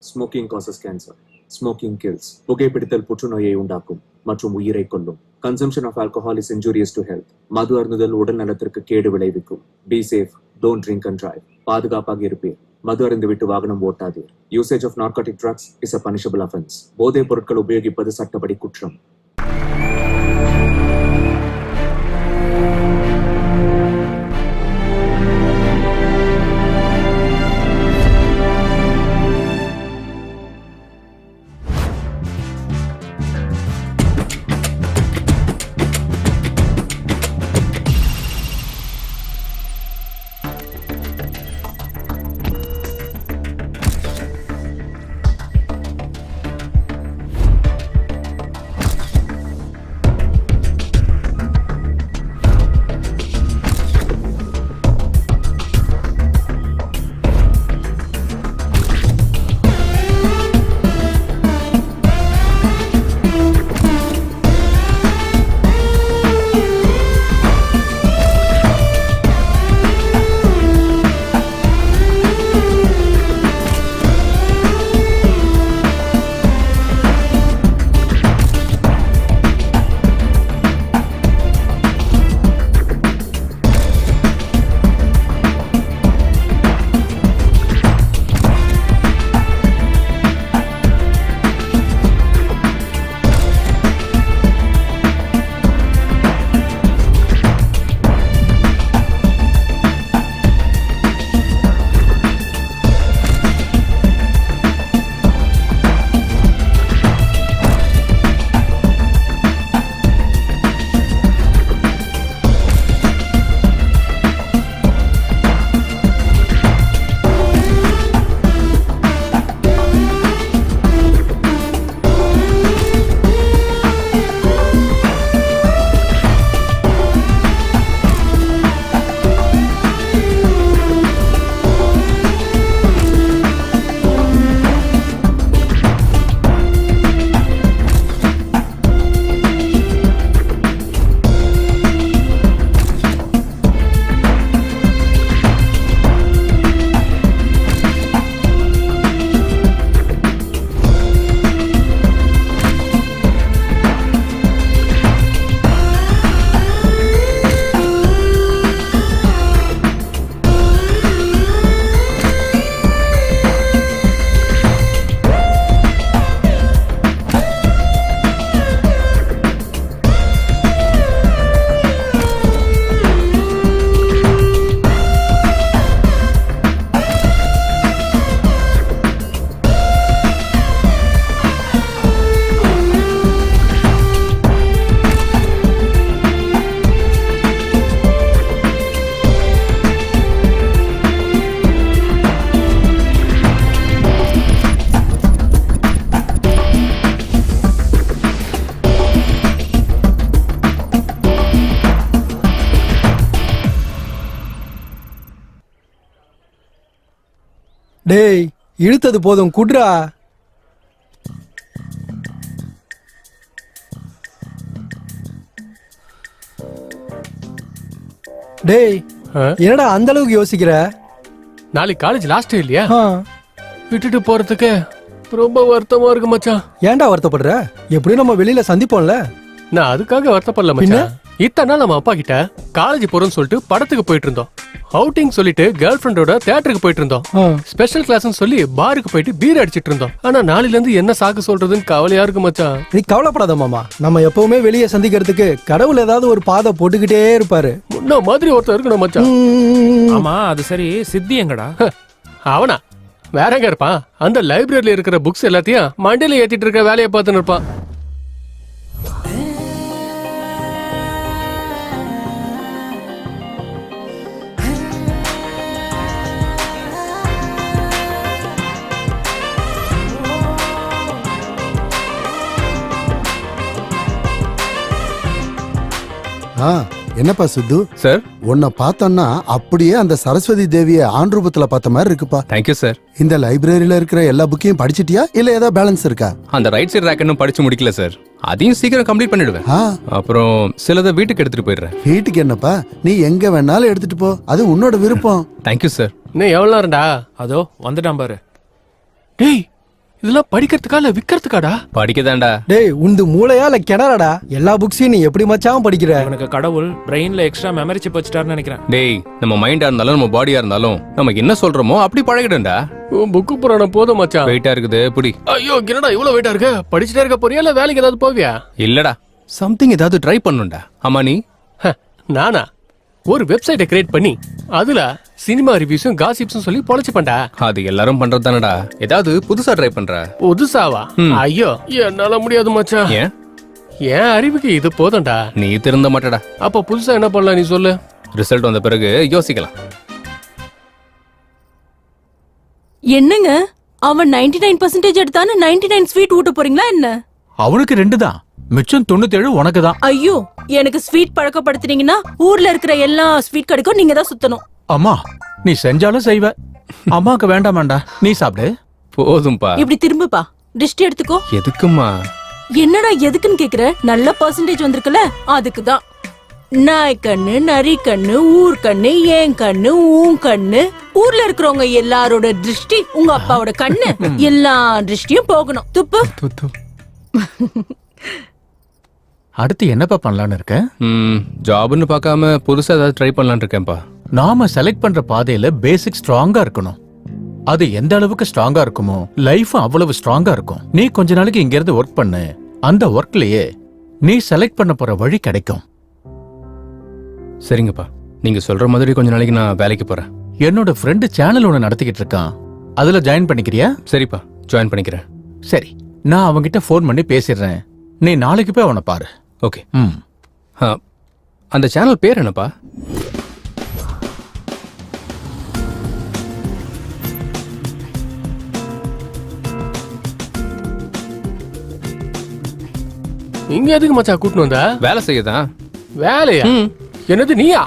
Smoking causes cancer. Smoking kills. புகைப்பிடித்தல் புற்றுநோயை உண்டாக்கும் மற்றும் உயிரை கொல்லும். Consumption of alcohol is injurious to health. மது அருந்துதல் உடல் நலத்திற்கு கேடு விளைவிக்கும். Be safe. Don't drink and drive. பாதுகாப்பாக இருப்பீர். மது அருந்துவிட்டு வாகனம் ஓட்டாதீர். Usage of narcotic drugs is a punishable offense. போதைப் பொருட்கள் உபயோகிப்பது சட்டப்படி குற்றம். டேய் இழுத்தது போதும் குட்ரா. டேய் என்னடா அந்த அளவுக்கு யோசிக்கிற? நாளைக்கு காலேஜ் லாஸ்ட் டே இல்லையா? விட்டுட்டு போறதுக்கு ரொம்ப வருத்தமா இருக்கு மச்சான். ஏன்டா வருத்தப்படுற? எப்படியும் நம்ம வெளியில சந்திப்போம்ல. நான் அதுக்காக வருத்தப்படல மச்சான். இத்தனை நாள் நம்ம அப்பா கிட்ட காலேஜ் போறோம்னு சொல்லிட்டு படத்துக்கு போயிட்டு இருந்தோம். அவுட்டிங் சொல்லிட்டு கேர்ள் ஃப்ரெண்டோட தியேட்டருக்கு போயிட்டு இருந்தோம். ஸ்பெஷல் கிளாஸ்னு சொல்லி பாருக்கு போயிட்டு பீர் அடிச்சிட்டு இருந்தோம். ஆனா நாளையில இருந்து என்ன சாக்கு சொல்றதுன்னு கவலையா இருக்கு மச்சான். நீ கவலைப்படாத மாமா, நம்ம எப்பவுமே வெளியே சந்திக்கிறதுக்கு கடவுள் ஏதாவது ஒரு பாதை போட்டுக்கிட்டே இருப்பாரு. முன்ன மாதிரி ஒருத்தர் இருக்கணும் மச்சான். ஆமா அது சரி, சித்தி எங்கடா? அவனா வேற எங்க இருப்பான்? அந்த லைப்ரரியில இருக்கிற புக்ஸ் எல்லாத்தையும் மண்டியில ஏத்திட்டு இருக்க வேலையை பார்த்துன்னு இருப்பான். என்னப்பா சித்து சார், உன்னை பார்த்தோன்னா அப்படியே அந்த சரஸ்வதி தேவிய ஆண் ரூபத்துல பார்த்த மாதிரி இருக்குப்பா. Thank you sir. இந்த லைப்ரரியில இருக்கிற எல்லா புக்கையும் படிச்சிட்டியா இல்ல ஏதாவது பேலன்ஸ் இருக்கா? அந்த ரைட் சைடு ரேக் இன்னும் படிச்சு முடிக்கல சார். அதையும் சீக்கிரம் கம்ப்ளீட் பண்ணிடுவேன். அப்புறம் சிலதை வீட்டுக்கு எடுத்துட்டு போயிடுறேன். வீட்டுக்கு என்னப்பா, நீ எங்க வேணாலும் எடுத்துட்டு போ, அது உன்னோட விருப்பம். Thank you sir. இன்னும் எவ்வளவு நேரம்டா? அதோ வந்துட்டான் பாரு. டேய் இதெல்லாம் படிக்கிறதுக்கா இல்ல விக்கிறதுக்காடா? படிக்கதாண்டா. டேய் உந்து மூளையா இல்ல கிணறாடா? எல்லா புக்ஸையும் நீ எப்படி மச்சான் படிக்கிற? உனக்கு கடவுள் பிரெயின்ல எக்ஸ்ட்ரா மெமரி சிப் வச்சிட்டாருன்னு நினைக்கிறேன். டேய் நம்ம மைண்டா இருந்தாலும் நம்ம பாடியா இருந்தாலும் நமக்கு என்ன சொல்றோமோ அப்படி பழகிடும்டா. உன் புக்கு புராணம் போதும் மச்சான். வெயிட்டா இருக்குது புடி. ஐயோ என்னடா இவ்வளவு வெயிட்டா இருக்கு? படிச்சுட்டே இருக்க போறியா இல்ல வேலைக்கு ஏதாவது போவியா? இல்லடா சம்திங் ஏதாவது ட்ரை பண்ணுண்டா. ஆமா நீ? நானா ஒரு வெப்சைட்டை கிரியேட் பண்ணி அதுல சினிமா ரிவ்யூஸும் காசிப்ஸும் சொல்லி பொழைச்சு பண்ணா. அது எல்லாரும் பண்றது தானடா. ஏதாவது புதுசா ட்ரை பண்ற? புதுசாவா? ஐயோ என்னால முடியாது மச்சான். ஏன்? என் அறிவுக்கு இது போதும்டா. நீ திருந்த மாட்டடா. அப்ப புதுசா என்ன பண்ணலாம் நீ சொல்லு. ரிசல்ட் வந்த பிறகு யோசிக்கலாம். என்னங்க அவன் 99% எடுத்தான்னு 99 ஸ்வீட் ஊட்ட போறீங்களா என்ன? அவனுக்கு 2 தான், மிச்சம் 97 உனக்கு தான். ஐயோ எனக்கு ஸ்வீட் பழக்கப்படுத்துனீங்கன்னா ஊர்ல இருக்கிற எல்லா ஸ்வீட் கடைக்கும் நீங்க தான் சுத்தணும். அம்மா நீ செஞ்சாலும் செய்வ. அம்மாக்கு வேண்டாமாண்டா, நீ சாப்பிடு. போதும்பா. இப்படி திரும்புப்பா, டிஸ்ட் எடுத்துக்கோ. எதுக்குமா? என்னடா எதுக்குன்னு கேக்குற? நல்ல பர்சன்டேஜ் வந்திருக்குல்ல அதுக்குதான். நாய் கண்ணு, நரி கண்ணு, ஊர் கண்ணு, ஏன் கண்ணு, ஊன் கண்ணு, ஊர்ல இருக்கிறவங்க எல்லாரோட திருஷ்டி உங்க அப்பாவோட கண்ணு, எல்லா திருஷ்டியும் போகணும். துப்பு. அடுத்து என்னப்பா பண்ணலான்னு இருக்க? ஜாப்னு பார்க்காம புதுசா ஏதாவது ட்ரை பண்ணலாம்னு இருக்கேன்ப்பா. நாம செலக்ட் பண்ற பாதையில பேசிக் ஸ்ட்ராங்கா இருக்கணும். அது எந்த அளவுக்கு ஸ்ட்ராங்கா இருக்குமோ லைஃப் அவ்வளவு ஸ்ட்ராங்கா இருக்கும். நீ கொஞ்ச நாளைக்கு இங்க இருந்து ஒர்க் பண்ணு. அந்த ஒர்க்லயே நீ செலக்ட் பண்ண போற வழி கிடைக்கும். சரிங்கப்பா, நீங்க சொல்ற மாதிரி கொஞ்ச நாளைக்கு நான் வேலைக்கு போறேன். என்னோட ஃப்ரெண்டு சேனல் ஒன்று நடத்திக்கிட்டு இருக்கான், அதுல ஜாயின் பண்ணிக்கிறியா? சரிப்பா, ஜாயின் பண்ணிக்கிறேன். சரி, நான் அவன்கிட்ட ஃபோன் பண்ணி பேசிடுறேன். நீ நாளைக்கு போய் அவனை பாரு. ஓகே. அந்த சேனல் பேர் என்னப்பா? இங்க எதுக்கு மச்சான் கூட்டினு வந்த? வேலை செய்யதான். வேலையா? என்னது நீயா?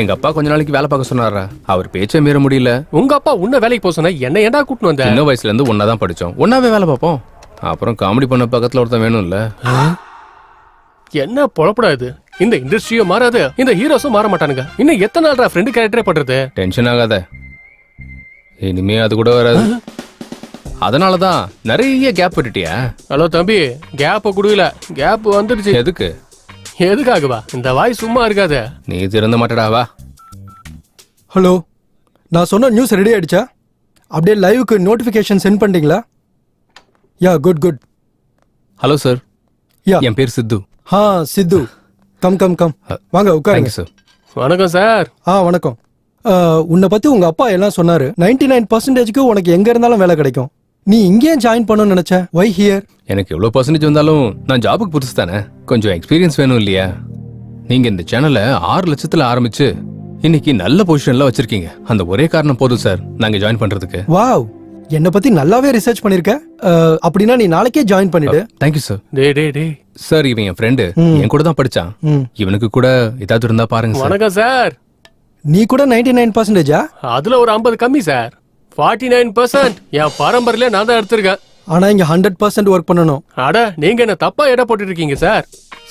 எங்க அப்பா கொஞ்ச நாளைக்கு வேலை பார்க்க சொன்னாரா. அவர் பேச்சே மீற முடியல. உங்க அப்பா உன்ன வேலைக்கு போக சொன்னா என்ன ஏன்டா கூட்டினு வந்த? சின்ன வயசுல இருந்து ஒன்னாதான் படிச்சோம், ஒன்னாவே வேலை பார்ப்போம். அப்புறம் காமெடி பண்ண பக்கத்துல ஒருத்தன் வேணும்ல. என்ன பொழப்படா இது? இந்த இண்டஸ்ட்ரியும் மாறாது, இந்த ஹீரோஸும் மாற மாட்டானுங்க. இன்னும் எத்தனை நாள்ரா ஃப்ரெண்டு கேரக்டரே பண்றது? டென்ஷன் ஆகாத, இனிமே அது கூட வராது. அதனாலதான் நிறைய கேப் விட்டுட்டியா? ஹலோ தம்பி, கேப் குடுக்கல, கேப் வந்துடுச்சு. எதுக்கு? எதுக்காகவா? இந்த வாய் சும்மா இருக்காது. நீ திறந்த மாட்டடாவா? ஹலோ, நான் சொன்ன நியூஸ் ரெடி ஆயிடுச்சா? அப்படியே லைவுக்கு நோட்டிஃபிகேஷன் சென்ட் பண்ணிட்டீங்களா? Yeah good good. Hello sir. Yeah, என் பேர் Sidhu. Sidhu. Come come come, வாங்க உட்காருங்க சார். வணக்கம் சார். வணக்கம். உன்னை பத்தி உங்க அப்பா எல்லாம் சொன்னாரு. 99%க்கு உனக்கு எங்க இருந்தாலும் வேலை கிடைக்கும். நீ இங்கேயே ஜாயின் பண்ணணும்னு நினைச்ச. வை ஹியர்? எனக்கு எவ்வளவு பர்சன்டேஜ் வந்தாலும் நான் ஜாபுக்கு புதுசு தானே, கொஞ்சம் எக்ஸ்பீரியன்ஸ் வேணும் இல்லையா? நீங்க இந்த சேனலை 6 லட்சத்துல ஆரம்பிச்சு இன்னைக்கு நல்ல பொசிஷன்ல வச்சிருக்கீங்க. அந்த ஒரே காரணம் போதும் சார் நாங்க ஜாயின் பண்றதுக்கு. வாவ், என்ன பத்தி நல்லாவே ரிசர்ச் பண்ணிருக்க. அப்படின்னா நீ நாளைக்கே ஜாயின் பண்ணிடு. Thank you sir. டே சார், இவன் என் ஃப்ரெண்டு, என் கூட தான் படிச்சான். இவனுக்கு கூட ஏதாவது இருந்தா பாருங்க சார். வணக்கம் சார். நீ கூட 99%? அதுல ஒரு 50 கம்மி சார். 49% என் பரம்பரையில நான் தான் எடுத்திருக்கேன். ஆனா இங்க 100% ஒர்க் பண்ணணும். அட நீங்க என்ன தப்பா எடை போட்டு இருக்கீங்க சார்.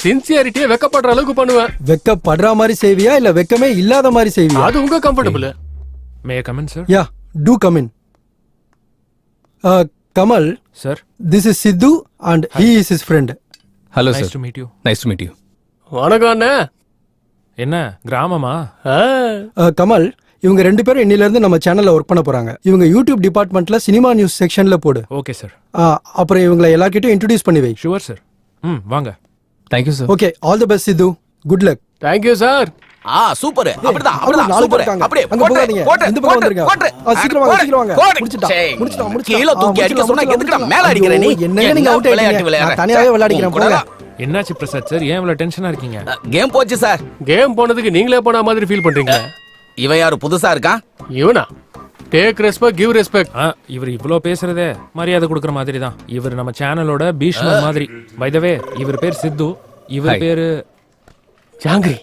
சின்சியாரிட்டியே வெக்கப்படுற அளவுக்கு பண்ணுவேன். வெக்கப்படுற மாதிரி செய்வியா இல்ல வெக்கமே இல்லாத மாதிரி செய்வியா? அது உங்க comfortable. May I come in sir? Yeah, do come in. Kamal sir, this is Sidhu and he is his friend. Hello nice sir. To meet you. Nice to meet you. வணக்கம் அண்ணே. என்ன கிராமமா? கமல், இவங்க 2 பேரும் இன்னில இருந்து நம்ம சேனல்ல ஒர்க் பண்ண போறாங்க. இவங்க யூடியூப் டிபார்ட்மெண்ட்ல சினிமா நியூஸ் செக்ஷன்ல போடு. Okay sir. அப்புறம் இவங்களை எல்லார்கிட்டயும் இன்ட்ரோடியூஸ் பண்ணி வை. Sure sir. வாங்க. Thank you sir. Okay, all the best Siddhu. Good luck. Thank you sir. Super. அப்படிதான் சூப்பர். அப்படியே அங்க போகாதீங்க. இந்த பக்கம் வந்துருங்க. சீக்கிரம் வாங்க. முடிச்சிட்டோம். கீழ தூக்கி அடிக்க சொன்னா எதுக்குடா மேல அடிக்கிற நீ? என்னங்க நீங்க அவுட் ஆயிட்டீங்க. நான் தனியாவே விளையாடிக்கிறேன் போங்க. என்னாச்சு பிரசாத் சார், ஏன் இவ்வளவு டென்ஷனா இருக்கீங்க? கேம் போச்சு சார். கேம் போனதுக்கு நீங்களே போன மாதிரி ஃபீல் பண்றீங்க. இவன் யாரு புதுசா இருக்கான்? இவனா? Take respect, give respect. இவர் இவ்ளோ பேசுறதே மரியாதை கொடுக்குற மாதிரி தான். இவர் நம்ம சேனலோட பீஷ்மர் மாதிரி. பை த வே, இவர் பேர் சித்து, இவர் பேரு ஜாங்கிரி.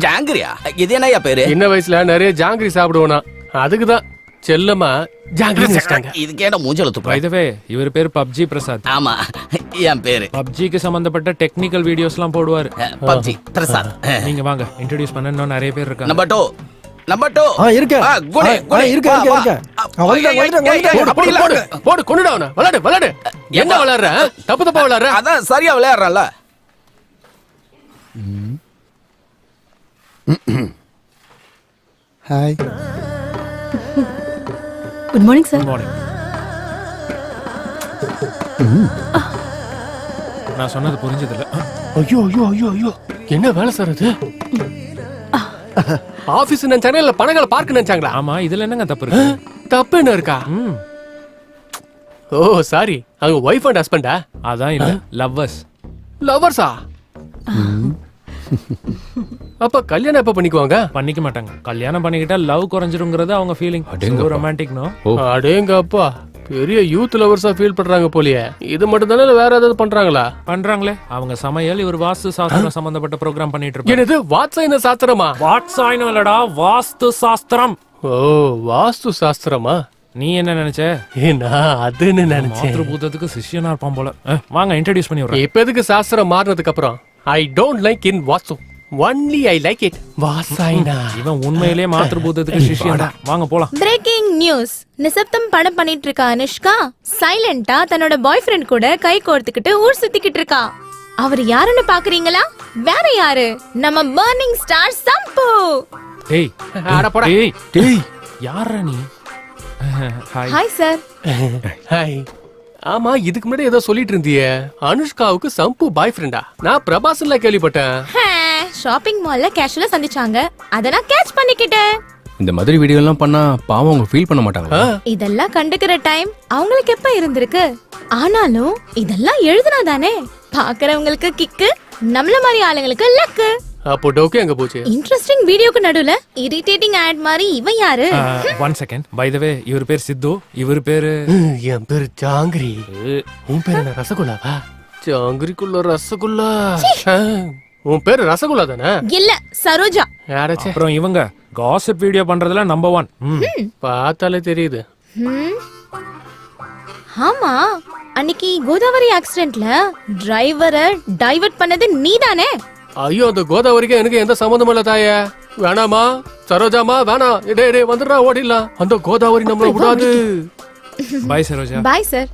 ஜாங்கிரியா? இது என்னையா பேரு? சின்ன வயசுல நிறைய ஜாங்கிரி சாப்பிடுவோனா, அதுக்குதான் செல்லமா ஜாங்கிரி வச்சிட்டாங்க. இதுக்கு ஏன்டா மூஞ்சல துப்புற? பை த வே, இவர் பேர் பப்ஜி பிரசாத். ஆமா, என் பேரு. பப்ஜிக்கு சம்பந்தப்பட்ட டெக்னிக்கல் வீடியோஸ்லாம் போடுவாரு. பப்ஜி பிரசாத். நீங்க வாங்க, இன்ட்ரோடியூஸ் பண்ணனும், நிறைய பேர் இருக்காங்க. நம்பர் 2 நம்பர் 2 இருக்கேன் குடி இருக்கேன் போடு போடு போடு கொன்னுடா அவன விளையாடு விளையாடு என்ன விளையாடுற தப்பு தப்பா விளையாடுற அதான் சரியா விளையாடுறல. ஹாய். Good morning sir. நான் சொன்னது புரிஞ்சதில்ல. ஐயோ ஐயோ ஐயோ ஐயோ என்ன வேலை சார் அது? ஆபீஸ் நினைச்சாங்களா இல்ல பணங்களை பார்க்க நினைச்சாங்களா? ஆமா, இதுல என்னங்க தப்பு இருக்கு? தப்பு என்ன இருக்கா? ஓ சாரி, அவங்க ஒய்ஃப் அண்ட் ஹஸ்பண்டா? அதான் இல்ல, லவ்வர்ஸ். லவர்ஸா? அப்ப கல்யாணம் எப்ப பண்ணிக்குவாங்க? பண்ணிக்க மாட்டாங்க. கல்யாணம் பண்ணிக்கிட்டா லவ் குறைஞ்சிருங்கிறது அவங்க ஃபீலிங். Romantic no? அடேங்கப்பா, பெரிய யூத் லவர்ஸா ஃபீல் பண்றாங்க போலியே. இது மட்டும் தானே வேற ஏதாவது பண்றாங்களா? பண்றாங்களே. அவங்க சமையல், இவர் வாஸ்து சாஸ்திரம் சம்பந்தப்பட்ட ப்ரோக்ராம் பண்ணிட்டு இருப்பாங்க. என்னது வாட்சாயின சாஸ்திரமா? வாட்சாயினம் இல்லடா, வாஸ்து சாஸ்திரம். ஓ வாஸ்து சாஸ்திரமா? நீ என்ன நினைச்ச? நான் அதுன்னு நினைச்சேன். மாத்ருபூதத்துக்கு சிஷ்யனா இருப்பான் போல. வாங்க இன்ட்ரோடியூஸ் பண்ணி விடுறேன். இப்ப எதுக்கு சாஸ்திரம் மாறினதுக்கு அப்புறம் I don't like in vastu, only I like it வாசாயினா. இவன் உண்மையிலேயே மாத்ருபூதத்துக்கு சிஷ்யன். வாங்க போலாம். Breaking news. நிசப்தம் படம் பண்ணிட்டு இருக்கா அனுஷ்கா சைலண்டா தன்னோட பாய் ஃப்ரெண்ட் கூட கை கோர்த்துக்கிட்டு ஊர் சுத்திக்கிட்டு இருக்கா. அவர் யாருன்னு பாக்குறீங்களா? வேற யாரு, நம்ம பர்னிங் ஸ்டார் சம்பு. டேய் அட போடா. டேய் யாரா நீ? ஹாய். Hi sir. ஹாய். ஆமா, இதுக்கு முன்னாடி ஏதோ சொல்லிட்டு இருந்தியே, அனுஷ்காவுக்கு சம்பு பாய் ஃப்ரெண்டா? நான் பிரபாஸ்ல கேள்விப்பட்டேன். ஷாப்பிங் மால்ல கேஷுவலா சந்திச்சாங்க, அத நான் கேட்ச் பண்ணிக்கிட்டேன். இந்த மாதிரி வீடியோ எல்லாம் பண்ணா பாவம் அவங்க ஃபீல் பண்ண மாட்டாங்களா? இதெல்லாம் கண்டுக்கிற டைம் அவங்களுக்கு எப்ப இருந்திருக்கு? ஆனாலும் இதெல்லாம் எழுதுனா தானே பாக்குறவங்களுக்கு கிக்கு, நம்மள மாதிரி ஆளுங்களுக்கு லக்கு. அப்போ டோக்கே அங்க போச்சு. இன்ட்ரஸ்டிங் வீடியோக்கு நடுவுல இரிட்டேட்டிங் ஆட் மாதிரி இவன் யாரு? 1 செகண்ட். பை தி வே, இவர் பேர் சித்து, இவர் பேரு என் பேரு ஜாங்கிரி. உன் பேரு என்ன ரசகுல்லாவா? ஜாங்கிரிக்குள்ள ரசகுல்லா. உன் பேரு ரசகுல்லா தானே? இல்ல, சரோஜா. யாராச்சே? அப்புறம் இவங்க காசிப் வீடியோ பண்றதுல நம்பர் 1. பார்த்தாலே தெரியுது. ஆமா, அன்னைக்கு கோதாவரி ஆக்சிடென்ட்ல டிரைவரை டைவர்ட் பண்ணது நீதானே? ஐயோ, அந்த கோதாவரிக்கு எனக்கு எந்த சம்மந்தமும் இல்ல தாயே. வேணாமா சரோஜாமா, வேணாம். டே வந்துடுறா, ஓடிடலாம். அந்த கோதாவரி நம்மள விடாது. பை சரோஜா. Bye sir.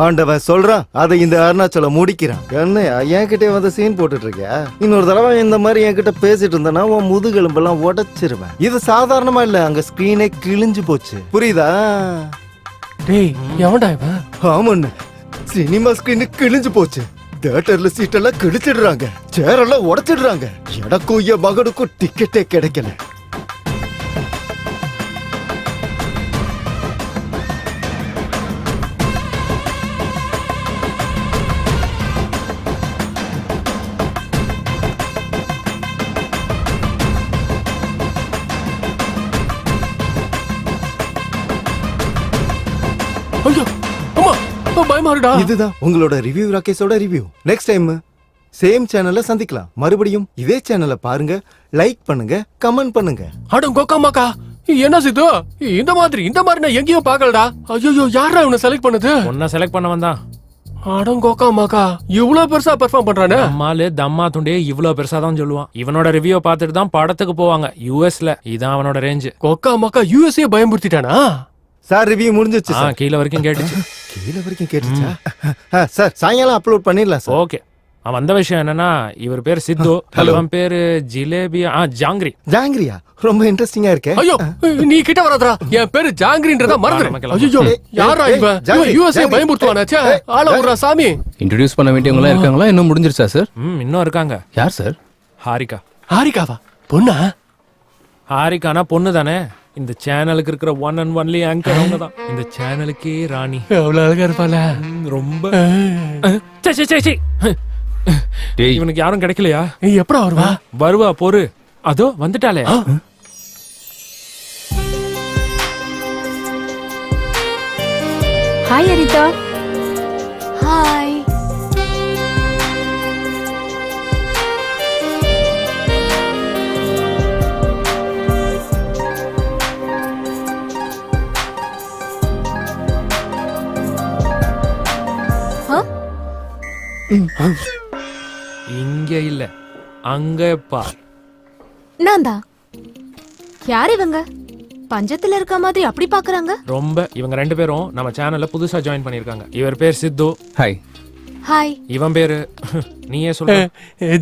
ஆண்டவன் சொல்றான், அதை இந்த அருணாச்சலம் முடிக்கிறான். என்னையா என்கிட்ட வந்து சீன் போட்டுட்டு இருக்கியா? இன்னொரு தடவை இந்த மாதிரி என்கிட்ட பேசிட்டு இருந்தனா உன் முதுகெலும்பெல்லாம் உடைச்சிருவேன். இது சாதாரணமா இல்ல, அங்க ஸ்கிரீனே கிழிஞ்சு போச்சு. புரியுதா? டேய் எவன்டா இவன்? ஆமாண்ணு, சினிமா ஸ்கிரீனு கிழிஞ்சு போச்சு. தியேட்டர்ல சீட்டெல்லாம் கிழிச்சிடுறாங்க, சேரெல்லாம் உடைச்சிடுறாங்க. எனக்கும் என் மகனுக்கும் டிக்கெட்டே கிடைக்கல. ஐயோ அம்மா, பயமா இருக்குடா. இதுதான் உங்களோட ரிவ்யூ, ராகேஷோட ரிவ்யூ. நெக்ஸ்ட் டைம் சேம் சேனல்ல சந்திக்கலாம். மறுபடியும் இதே சேனலை பாருங்க, லைக் பண்ணுங்க, கமெண்ட் பண்ணுங்க. அட கோக்காமாக்கா, என்ன சித்து இந்த மாதிரி நான் எங்கேயோ பாக்கலடா. ஐயோ, யாரா இவனை செலக்ட் பண்ணது? உன்னை செலக்ட் பண்ண வந்தான். அடங்கோக்காமாக்கா, இவ்வளவு பெருசா பெர்ஃபார்ம் பண்றானே. அம்மாலே தம்மா துண்டே இவ்வளவு பெருசா தான் சொல்லுவான். இவனோட ரிவ்யூ பார்த்துட்டு தான் படத்துக்கு போவாங்க யுஎஸ்ல. இதான் அவனோட ரேஞ்சு. கோக்காமாக்கா யுஎஸ்ஏ பயமுறுத்திட்டானா? சார் ரிவ்யூ முடிஞ்சிச்சு. கீழ வரைக்கும் கேட்டுச்சு. கீழ வரைக்கும் கேட்டுச்சா? சார் சாயங்காலம் அப்லோட் பண்ணிடலாம் சார். ஓகே. வந்த விஷயம் என்னன்னா, இவர் பேர் சித்து, அவன் பேரு ஜிலேபியா, ஜாங்கிரி. ஜாங்கிரியா? ரொம்ப இன்ட்ரெஸ்டிங்கா இருக்கே. ஐயோ, நீ கிட்ட வராதடா. என் பேரு ஜாங்கிரின்றத மறந்துரு. ஐயோ, யாரா இவன்? யுஎஸ்ஏ பயமுறுத்துவானாச்சே. ஆள விடுறா சாமி. இன்ட்ரோடியூஸ் பண்ண வேண்டியவங்களா இருக்காங்களா? இன்னும் முடிஞ்சிருச்சா சார்? இன்னும் இருக்காங்க. யார் சார்? ஹாரிகா. ஹாரிகாவா? பொண்ணா? ஹாரிகானா பொண்ணு தானே. இந்த சேனலுக்கு இருக்கிற ஒன் அண்ட் ஒன்லி ஆங்கர் அவங்க தான். இந்த சேனலுக்கே ராணி. அவ்வளவு அழகா இருப்பாள. ரொம்ப இவனுக்கு யாரும் கிடைக்கலையா? எப்படா வருவா? வருவா, பொறு. அதோ வந்துட்டாளே. ஹாய் அரிதா. ஹாய். இங்க இல்ல, அங்க பார். நான்தா. யார் இவங்க பஞ்சத்துல இருக்க மாதிரி அப்படி பாக்குறாங்க? ரொம்ப இவங்க 2 பேரும் நம்ம சேனல்ல புதுசா ஜாயின் பண்ணிருக்காங்க. இவர் பேர் சித்து. ஹாய். ஹாய். இவன் பேரு நீயே சொல்லு.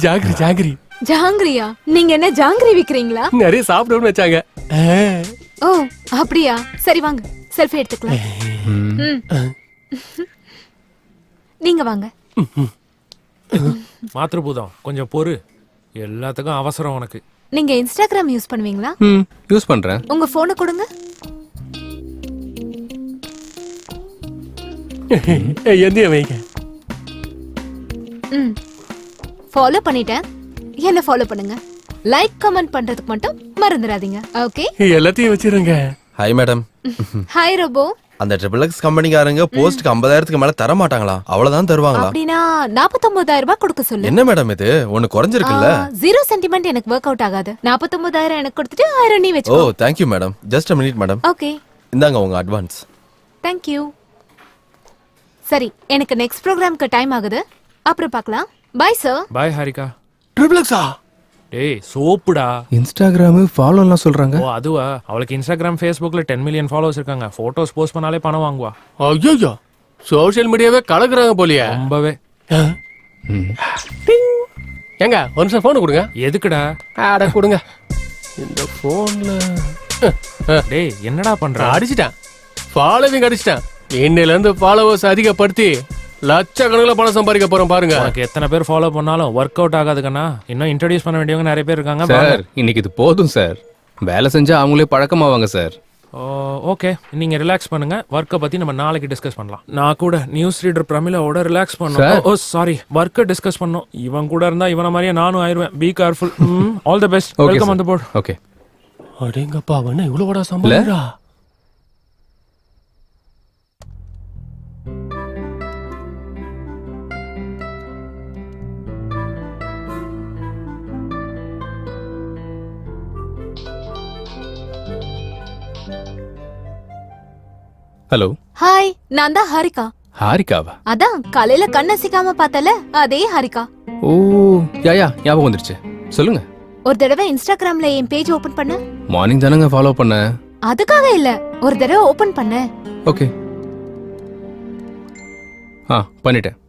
ஜாங்கிரி ஜாங்கிரி. ஜாங்கிரியா? நீங்க என்ன ஜாங்கிரி விக்கிறீங்களா? நிறைய சாப்பிடணும்னு வச்சாங்க. ஓ அப்படியா? சரி வாங்க செல்ஃபி எடுத்துக்கலாம். நீங்க வாங்க. மாத்ருபூதம் கொஞ்சம் பொறு, எல்லாத்துக்கும் அவசரம் உனக்கு. நீங்க இன்ஸ்டாகிராம் யூஸ் பண்ணுவீங்களா? யூஸ் பண்றேன். உங்க போனை கொடுங்க. எந்த வைங்க. ஃபாலோ பண்ணிட்டேன். என்ன ஃபாலோ பண்ணுங்க. லைக் கமெண்ட் பண்றதுக்கு மட்டும் மறந்துடாதீங்க. ஓகே? எல்லாத்தையும் வச்சிருங்க. Hi madam. Hi robo. அந்த ட்ரிபிள் எக்ஸ் கம்பெனிக்காரங்க போஸ்ட்க்கு 50,000க்கு மேல தர மாட்டாங்களா? அவ்வளவுதான் தருவாங்களா? அப்படினா 49,000 ரூபாய் கொடுக்க சொல்லு. என்ன மேடம் இது? ஒன்னு குறஞ்சிருக்குல்ல? 0 சென்டிமெண்ட் எனக்கு வொர்க் அவுட் ஆகாது. 49,000 எனக்கு கொடுத்துட்டு 1000 நீ ஓ வெச்சுக்கோ. thank you madam. Just a minute madam. Okay. இந்தாங்க உங்க அட்வான்ஸ். Thank you. சரி, எனக்கு நெக்ஸ்ட் ப்ரோகிராம்க்கு டைம் ஆகுது. அப்புறம் பார்க்கலாம். Bye sir. Bye Harika. Triple எக்ஸா? ஏய் சோப்புடா. இன்ஸ்டாகிராம் ஃபாலோலாம் சொல்றாங்க. ஓ அதுவா? அவளுக்கு இன்ஸ்டாகிராம் ஃபேஸ்புக்ல 10 மில்லியன் ஃபாலோவர்ஸ் இருக்காங்க. போட்டோஸ் போஸ்ட் பண்ணாலே பணம் வாங்குவா. ஐயோ சோஷியல் மீடியாவே கலக்குறாங்க போலியே. ரொம்பவே. ஏங்க ஒரு நிமிஷம் போன் கொடுங்க. எதுக்குடா? அட கொடுங்க. இந்த போன்ல டேய் என்னடா பண்ற? அடிச்சிட்டேன். ஃபாலோவிங் அடிச்சிட்டேன். இன்னையில இருந்து ஃபாலோவர்ஸ் அதிகப்படுத்தி லட்சக்கணக்கில் பணம் சம்பாதிக்க போறோம் பாருங்க. உனக்கு எத்தனை பேர் ஃபாலோ பண்ணாலும் ஒர்க் அவுட் ஆகாதுக்கண்ணா. இன்னும் இன்ட்ரோடியூஸ் பண்ண வேண்டியவங்க நிறைய பேர் இருக்காங்க. சார் இன்னைக்கு இது போதும் சார். வேலை செஞ்சா அவங்களே பழக்கமாவாங்க சார். ஓகே நீங்க ரிலாக்ஸ் பண்ணுங்க. ஒர்க்கை பத்தி நம்ம நாளைக்கு டிஸ்கஸ் பண்ணலாம். நான் கூட நியூஸ் ரீடர் பிரமிளாவோட ரிலாக்ஸ் பண்ணோம். ஓ சாரி ஒர்க்கை டிஸ்கஸ் பண்ணோம். இவன் கூட இருந்தா இவன மாதிரியே நானும் ஆயிருவேன். Be careful. All the best. Welcome on the board. Okay. அடேங்கப்பா அவன இவ்வளவுடா சம்பாதிக்கிறா. ஹலோ. ஹாய், நான் தான் ஹாரிகா. ஹாரிகாவா? அதான் காலையில கண்ணசிக்காம பார்த்தல அதே ஹாரிகா. ஓ யா ஞாபகம் வந்துருச்சு. சொல்லுங்க. ஒரு தடவை இன்ஸ்டாகிராம்ல என் பேஜ் ஓபன் பண்ண. மார்னிங் தானங்க ஃபாலோ பண்ண. அதுக்காக இல்ல, ஒரு தடவை ஓபன் பண்ண. ஓகே. பண்ணிட்டேன்.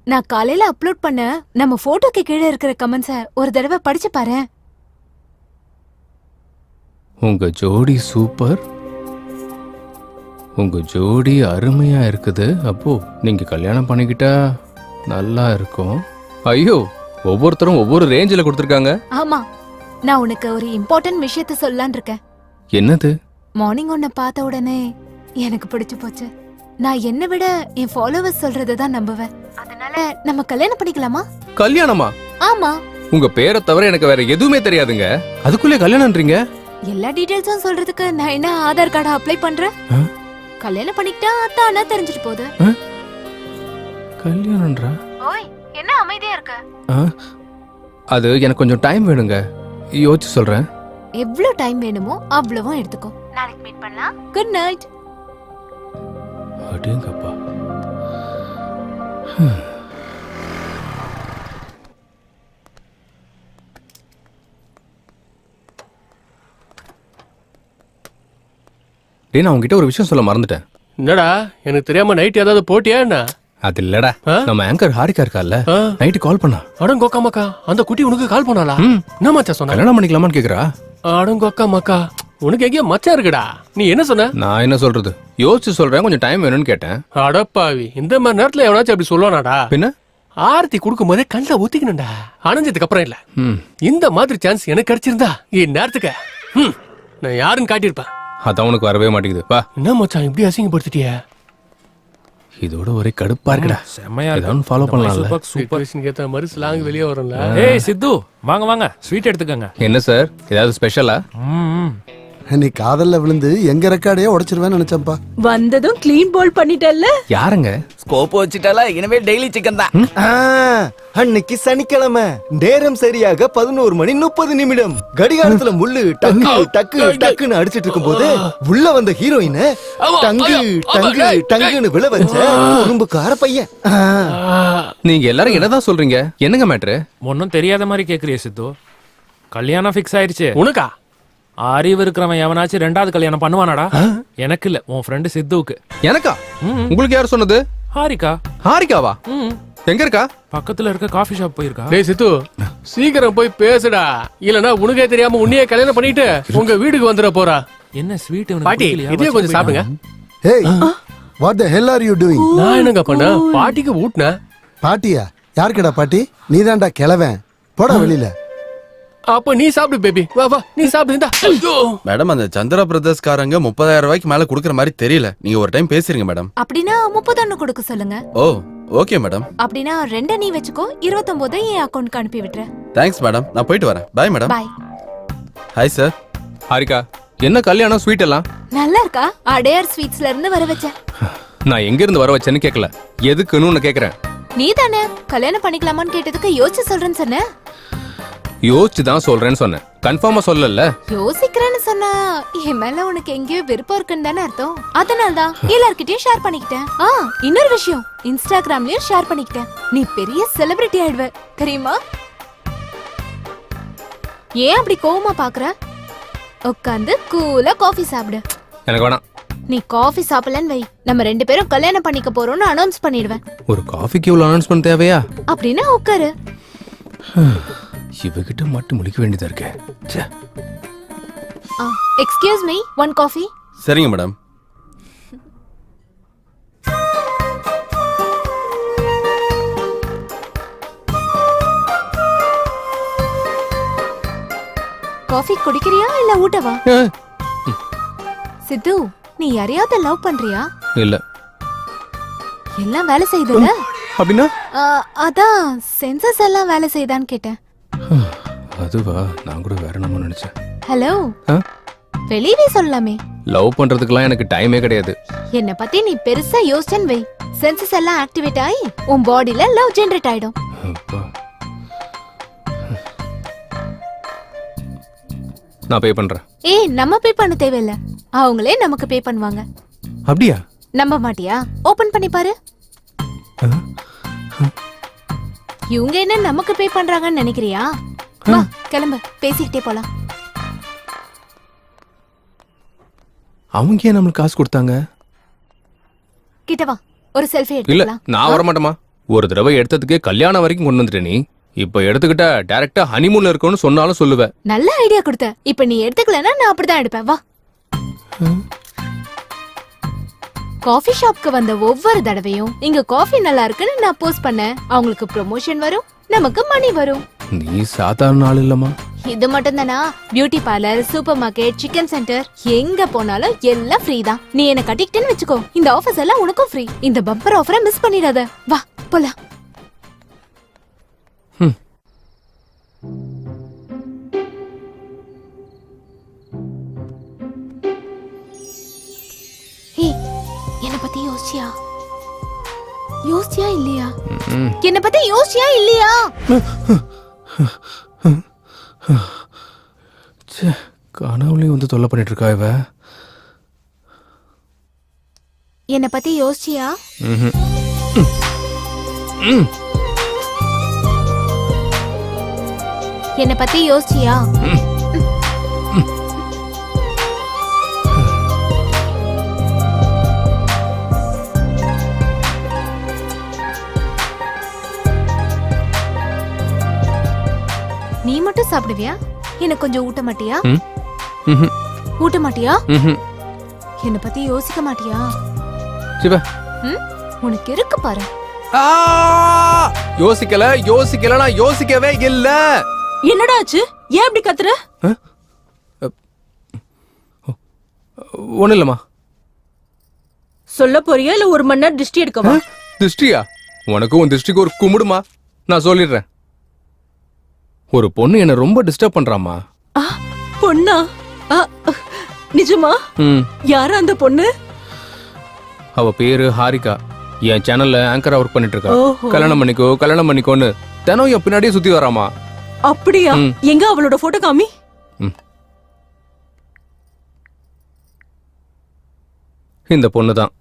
நான் காலையில அப்லோட் பண்ண நம்ம போட்டோக்கு கீழே இருக்கிற கமெண்ட்ஸ ஒரு தடவை படிச்சு பாரு. உங்க ஜோடி சூப்பர். உங்க ஜோடி அருமையா இருக்குது. அப்போ நீங்க கல்யாணம் பண்ணிக்கிட்டா நல்லா இருக்கும். ஐயோ ஒவ்வொருத்தரும் ஒவ்வொரு ரேஞ்சில கொடுத்திருக்காங்க. ஆமா, நான் உனக்கு ஒரு இம்பார்ட்டன்ட் விஷயத்த சொல்லலாம்னு இருக்கேன். என்னது? மார்னிங் உன்னை பார்த்த உடனே எனக்கு பிடிச்சு போச்சு. நான் என்னை விட என் ஃபாலோவர்ஸ் சொல்றதை தான் நம்புவேன். அதனால நம்ம கல்யாணம் பண்ணிக்கலாமா? கல்யாணமா? ஆமா. உங்க பேரை தவிர எனக்கு வேற எதுவுமே தெரியாதுங்க. அதுக்குள்ளே கல்யாணம்ன்றீங்க? எல்லா டீடைல்ஸும் சொல்றதுக்கு நான் என்ன ஆதார் கார்டு அப்ளை பண்றேன்? கல்யாணம் பண்ணிக்கிட்டா தானா தெரிஞ்சிட்டு போகுது. கல்யாணம்ன்றா? ஓய் என்ன அமைதியா இருக்க? அது எனக்கு கொஞ்சம் டைம் வேணுங்க. யோசிச்சு சொல்றேன். எவ்வளவு டைம் வேணுமோ அவ்வளவும் எடுத்துக்கோ. நாளைக்கு மீட் பண்ணலாம். Good night. அடேங்கப்பா. டேய் நான் உங்ககிட்ட ஒரு விஷயம் சொல்ல மறந்துட்டேன். என்னடா எனக்கு தெரியாம நைட் ஏதாவது போட்டியா என்ன? அது இல்லடா, நம்ம ஆங்கர் ஹாரிகா இருக்கால, நைட்டு கால் பண்ணா. அடங்கோக்கா மக்கா, அந்த குட்டி உனக்கு கால் பண்ணாளா? என்ன மச்சா சொன்னா? கல்யாணம் பண்ணிக்கலாமான்னு கேக்குறா. அடங்கோக்கா மக்கா, உனக்கு எங்கேயோ மச்சா இருக்குடா. நீ என்ன சொன்ன? நான் என்ன சொல்றது, யோசிச்சு சொல்றேன், கொஞ்சம் டைம் வேணும்னு கேட்டேன். அடப்பாவி, இந்த மாதிரி நேரத்துல எவனாச்சும் அப்படி சொல்லுவானாடா? பின்ன ஆரத்தி கொடுக்கும் போதே கண்ணில் ஒத்திக்கணும்டா, அணைஞ்சதுக்கு அப்புறம் இல்ல. இந்த மாதிரி சான்ஸ் எனக்கு கிடைச்சிருந்தா இந்நேரத்துக்கு நான் யாருன்னு காட்டியிருப்பேன். அதான் உனக்கு வரவே மாட்டேங்குது. பா என்ன மச்சான் இப்படி அசிங்கப்படுத்திட்டிய? இதோட ஒரே கடுப்பா இருக்குடா. செமையா இருக்கு. ஃபாலோ பண்ணலாம்ல. சூப்பர் ஏத்த மாதிரி ஸ்லாங் வெளிய வரும்ல. ஏய் சித்து, வாங்க வாங்க ஸ்வீட் எடுத்துக்கங்க. என்ன சார், ஏதாவது ஸ்பெஷலா? நீ காதல்ல விழுந்து எங்க ரெக்கார்டையே உடைச்சிருவேன்னு நினைச்சேன்ப்பா. வந்ததும் க்ளீன் போல் பண்ணிட்டல்ல. யாருங்க? ஸ்கோப் வச்சிட்டால, இனிமே டெய்லி சிக்கன் தான். அன்னைக்கு சனிக்கிழமை நேரம் சரியாக 11:30 கடிகாரத்துல முள்ளு டக்கு டக்கு டக்குன்னு அடிச்சிட்டு இருக்கும் போது உள்ள வந்த ஹீரோயின் டங்கு டங்கு டங்குன்னு விழ வச்ச குறும்புக்கார பையன். நீங்க எல்லாரும் என்னதான் சொல்றீங்க? என்னங்க மேட்ரு? ஒன்னும் தெரியாத மாதிரி கேக்குறிய சித்து. கல்யாணம் ஃபிக்ஸ் ஆயிருச்சு. உனக்கா? அறிவு இருக்கிறவன் எவனாச்சும் 2வது கல்யாணம் பண்ணுவானாடா? எனக்கு இல்ல, உன் ஃப்ரெண்டு சித்துவுக்கு. எனக்கா? உங்களுக்கு யார் சொன்னது? ஹாரிகா. ஹாரிகாவா? எங்க இருக்கா? பக்கத்துல இருக்க காஃபி ஷாப் போயிருக்கா. டேய் சித்து, சீக்கிரம் போய் பேசுடா, இல்லனா உனக்கே தெரியாம உன்னையே கல்யாணம் பண்ணிட்டு உங்க வீட்டுக்கு வந்துட போறா. என்ன ஸ்வீட் பாட்டி, இதையே கொஞ்சம் சாப்பிடுங்க. Hey, what the hell are you doing? நான் என்னங்க பண்ண? பாட்டிக்கு ஊட்னேன். பாட்டியா? யாருக்குடா பாட்டி? நீதான்டா கிழவன். போடா வெளியில. அப்ப நீ சாப்பிடு பேபி. வா வா, நீ சாப்பிடு. இந்தா. ஐயோ. மேடம், அந்த சந்திரா பிரதர்ஸ் காரங்க 30,000 ரூபாய்க்கு மேல குடுக்கற மாதிரி தெரியல. நீங்க ஒரு டைம் பேசுறீங்க மேடம். அப்படின்னா 31 கொடுக்க சொல்லுங்க. ஓ, ஓகே மேடம். அப்படின்னா 2 நீ வெச்சுக்கோ, 29 என் அக்கவுண்ட்க்கு அனுப்பி விட்டுற. தேங்க்ஸ் மேடம், நான் போயிட்டு வரேன். Bye madam. Bye. Hi sir. Harika, என்ன கல்யாணம் ஸ்வீட் எல்லாம்? நல்லா இருக்கா? அடையார் ஸ்வீட்ஸ்ல இருந்து வர வச்சேன். நான் எங்க இருந்து வர வச்சேன்னு கேட்கல, எதுக்குன்னு உன்னை கேக்குறேன். நீ தானே கல்யாணம் பண்ணிக்கலாமான்னு கேட்டதுக்கு யோசிச்சு சொல்றேன்னு சொன்ன. யோசிச்சு தான் சொல்றேன்னு சொன்னேன், கன்ஃபார்மா சொல்லல. யோசிக்கிறேன்னு சொன்னா என் மேல உனக்கு எங்கேயோ விருப்பம் இருக்குன்னு தானே அர்த்தம். அதனால தான் எல்லார்கிட்டயும் ஷேர் பண்ணிக்கிட்டேன். இன்னொரு விஷயம், இன்ஸ்டாகிராம்லயும் ஷேர் பண்ணிக்கிட்டேன். நீ பெரிய செலிபிரிட்டி ஆயிடுவ தெரியுமா? ஏன் அப்படி கோவமா பாக்குற? உட்காந்து கூலா காஃபி சாப்பிடு. எனக்கு வேணாம். நீ காஃபி சாப்பிடலன்னு வை, நம்ம 2 பேரும் கல்யாணம் பண்ணிக்க போறோம்னு அனௌன்ஸ் பண்ணிடுவேன். ஒரு காஃபிக்கு இவ்வளவு அனௌன்ஸ்மெண்ட் தேவையா? அப்படின்னா உட்காரு. இவகிட்ட மட்டும் முழிக்க வேண்டியதா இருக்கு. Excuse me, 1 coffee. சரிங்க மேடம். காஃபி குடிக்கிறியா இல்ல ஊட்டவா? சித்து, நீ யாரையாவது லவ் பண்றியா? இல்ல. எல்லாம் வேலை செய்யுதுல? அப்படின்னா? அதான் சென்சஸ் எல்லாம் வேலை செய்தான்னு கேட்டேன். அதுவா, நான் கூட வேற நம்ம நினைச்சேன். ஹலோ, வெளியவே சொல்லலாமே. லவ் பண்றதுக்குலாம் எனக்கு டைமே கிடையாது. என்ன பத்தி நீ பெருசா யோசிச்சேன்னு வை, சென்சஸ் எல்லாம் ஆக்டிவேட் ஆகி உன் பாடியில லவ் ஜெனரேட் ஆயிடும். நான் பே பண்றேன். ஏய், நம்ம பே பண்ண தேவையில்ல, அவங்களே நமக்கு பே பண்ணுவாங்க. அப்படியா? நம்ப மாட்டியா? ஓபன் பண்ணி பாரு. இவங்க என்ன நமக்கு பே பண்றாங்கன்னு நினைக்கிறியா? வா கிளம்பு, பேசிக்கிட்டே போலாம். அவங்க ஏன் நம்மளுக்கு காசு கொடுத்தாங்க? கிட்ட வா, ஒரு செல்ஃபி இல்ல, எடுத்துக்கலாம். நான் வர மாட்டேமா. ஒரு தடவை எடுத்ததுக்கு கல்யாணம் வரைக்கும் கொண்டு வந்துட்ட நீ. இப்ப எடுத்துக்கிட்ட டைரக்டா ஹனிமூன்ல இருக்கணும்னு சொன்னாலும் சொல்லுவேன். நல்ல ஐடியா கொடுத்த. இப்ப நீ எடுத்துக்கலன்னா நான் அப்படிதான் எடுப்பேன். வா. காஃபி ஷாப்க்கு வந்த ஒவ்வொரு தடவையும் இங்க காஃபி நல்லா இருக்குன்னு நான் போஸ்ட் பண்ணேன். அவங்களுக்கு ப்ரொமோஷன் வரும், நமக்கு மணி வரும். நீ சாதாரண ஆள் இல்லம்மா. இது மட்டும் தானா? Beauty parlour, super market, chicken centre, எங்க போனாலும் எல்லாம் ஃப்ரீ தான். நீ என்ன கட்டிக்கிட்டேன்னு வச்சுக்கோ, இந்த ஆஃபர்ஸ் எல்லாம் உனக்கும் ஃப்ரீ. இந்த பம்பர் ஆஃபரை மிஸ் பண்ணிடாத. வா போலாம். என்ன பத்தி யோசிச்சியா? யோசிச்சியா இல்லையா? என்ன பத்தி யோசிச்சியா இல்லையா? கனவுலயும் வந்து தொல்லை பண்ணிட்டு இருக்கா இவ. என்ன பத்தி யோசிச்சியா? என்ன பத்தி யோசிச்சியா? நீ மட்டும் சாப்பிடுவியா? எனக்கு கொஞ்சம் ஊட்ட மாட்டியா? ஊட்ட மாட்டியா? என்ன பத்தி யோசிக்க மாட்டியா? உனக்கு இருக்கு பாரு. யோசிக்கல, நான் யோசிக்கவே இல்ல. என்னடா ஆச்சு? ஏன் இப்படி கத்துற? ஒண்ணு இல்லம்மா. சொல்ல போறியா இல்ல 1 மணி நேரம் திருஷ்டி எடுக்கவா? திருஷ்டியா? உனக்கும் உன் திருஷ்டிக்கு ஒரு கும்பிடுமா. நான் சொல்லிடுறேன். ஒரு பொண்ணு என்ன ரொம்ப டிஸ்டர்ப் பண்றாமா. பொண்ணா? நிஜமா? யாரு அந்த பொண்ணு? அவ பேரு ஹாரிகா. என் சேனல்ல ஆங்கரா ஒர்க் பண்ணிட்டு இருக்கா. கல்யாணம் பண்ணிக்கோன்னு தினம் என் பின்னாடியே சுத்தி வராமா. அப்படியா? எங்க அவளோட போட்டோ காமி. இந்த பொண்ணு தான்.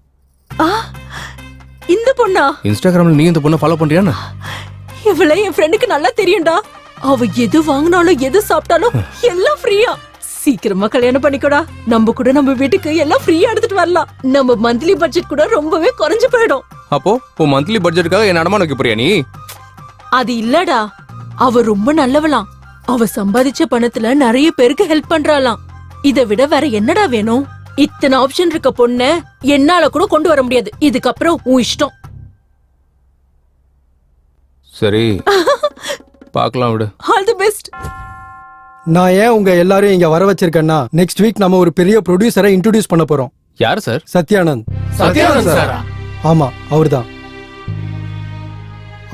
இந்த பொண்ணா? இன்ஸ்டாகிராம்ல நீ இந்த பொண்ணை ஃபாலோ பண்றியான்னு? இவளை என் ஃப்ரெண்டுக்கு நல்லா தெரியும்டா. அவ எது வாங்கினாலும் எது சாப்பிட்டாலும் எல்லாம் ஃப்ரீயா. சீக்கிரமா கல்யாணம் பண்ணிக்கோடா. நம்ம கூட நம்ம வீட்டுக்கு எல்லாம் ஃப்ரீயா எடுத்துட்டு வரலாம். நம்ம மந்த்லி பட்ஜெட் கூட ரொம்பவே குறைஞ்சு போயிடும். அப்போ உன் மந்த்லி பட்ஜெட்டுக்காக என்ன அடமான வைக்க போறியா நீ? அது இல்லடா, அவ ரொம்ப நல்லவளாம். அவ சம்பாதிச்ச பணத்துல நிறைய பேருக்கு ஹெல்ப் பண்றாளாம். இதை விட வேற என்னடா வேணும்? இத்தனை ஆப்ஷன் இருக்க பொண்ண என்னால கூட கொண்டு வர முடியாது. இதுக்கப்புறம் உன் இஷ்டம். சரி பார்க்கலாம் விடு. All the best. நான் ஏன் உங்க எல்லாரும் இங்க வர வச்சிருக்கேன்னா, நெக்ஸ்ட் வீக் நம்ம ஒரு பெரிய ப்ரொடியூசரை இன்ட்ரோடியூஸ் பண்ண போறோம். யார் சார்? சத்யானந்த். சத்யானந்த் சாரா? ஆமா, அவர்தான்.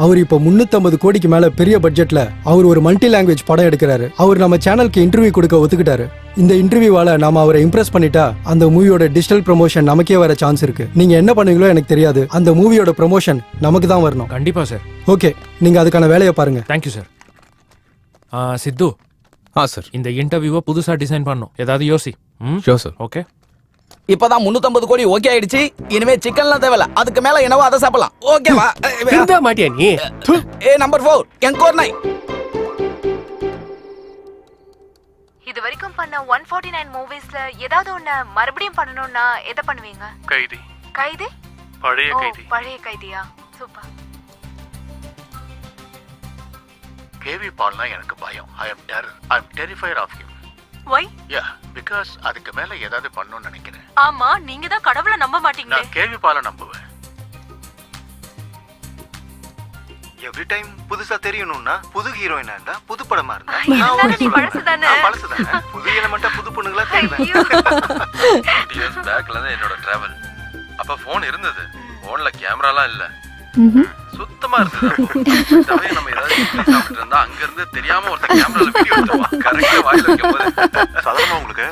அவர் இப்போ 350 கோடிக்கு மேல பெரிய பட்ஜெட்ல அவர் ஒரு மல்டி லாங்குவேஜ் படம் எடுக்கிறாரு. அவர் நம்ம சேனலுக்கு இன்டர்வியூ கொடுக்க ஒத்துக்கிட்டாரு. இந்த இன்டர்வியூவால நாம அவரை இம்ப்ரெஸ் பண்ணிட்டா அந்த மூவியோட டிஜிட்டல் ப்ரமோஷன் நமக்கே வர சான்ஸ் இருக்கு. நீங்க என்ன பண்ணுவீங்களோ எனக்கு தெரியாது. அந்த மூவியோட ப்ரமோஷன் நமக்கு தான் வரணும். கண்டிப்பா சார். ஓகே, நீங்க அதுக்கான வேலையை பாருங்க. Thank you sir. சித்து, சார் இந்த இன்டர்வியூவை புதுசா டிசைன் பண்ணும். ஏதாவது யோசி. Sure sir. ஓகே. இப்பதான் 350 கோடி ஓகே ஆயிடுச்சு. இனிமே சிக்கன்லாம் தேவையில்ல. அதுக்கு மேல என்னவோ அதை சாப்பிடலாம். ஓகேவா? திருந்த மாட்டியா நீ? Number 4 Encore 9. இது வரைக்கும் பண்ண 149 மூவிஸ்ல ஏதாவது ஒண்ணு மறுபடியும் பண்ணனும்னா எதை பண்ணுவீங்க? கைதி. கைதி? பழைய கைதி. பழைய கைதியா? சூப்பர். கேவி பால்னா எனக்கு பயம். I am terrified of him. Why? Yeah, because அதுக்கு மேல ஏதாவது பண்ணணும்னு நினைக்கிறேன். ஆமா, நீங்க தான் கடவுளை நம்ப மாட்டீங்களே. நான் கேவி பாலை நம்புவேன். எவ்ரி டைம் புதுசா தெரியணும்னா புது ஹீரோயினா இருந்தா புது படமா இருந்தா நீ பழசுதானே? பழசுதானே. புது எலமெண்டா புது பொண்ணுங்களா தெரியுது. இயர்ஸ் பேக்ல தான் என்னோட டிராவல். அப்ப போன் இருந்தது. போன்ல கேமராலாம் இல்ல. சுத்தமா இருந்தது. நம்ம ஏதாவது சாப்பிட்டு இருந்தா அங்க இருந்து தெரியாம ஒருத்தர் கேமரால வீடியோ எடுத்துவான். கரெக்ட்டா வாயில வைக்கும்போது. சாதாரணமா உங்களுக்கு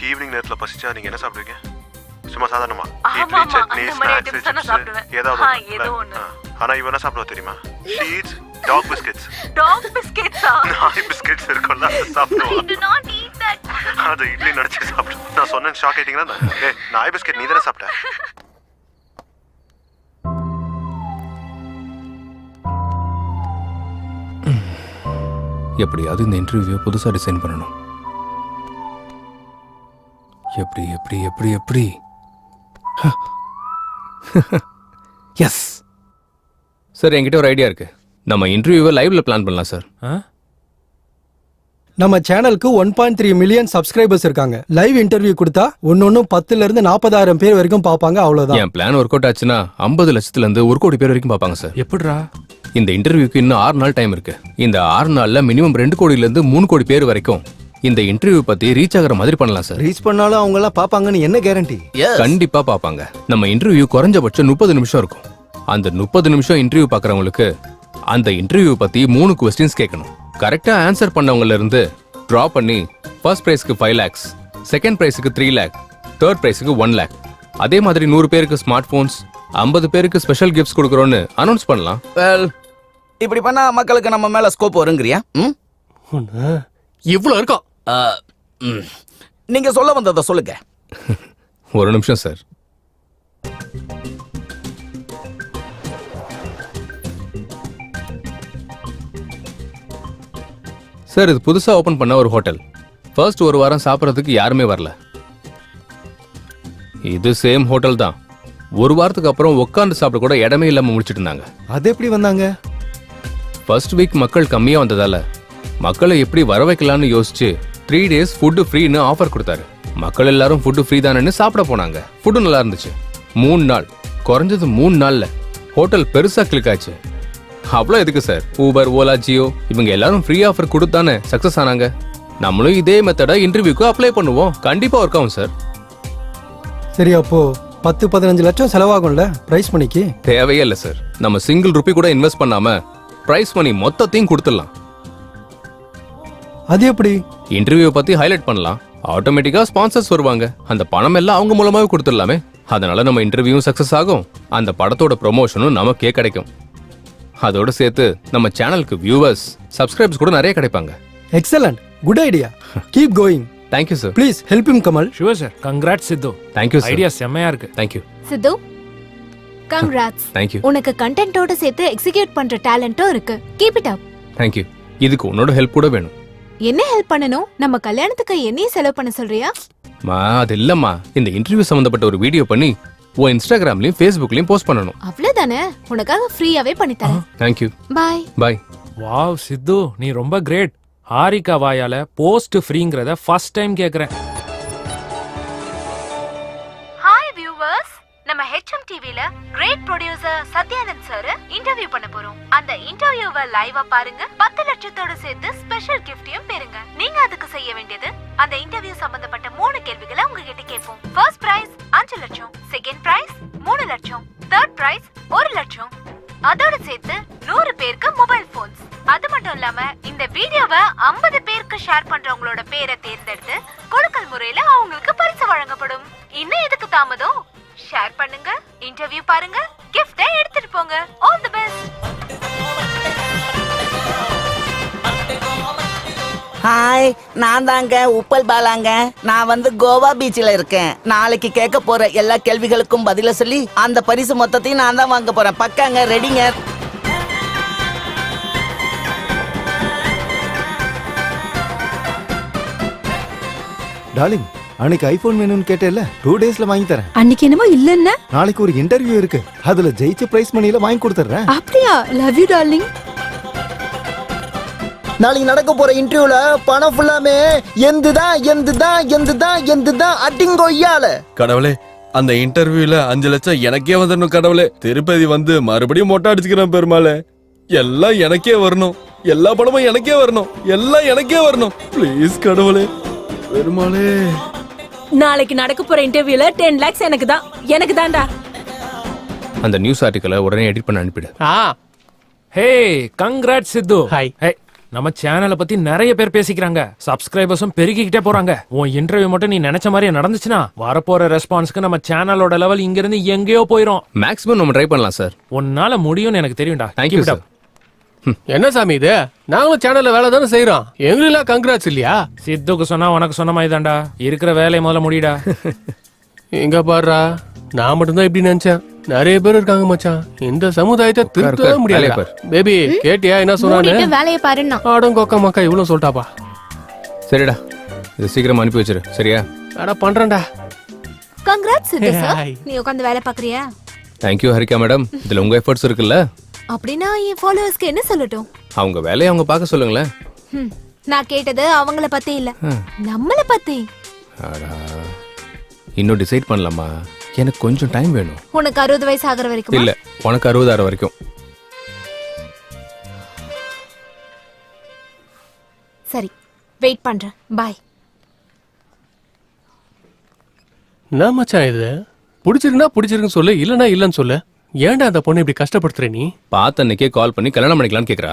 ஈவினிங் நேரத்துல பசிச்சா நீங்க என்ன சாப்பிடுவீங்க? சும்மா சாதாரணமா இட்லி, சட்னி, ஸ்நாக்ஸ், ஏதாவது ஒண்ணு. ஆனா இவ என்ன சாப்பிடுவா தெரியுமா? Sheets, dog biscuits. டாக் பிஸ்கட்ஸா? நாய் பிஸ்கட்ஸ் இருக்கும்ல, அதை சாப்பிடுவா. அது இட்லி நடிச்சு சாப்பிடு. நான் சொன்னேன் ஷாக் ஆயிட்டீங்களா? நாய் பிஸ்கட் நீ தானே சாப்பிட்ட? எப்படியாவது இந்த இன்டர்வியூ புதுசா டிசைன் பண்ணணும். எப்படி எப்படி எப்படி எப்படி எஸ் சார், என்கிட்ட ஒரு ஐடியா இருக்கு. நம்ம இன்டர்வியூவை லைவ்ல பிளான் பண்ணலாம் சார். நம்ம சேனலுக்கு 1.3 மில்லியன் சப்ஸ்கிரைபர்ஸ் இருக்காங்க. லைவ் இன்டர்வியூ கொடுத்தா ஒன்னொன்னும் 10,000 இருந்து 40,000 பேர் வரைக்கும் பாப்பாங்க. அவ்வளவுதான். என் பிளான் ஒர்க் அவுட் ஆச்சுன்னா 50 லட்சத்துல இருந்து 1 கோடி பேர் வரைக்கும் பாப்பாங்க சார். எப்படிடா? இந்த இன்டர்வியூக்கு இன்னும் 6 நாள் டைம் இருக்கு. இந்த 6 நாள்ல மினிமம் 2 கோடியில இருந்து 3 கோடி பேர் வரைக்கும் இந்த இன்டர்வியூ பத்தி ரீச் ஆகிற மாதிரி பண்ணலாம் சார். ரீச் பண்ணாலும் அவங்க எல்லாம் பாப்பாங்கன்னு என்ன கேரண்டி? கண்டிப்பா பாப்பாங்க. நம்ம இன்டர்வியூ குறைஞ்சபட்சம் 30 நிமிஷம் இருக்கும். அந்த 30 நிமிஷம் இன்டர்வியூ பாக்குறவங்களுக்கு அந்த இன்டர்வியூ பத்தி 3 கொஸ்டின்ஸ் கேட்கணும். கரெக்டா ஆன்சர் பண்ணவங்கல இருந்து டிரா பண்ணி ஃபர்ஸ்ட் பிரைஸ்க்கு 5 lakhs, செகண்ட் பிரைஸ்க்கு 3 lakh, தேர்ட் பிரைஸ்க்கு 1 lakh. அதே மாதிரி 100 பேருக்கு ஸ்மார்ட் போன்ஸ், 50 பேருக்கு ஸ்பெஷல் கிஃப்ட்ஸ் கொடுக்கறோம்னு அனௌன்ஸ் பண்ணலாம். இப்படி பண்ணா மக்களுக்கு நம்ம மேல ஸ்கோப் வருங்கறியா? இவ்வளவு இருக்கும். நீங்க சொல்ல வந்ததை சொல்லுங்க. ஒரு நிமிஷம் சார். சார், இது புதுசா ஓபன் பண்ண ஒரு ஹோட்டல். ஃபர்ஸ்ட் ஒரு வாரம் சாப்பிட்றதுக்கு யாருமே வரல. இது சேம் ஹோட்டல் தான். ஒரு வாரத்துக்கு அப்புறம் உட்கார்ந்து சாப்பிட கூட இடமே இல்லாம முடிச்சிட்டு இருந்தாங்க. அது எப்படி வந்தாங்க? ஃபர்ஸ்ட் வீக் மக்கள் கம்மியா வந்ததால மக்களை எப்படி வர வைக்கலாம்னு யோசிச்சு 3 days ஃபுட் ஃப்ரீன்னு ஆஃபர் கொடுத்தாரு. மக்கள் எல்லாரும் ஃபுட் ஃப்ரீ தானேன்னு சாப்பிட போனாங்க. ஃபுட்டு நல்லா இருந்துச்சு. 3 நாள், குறைஞ்சது 3 நாள்ல ஹோட்டல் பெருசா கிளிக் ஆச்சு. அவ்வளோ எதுக்கு சார்? ஊபர், ஓலா, ஜியோ இவங்க எல்லாரும் ஃப்ரீ ஆஃபர் கொடுத்தானே சக்சஸ் ஆனாங்க. நம்மளும் இதே மெத்தடை இன்டர்வியூக்கு அப்ளை பண்ணுவோம். கண்டிப்பா ஒர்க் ஆகும் சார். சரி, அப்போ 10-15 லட்சம் செலவாகும்ல பிரைஸ் மணிக்கு? தேவையே இல்லை சார். நம்ம சிங்கிள் ரூபி கூட இன்வெஸ்ட் பண்ணாம பிரைஸ் மணி மொத்தத்தையும் கொடுத்துடலாம். அது எப்படி? இன்டர்வியூ பத்தி ஹைலைட் பண்ணலாம். ஆட்டோமேட்டிக்கா ஸ்பான்சர்ஸ் வருவாங்க. அந்த பணம் எல்லாம் அவங்க மூலமாவே கொடுத்துடலாமே. அதனால நம்ம இன்டர்வியூவும் சக்சஸ் ஆகும், அந்த படத்தோட ப்ரொமோஷனும் நமக்கே கிடைக்கும். அதோட சேர்த்து நம்ம சேனலுக்கு வியூவர்ஸ், சப்ஸ்கிரைபர்ஸ் கூட நிறைய கிடைப்பாங்க. Excellent, good idea. Keep going. Thank you sir. Please help him, Kamal. Sure sir. Congrats Sidhu. Thank you sir. Idea செமையா இருக்கு. Thank you. Sidhu, congrats. Thank you. உனக்கு கண்டென்ட்டோட சேர்த்து எக்ஸிக்யூட் பண்ற டேலண்ட்டும் இருக்கு. Keep it up. Thank you. இதுக்கு உன்னோட ஹெல்ப் கூட வேணும். என்ன ஹெல்ப் பண்ணணும்? நம்ம கல்யாணத்துக்கு என்னையும் செலவு பண்ண சொல்றியா? மா அது இல்லம்மா, இந்த இன்டர்வியூ சம்பந்தப்பட்ட ஒரு வீடியோ பண்ணி உன் இன்ஸ்டாகிராம்லயும் ஃபேஸ்புக்லயும் போஸ்ட் பண்ணணும். அவ்வளவுதானே, உனக்காக ஃப்ரீயாவே பண்ணி தரேன். தேங்க்யூ. பாய். பாய். வாவ் சித்து, நீ ரொம்ப கிரேட். ஹாரிகா வாயால போஸ்ட் ஃப்ரீங்கிறத ஃபர்ஸ்ட் டைம் கேக்குறேன். ஹாய் வியூவர்ஸ், நம்ம HM டிவில great producer Satyanand sir interview பண்ண போறோம். அந்த இன்டர்வியூவை லைவா பாருங்க. 10 லட்சத்தோட சேர்த்து ஸ்பெஷல் கிஃப்டையும் பெறுங்க. நீங்க அதுக்கு செய்ய வேண்டியது, அந்த இன்டர்வியூ சம்பந்தப்பட்ட 3 கேள்விகளை உங்ககிட்ட கேட்போம். ஃபர்ஸ்ட் பிரைஸ் 5 லட்சம், செகண்ட் பிரைஸ் 3 லட்சம், தேர்ட் பிரைஸ் 1 லட்சம். அதோட சேர்த்து 100 பேருக்கு மொபைல் போன்ஸ். அது மட்டும் இல்லாம இந்த வீடியோவை 50 பேருக்கு ஷேர் பண்றவங்களோட பேரை தேர்ந்தெடுத்து கொடுக்கல் முறையில அவங்களுக்கு பரிசு வழங்கப்படும். இன்னும் எதுக்கு தாமதம்? ஷேர் பண்ணுங்க, இன்டர்வியூ பாருங்க, கிஃப்டை எடுத்துட்டு போங்க. All the best. ஹாய், நான் தாங்க உப்பல் பாலாங்க. நான் வந்து கோவா பீச்சில் இருக்கேன். நாளைக்கு கேட்க போற எல்லா கேள்விகளுக்கும் பதில சொல்லி அந்த பரிசு மொத்தத்தையும் நான் தான் வாங்க போறேன். பக்காங்க, ரெடிங்க. டார்லிங், அன்னைக்கு ஐபோன் வேணும்னு கேட்டேல்ல, 2 டேஸ்ல வாங்கி தரேன். அன்னைக்கு என்னமோ இல்லன்னா? நாளைக்கு ஒரு இன்டர்வியூ இருக்கு, அதுல ஜெயிச்ச பிரைஸ் மணியில வாங்கி கொடுத்துறேன். அப்படியா? Love you darling. நாளைக்கு நடக்க போற இன்டர்வியூல பணம் ஃபுல்லாமே எந்துதான் அட்டிங்கொய்யால. கடவுளே, அந்த இன்டர்வியூல 5 லட்சம் எனக்கே வந்துடணும் கடவுளே. திருப்பதி வந்து மறுபடியும் மொட்டை அடிச்சுக்கிறேன் பெருமாளே. எல்லாம் எனக்கே வரணும், எல்லா பணமும் எனக்கே வரணும், எல்லாம் எனக்கே வரணும். ப்ளீஸ் கடவுளே, பெருமாளே. நாளைக்கு நடக்க போற இன்டர்வியூல 10 lakhs எனக்கு தான்டா. அந்த நியூஸ் ஆர்டிக்கலை உடனே எடிட் பண்ண அனுப்பிடு. ஹே, கங்க்ராட்ஸ் சித்து. ஹாய். ஹே, நம்ம சேனலை பத்தி நிறைய பேர் பேசிக்கிறாங்க. சப்ஸ்கிரைபர்ஸும் பெருகிக்கிட்டே போறாங்க. உன் இன்டர்வியூ மட்டும் நீ நினைச்ச மாதிரியே நடந்துச்சுன்னா வரப்போற ரெஸ்பான்ஸ்க்கு நம்ம சேனலோட லெவல் இங்க இருந்து எங்கேயோ போயிரும். மேக்ஸிமம் நம்ம ட்ரை பண்ணலாம் சார். உன்னால முடியும்னு எனக்கு தெரியும்டா. Thank you sir. என்ன சாமி இது? நாங்களும் சேனல்ல வேலை தானே செய்யறோம், எங்களுக்கு கங்க்ராட்ஸ் இல்லையா? சித்துக்கு சொன்னா உனக்கு சொன்ன மாதிரி தான்டா. இருக்கிற வேலையை முதல்ல முடிடா. எங்க பாருடா, நான் மட்டும்தான் இப்படி நினைச்சேன். நிறைய பேர் இருக்காங்க மச்சான். இந்த சமுதாயத்தை திருத்தவே முடியல. பேபி கேட்டியா என்ன சொன்னானு? வேலையை பாருன்னா ஆடங்கோக்கா மக்கா இவ்வளவு சொல்லிட்டாப்பா. சரிடா, இது சீக்கிரமா அனுப்பி வச்சிரு. சரியா? அட பண்றேன்டா. கங்க்ராட்ஸ் சித்து சார். நீ உட்கார்ந்து வேலை பாக்குறியா? Thank you Harika madam. இதுல உங்க எஃபர்ட்ஸ் இருக்குல்ல. அப்படின்னா என் ஃபாலோவர்ஸ்க்கு என்ன சொல்லட்டும்? அவங்க வேலையை அவங்க பார்க்க சொல்லுங்களேன். நான் கேட்டது அவங்கள பத்தி இல்ல, நம்மள பத்தி. இன்னும் டிசைட் பண்ணலாமா? எனக்கு கொஞ்சம் டைம் வேணும். உனக்கு 60 வயசு ஆகுற வரைக்கும்? இல்ல, உனக்கு 60 ஆற வரைக்கும். சரி, வெயிட் பண்றேன். பாய். என்ன மச்சான் இது? பிடிச்சிருந்தா பிடிச்சிருக்குன்னு சொல்லு, இல்லனா இல்லன்னு சொல்லு. ஏன்டா அந்த பொண்ணு இப்படி கஷ்டப்படுத்துற நீ? பார்த்த அன்னைக்கே கால் பண்ணி கல்யாணம் பண்ணிக்கலாம்னு கேக்குறா.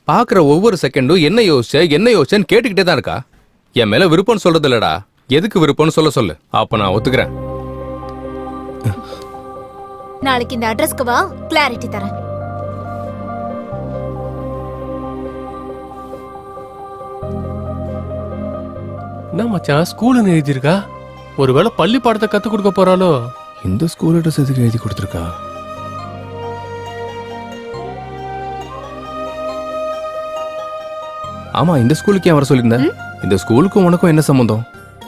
பாக்குற ஒவ்வொரு செகண்டும் என்ன யோசிச்சேன்னு கேட்டுக்கிட்டே தான் இருக்கா. என் மேல விருப்பம்னு சொல்றது இல்லடா, எதுக்கு விருப்பம்னு சொல்லு. அப்ப நான் ஒத்துக்கிறேன். நாளைக்கு இந்த அட்ரஸ்க்கு வா, கிளாரிட்டி தரேன். என்ன மச்சான் ஸ்கூல்னு எழுதியிருக்கா? ஒருவேளை பள்ளி பாடத்தை கத்து கொடுக்க போறாளோ? இந்த ஸ்கூல் அட்ரஸ் எதுக்கு எழுதி கொடுத்துருக்கா? ஆமா, இந்த ஸ்கூலுக்கு ஏன் வர சொல்லியிருந்தேன்? இந்த ஸ்கூலுக்கும் உனக்கும் என்ன சம்பந்தம்?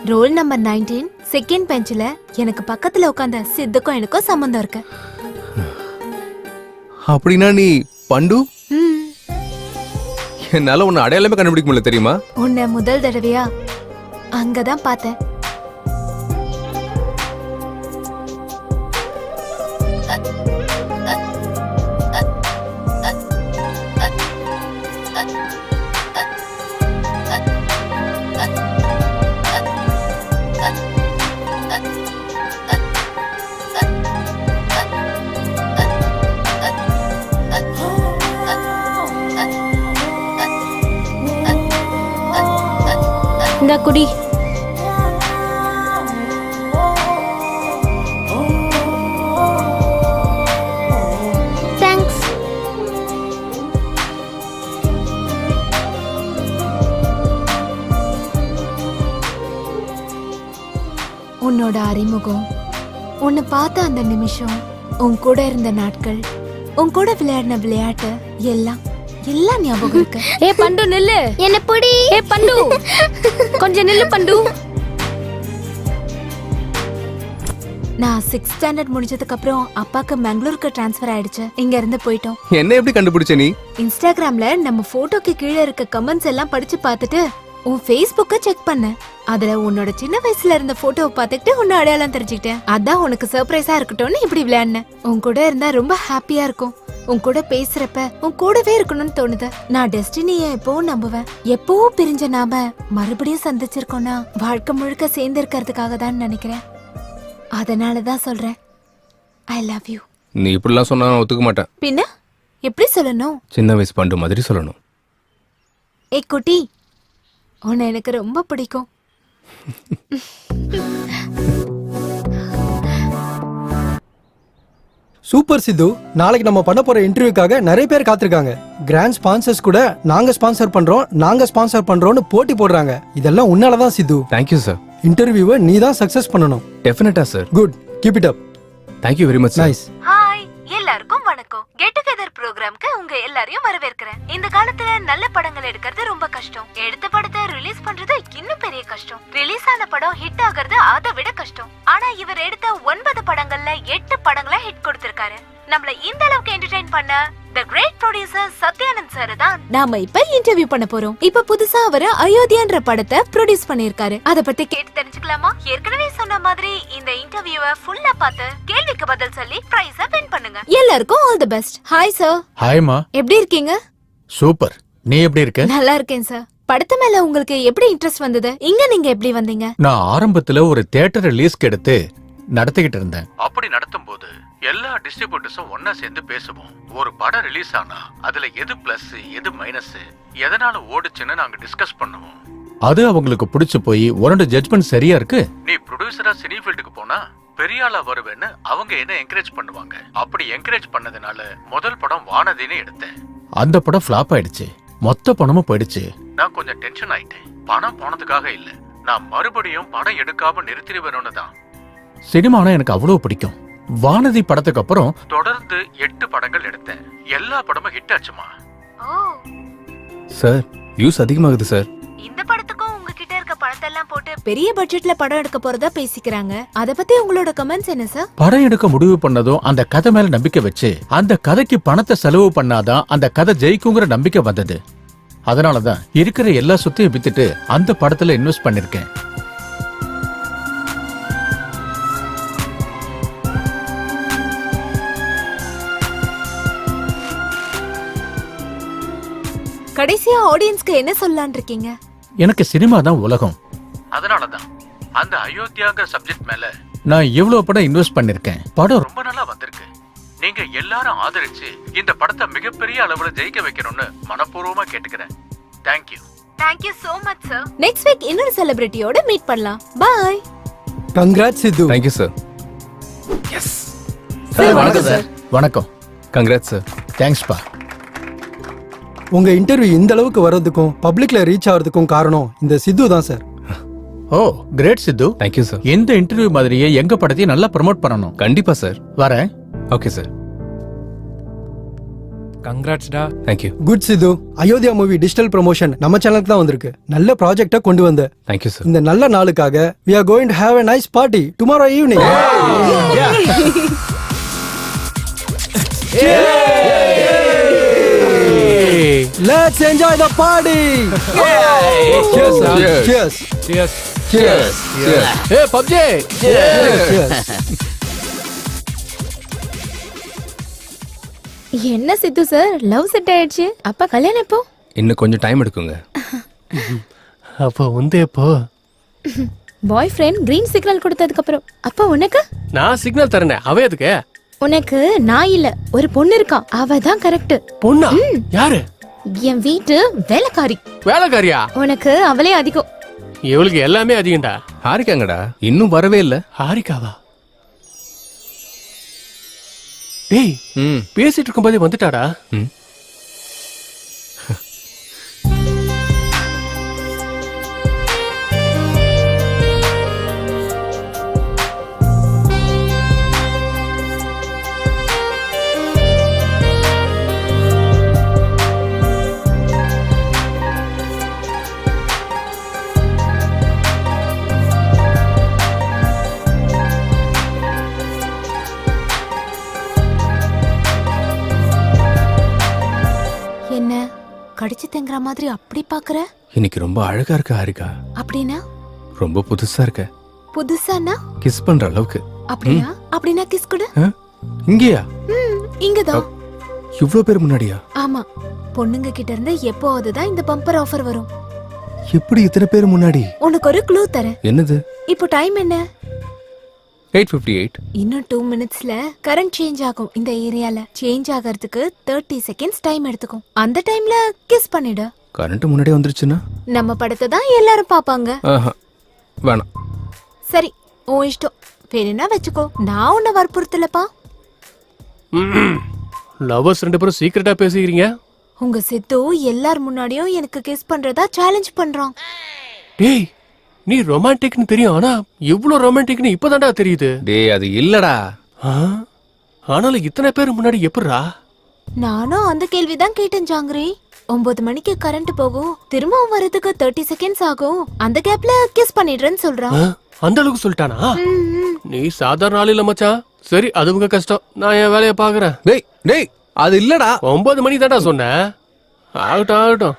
ரோல் நம்பர் 19 செகண்ட் பெஞ்சில எனக்கு பக்கத்துல உட்கார்ந்த சித்துக்கும் எனக்கும் சம்பந்தம் இருக்கு. அப்படின்னா நீ பண்டு? என்னால உன்னை அடையாளமே கண்டுபிடிக்க முடியல தெரியுமா? உன்னை முதல் தடவையா அங்கதான் பார்த்தேன். இந்த குடி. தேங்க்ஸ். உன்னோட அறிமுகம், உன்னை பார்த்த அந்த நிமிஷம், உன் கூட இருந்த நாட்கள், உன் கூட விளையாடின விளையாட்டு எல்லாம் எல்லாம் ஞாபகம் இருக்கு. ஏ பண்டு நில்லு. என்ன புடி. ஏ பண்டு கொஞ்சம் நில்லு பண்டு. நான் 6th ஸ்டாண்டர்ட் முடிஞ்சதுக்கு அப்புறம் அப்பாக்கு பெங்களூருக்கு ட்ரான்ஸ்ஃபர் ஆயிடுச்சு. இங்க இருந்து போயிட்டோம். என்ன எப்படி கண்டுபிடிச்ச நீ? இன்ஸ்டாகிராம்ல நம்ம போட்டோக்கு கீழே இருக்க கமெண்ட்ஸ் எல்லாம் படிச்சு பார்த்துட்டு உன் Facebook'ை செக் பண்ணேன். அதுல உன்னோட சின்ன வயசுல இருந்த போட்டோவை பார்த்துட்டு உன்ன அடையாளம் தெரிஞ்சுக்கிட்டேன். அதான் உனக்கு சர்ப்ரைஸா இருக்கட்டும்னு இப்படி விளையாடினேன். உன் கூட இருந்தா ரொம்ப ஹாப்பியா இருக்கும். உன் கூட பேசுறப்ப உன் கூடவே இருக்கணும்னு தோணுது. நான் டெஸ்டினியை எப்பவும் நம்புவேன். எப்பவும் பிரிஞ்ச நாம மறுபடியும் சந்திச்சிருக்கோம்னா வாழ்க்கை முழுக்க சேர்ந்து இருக்கிறதுக்காக தான் நினைக்கிறேன். அதனாலதான் சொல்றேன் ஐ லவ் யூ. நீ இப்படிலாம் சொன்னா நான் ஒத்துக்க மாட்டேன். பின்ன எப்படி சொல்லணும்? சின்ன வயசு பண்டு மாதிரி சொல்லணும். ஏய் குட்டி, உன்னை எனக்கு ரொம்ப பிடிக்கும். சூப்பர் சித்து, நாளைக்கு நம்ம பண்ண போற இன்டர்வியூக்காக நிறைய பேர் காத்திருக்காங்க. கிராண்ட் ஸ்பான்சர்ஸ் கூட நாங்க ஸ்பான்சர் பண்றோம்னு போட்டி போடுறாங்க. இதெல்லாம் உன்னாலதான் சித்து. Thank you sir. இன்டர்வியூவை நீ தான் சக்சஸ் பண்ணணும். டெஃபினட்டா sir. Good, keep it up. Thank you very much. Nice. Hi எல்லாருக்கும் வணக்கம். கெட் டுகெதர் ப்ரோகிராம்க்கு உங்க எல்லாரையும் வரவேற்கிறேன். இந்த காலத்துல நல்ல படங்கள் எடுக்கிறது ரொம்ப கஷ்டம். எடுத்த படத்தை ரிலீஸ் பண்றது இன்னும் பெரிய கஷ்டம். ரிலீஸ் ஆன படம் ஹிட் ஆகிறது அதை விட கஷ்டம். ஆனா இவர் எடுத்த 9 படங்கள்ல 8 படங்களை ஹிட் கொடுத்திருக்காரு. நம்மள இந்த அளவுக்கு என்டர்டெயின் பண்ண தி கிரேட் ப்ரொடியூசர் சத்யானந்த் சார் தான் நாம இப்ப இன்டர்வியூ பண்ண போறோம். இப்ப புதுசா அவர் அயோத்தியான்ற படத்தை ப்ரொடியூஸ் பண்ணிருக்காரு. அத பத்தி கேட்டு தெரிஞ்சுக்கலாமா? ஏற்கனவே சொன்ன மாதிரி இந்த இன்டர்வியூவை ஃபுல்லா பார்த்து கேள்விக்கு பதில் சொல்லி பிரைஸ வின் பண்ணுங்க. எல்லாருக்கும் all the best. Hi sir. ஹாய்மா. எப்படி இருக்கீங்க? சூப்பர். நீ எப்படி இருக்க? நல்லா இருக்கேன் சார். படத்து மேல உங்களுக்கு எப்படி இன்ட்ரெஸ்ட் வந்தது? இங்க நீங்க எப்படி வந்தீங்க? நான் ஆரம்பத்துல ஒரு தியேட்டர் ரிலீஸ்க்கு எடுத்து நடத்திக்கிட்டு இருந்தேன். அப்படி நடத்தும் போது எல்லா டிஸ்ட்ரிபியூட்டர்ஸும் ஒன்னா சேர்ந்து பேசுவோம். ஒரு படம் ரிலீஸ் ஆனா அதுல எது பிளஸ் எது மைனஸ், எதனால ஓடுச்சுன்னு நாங்க டிஸ்கஸ் பண்ணுவோம். அது அவங்களுக்கு பிடிச்சு போய் உன்னோட ஜட்ஜ்மெண்ட் சரியா இருக்கு. நீ ப்ரொடியூசரா சினி ஃபீல்டுக்கு போனா பெரிய ஆளா வருவேன்னு அவங்க என்ன என்கரேஜ் பண்ணுவாங்க. அப்படி என்கரேஜ் பண்ணதுனால முதல் படம் வானதின்னு எடுத்தேன். அந்த படம் ஃபிளாப் ஆயிடுச்சு. மொத்த பணமும் போயிடுச்சு. நான் கொஞ்சம் டென்ஷன் ஆயிட்டேன். பணம் போனதுக்காக இல்ல, நான் மறுபடியும் படம் எடுக்காம நிறுத்திடுவேணும்னு தான். சினிமானா எனக்கு அவ்வளவு பிடிக்கும். வானதி படத்துக்கு அப்புறம் தொடர்ந்து 8 படங்கள் எடுத்தேன். எல்லா படமும் ஹிட் ஆச்சுமா. சார் வியூஸ் அதிகமாகுது சார். இந்த படத்துக்கும் உங்ககிட்ட இருக்க பணத்தை எல்லாம் போட்டு பெரிய பட்ஜெட்ல படம் எடுக்க போறதா பேசிக்கிறாங்க. அத பத்தி உங்களோட கமெண்ட்ஸ் என்ன சார்? படம் எடுக்க முடிவு பண்ணதும் அந்த கதை மேல நம்பிக்கை வச்சு அந்த கதைக்கு பணத்தை செலவு பண்ணாதான் அந்த கதை ஜெயிக்குங்கிற நம்பிக்கை வந்தது. அதனாலதான் இருக்கிற எல்லா சொத்தையும் வித்துட்டு அந்த படத்துல இன்வெஸ்ட் பண்ணிருக்கேன். கடைசியா ஆடியன்ஸ்க்கு என்ன சொல்லலாம்னு இருக்கீங்க? எனக்கு சினிமா தான் உலகம். அதனாலதான் அந்த அயோத்தியாங்கிற சப்ஜெக்ட் மேல நான் இவ்வளவு படம் இன்வெஸ்ட் பண்ணிருக்கேன். படம் ரொம்ப நல்லா வந்திருக்கு. நீங்க எல்லாரும் ஆதரிச்சு இந்த படத்தை மிகப்பெரிய அளவுல ஜெயிக்க வைக்கணும்னு மனப்பூர்வமா கேட்டுக்கிறேன். Thank you. Thank you so much sir. Next week இன்னொரு செலிபிரிட்டியோட மீட் பண்ணலாம். Bye. Congrats Siddhu. Thank you sir. Yes sir வணக்கம் சார். வணக்கம். Congrats sir. தேங்க்ஸ் பா. உங்க இன்டர்வியூ இந்த அளவுக்கு வர்றதுக்கும் பப்ளிக்ல ரீச் ஆகிறதுக்கும் காரணம் இந்த சித்து தான் sir. Oh great Siddhu. Thank you sir. இந்த இன்டர்வியூ மாதிரியே எங்க படத்தையும் நல்லா ப்ரோமோட் பண்ணணும். கண்டிப்பா சார். வரேன். Okay sir. கங்க்ராட்ஸ் டா. Thank you. Good Siddhu. Ayodhya movie digital promotion நம்ம சேனலுக்கு தான் வந்திருக்கு. நல்ல ப்ராஜெக்ட்டை கொண்டு வந்த. Thank you sir. இந்த நல்ல நாளுக்காக we are going to have a nice party tomorrow evening. Let's enjoy the party. Cheers. Cheers. Cheers. Cheers. A PUBG. Cheers. என்ன சித்து சார் லவ் செட் ஆயிடுச்சு. அப்பா கல்யாணம் எப்போ? இன்னும் கொஞ்சம் டைம் எடுக்குங்க. அப்போ வந்து எப்போ? பாய் ஃப்ரெண்ட் கிரீன் சிக்னல் கொடுத்ததுக்கு அப்புறம். அப்பா உனக்கு? நான் சிக்னல் தரனே. அவ எதுக்கு? உனக்கு நான் இல்ல ஒரு பொண்ணு இருக்கா. அவ தான் கரெக்ட். பொண்ணா? யாரு? என் வீட்டு வேலைக்காரி. வேலைக்காரியா? உனக்கு அவளே அதிகம். இவளுக்கு எல்லாமே அதிகம்டா. ஹாரிக்காங்கடா இன்னும் வரவே இல்ல. ஹாரிக்காவா? டேய் பேசிட்டு இருக்கும்போதே வந்துட்டாடா. கடிச்சு திங்குற மாதிரி அப்படி பாக்குற? இன்னைக்கு ரொம்ப அழகா இருக்க ஹாரிகா. அப்படின்னா? ரொம்ப புதுசா இருக்க. புதுசானா? கிஸ் பண்ற அளவுக்கு. அப்படியா? அப்படின்னா கிஸ் கொடு. இங்கயா? இங்கதான். இவ்ளோ பேர் முன்னாடியா? ஆமா, பொண்ணுங்க கிட்ட இருந்து எப்போது தான் இந்த பம்பர் ஆஃபர் வரும். எப்படி இத்தனை பேர் முன்னாடி? உனக்கு ஒரு க்ளூ தரேன். என்னது? இப்போ டைம் என்ன? 8:58. இன்னும் 2 மினிட்ஸ்ல கரண்ட் சேஞ்ச் ஆகும். இந்த ஏரியால சேஞ்ச் ஆகிறதுக்கு 30 செகண்ட்ஸ் டைம் எடுத்துக்கும். அந்த டைம்ல கிஸ் பண்ணிடு. கரண்ட் முன்னாடியே வந்துருச்சுன்னா நம்ம படத்தை தான் எல்லாரும் பாப்பாங்க. வேணாம். சரி, உன் இஷ்டம். வேணும்னா வச்சுக்கோ, நான் உன்னை வற்புறுத்தலப்பா. லவர்ஸ் 2 பேரும் சீக்கிரட்டா பேசிக்கிறீங்க. உங்க சித்து எல்லார் முன்னாடியும் எனக்கு கிஸ் பண்றதா சேலஞ்ச் பண்றான். டேய், நீ ரொமான்டிக்னு தெரியும், ஆனா இவ்ளோ ரொமான்டிக்னு இப்பதான்டா தெரியுது. டேய், அது இல்லடா. ஆனாலும் இத்தனை பேர் முன்னாடி எப்படிடா? நானும் அந்த கேள்விதான் கேட்டேன் ஜாங்கிரி. 9 மணிக்கு கரண்ட் போகும், திரும்பவும் வரதுக்கு 30 செகண்ட்ஸ் ஆகும். அந்த கேப்ல கிஸ் பண்ணிடுறேன்னு சொல்றான். அந்த அளவுக்கு சொல்லிட்டானா? நீ சாதாரண ஆள் இல்ல மச்சான். சரி, அது உங்க கஷ்டம். நான் என் வேலையை பாக்குறேன். டேய் டேய், அது இல்லடா. 9 மணி தான்டா சொன்னேன். ஆகட்டும் ஆகட்டும்.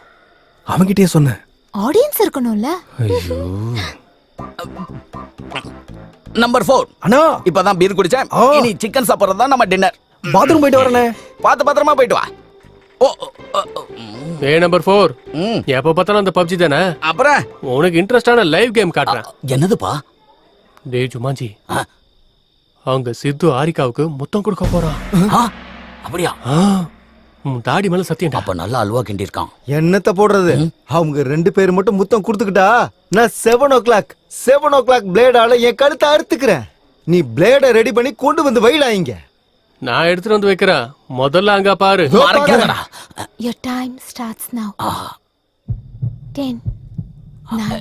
அவன்கிட்டயே சொன்னேன். ஆடியன்ஸ் இருக்கணும்ல. ஐயோ. நம்பர் 4. அண்ணா, இப்பதான் பீர் குடிச்சேன். இனி சிக்கன் சாப்பிடுறது தான் நம்ம டின்னர். பாத்ரூம் போயிட்டு வரேனே. பார்த்து பத்திரமா போயிட்டு வா. நம்பர் 4. எப்ப பார்த்தாலும் அந்த பப்ஜி தானே. அப்புறம் உனக்கு இன்ட்ரெஸ்டான லைவ் கேம் காட்டுறேன். என்னதுப்பா? டேய் ஜுமாஞ்சி, அவங்க சித்து ஹாரிகாவுக்கு முத்தம் கொடுக்க போறான். அப்படியா? தாடி மேல சத்தியம். அப்ப நல்லா அல்வா கிண்டி இருக்கான். என்னத்த போடுறது? அவங்க 2 பேர் மட்டும் முத்தம் கொடுத்துக்கிட்டா நான் 7 o'clock பிளேடால என் கழுத்தை அறுத்துக்கிறேன். நீ பிளேட ரெடி பண்ணி கொண்டு வந்து வைடா இங்க. நான் எடுத்துட்டு வந்து வைக்கிறேன். முதல்ல அங்க பாரு. Your time starts now. 10 9.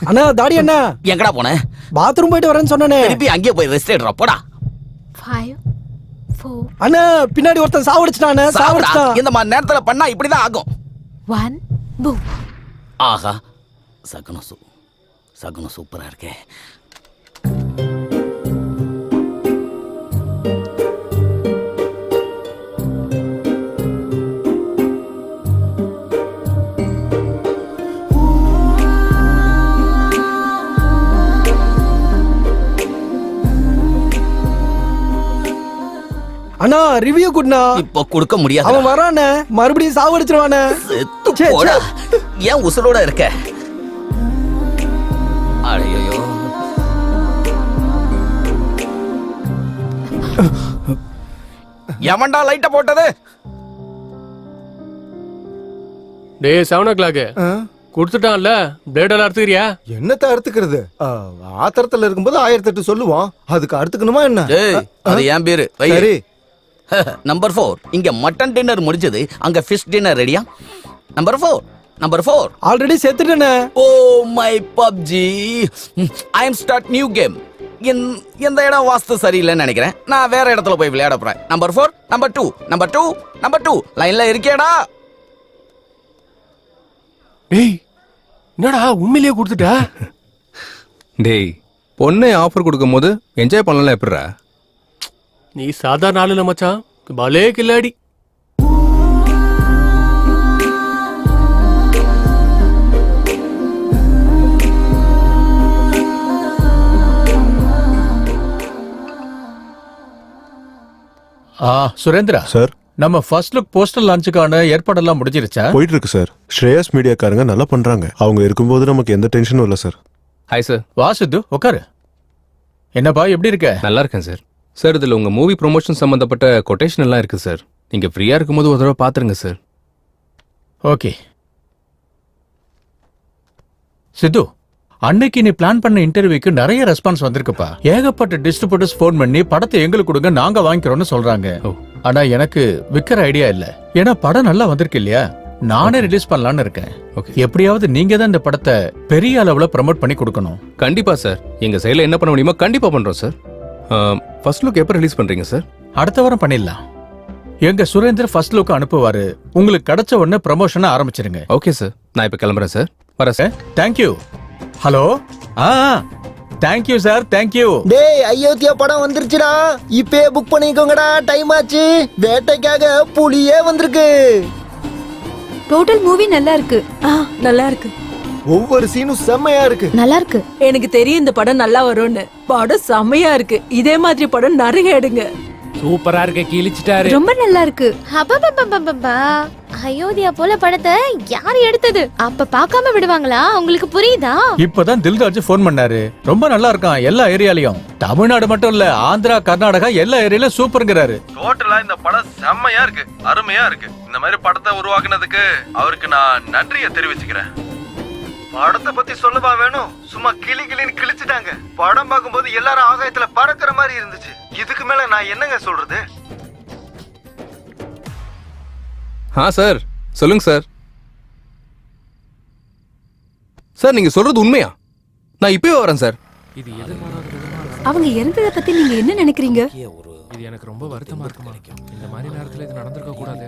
அண்ணா, தாடி அண்ணா, எங்கடா போன? பாத்ரூம் போயிட்டு வரேன்னு சொன்னனே. திருப்பி அங்கேயே போய் ரெஸ்ட் எடுறா போடா. 5 4. அண்ணா, பின்னாடி ஒருத்தன் சாவடிச்சிட்டானே. சாவடிச்சிட்டான். இந்த மாதிரி நேரத்துல பண்ணா இப்படிதான் ஆகும். 1 boom. ஆஹா, சகுனம் சூப்பரா இருக்கே. அண்ணா, ரிவ்யூ குட்னா. இப்போ கொடுக்க முடியாது. அவன் வரானே, மறுபடியும் சாவடிச்சிருவானே. செத்து போடா. ஏன் உசுரோட இருக்க? அடையோ. எவன்டா லைட்ட போட்டது? டேய் 7 o'clock. கொடுத்துட்டான்ல, பிளேடெல்லாம் அறுத்துக்கிறியா? என்னத்த அறுத்துக்கிறது? ஆத்திரத்துல இருக்கும்போது 1008 சொல்லுவான். அதுக்கு அறுத்துக்கணுமா என்ன? அது ஏன் பேரு? சரி. நம்பர் 4. இங்க மட்டன் டின்னர் முடிஞ்சது, அங்க ஃபிஷ் டின்னர் ரெடியா? நம்பர் 4 ஆல்ரெடி செத்துட்டேனே. Oh my PUBG. I am start new game. இந்த இடம் வாஸ்து சரியில்லைன்னு நினைக்கிறேன். நான் வேற இடத்துல போய் விளையாட போறேன். நம்பர் 4, நம்பர் 2 லைன்ல இருக்கேடா. டேய், என்னடா உண்மையிலேயே கொடுத்துட்ட? டேய், பொண்ணை ஆஃபர் கொடுக்கும் போது என்ஜாய் பண்ணலாம் எப்படிடா? நீ சாதாரண ஆளு இல்ல மச்சான், பலே கில்லாடி. சுரேந்திரா சார், நம்ம ஃபர்ஸ்ட் லுக் போஸ்டர் லான்ச்சுக்கான ஏற்பாடெல்லாம் முடிஞ்சிருச்சா? போயிட்டு இருக்கு சார். ஸ்ரேயஸ் மீடியாக்காரங்க நல்லா பண்றாங்க. அவங்க இருக்கும்போது நமக்கு எந்த டென்ஷனும் இல்லை சார். Hi sir. வா சித்து, உட்காரு. என்னப்பா, எப்படி இருக்க? நல்லா இருக்கேன் சார். சார், இதில் உங்கள் மூவி ப்ரொமோஷன் சம்மந்தப்பட்ட கொட்டேஷன் எல்லாம் இருக்குது சார். நீங்கள் ஃப்ரீயாக இருக்கும்போது ஒரு தடவை பார்த்துருங்க சார். ஓகே சித்து, அன்னைக்கு நீ பிளான் பண்ண இன்டர்வியூக்கு நிறைய ரெஸ்பான்ஸ் வந்திருக்குப்பா. ஏகப்பட்ட டிஸ்ட்ரிபியூட்டர்ஸ் ஃபோன் பண்ணி படத்தை எங்களுக்கு கொடுங்க, நாங்க வாங்கிக்கிறோம்னு சொல்றாங்க. ஆனா எனக்கு விக்கிற ஐடியா இல்ல. ஏன்னா படம் நல்லா வந்திருக்கு இல்லையா? நானே ரிலீஸ் பண்ணலான்னு இருக்கேன். எப்படியாவது நீங்க தான் இந்த படத்தை பெரிய அளவுல ப்ரமோட் பண்ணி கொடுக்கணும். கண்டிப்பா சார். எங்க சைடுல என்ன பண்ண முடியுமோ கண்டிப்பா பண்றோம் சார். ஃபர்ஸ்ட் லுக் எப்போ ரிலீஸ் பண்றீங்க சார்? அடுத்த வாரம் பண்ணிடலாம். எங்க சுரேந்தர் ஃபர்ஸ்ட் லுக் அனுப்புவாரு. உங்களுக்கு கிடைச்ச உடனே ப்ரமோஷனை ஆரம்பிச்சிருங்க. ஓகே சார், நான் இப்ப கிளம்புறேன் சார். வரேன் sir. Thank you. Hello. Thank you sir, thank you. டேய், அயோத்தியா படம் வந்துருச்சுடா. இப்பே புக் பண்ணிக்கோங்கடா, டைம் ஆச்சு. வேட்டைக்காக புலியே வந்திருக்கு. டோட்டல் மூவி நல்லா இருக்கு. நல்லா இருக்கு. ஒவ்வொரு சீனும் செம்மையா இருக்கு. நல்லா இருக்கு. எனக்கு தெரியும் இந்த படம் நல்லா வரும்னு. படம் செம்மையா இருக்கு. இதே மாதிரி படம் நிறைய எடுங்க. சூப்பரா இருக்கு, கிழிச்சிட்டாரு. ரொம்ப நல்லா இருக்கு. அப்பப்பப்பப்பப்பா. அயோத்தியா போல படத்தை யார் எடுத்தது? அப்ப பார்க்காம விடுவாங்களா? உங்களுக்கு புரியுதா? இப்பதான் தில்ராஜ் போன் பண்ணாரு. ரொம்ப நல்லா இருக்கான் எல்லா ஏரியாலயும். தமிழ்நாடு மட்டும் இல்ல, ஆந்திரா, கர்நாடகா எல்லா ஏரியாலயும் சூப்பர்ங்கறாரு. டோட்டலா இந்த படம் செம்மையா இருக்கு, அருமையா இருக்கு. இந்த மாதிரி படத்தை உருவாக்குனதுக்கு அவருக்கு நான் நன்றியை தெரிவிச்சுக்கிறேன். படத்தை பத்தி சொல்லவா வேணும்? சும்மா கிளின்னு கிழிச்சிட்டாங்க. படம் பார்க்கும்போது எல்லாரும் ஆகாயத்துல பறக்கிற மாதிரி இருந்துச்சு. இதுக்கு மேல நான் என்னங்க சொல்றது? சார் சொல்லுங்க சார். சார் நீங்க சொல்றது உண்மையா? நான் இப்பவே வரேன் சார். இது எதிர்பாராத அவங்க இறந்ததை பத்தி நீங்க என்ன நினைக்கிறீங்க? இது எனக்கு ரொம்ப வருத்தமா இருக்குமா. இந்த மாதிரி நேரத்துல இது நடந்திருக்க கூடாது.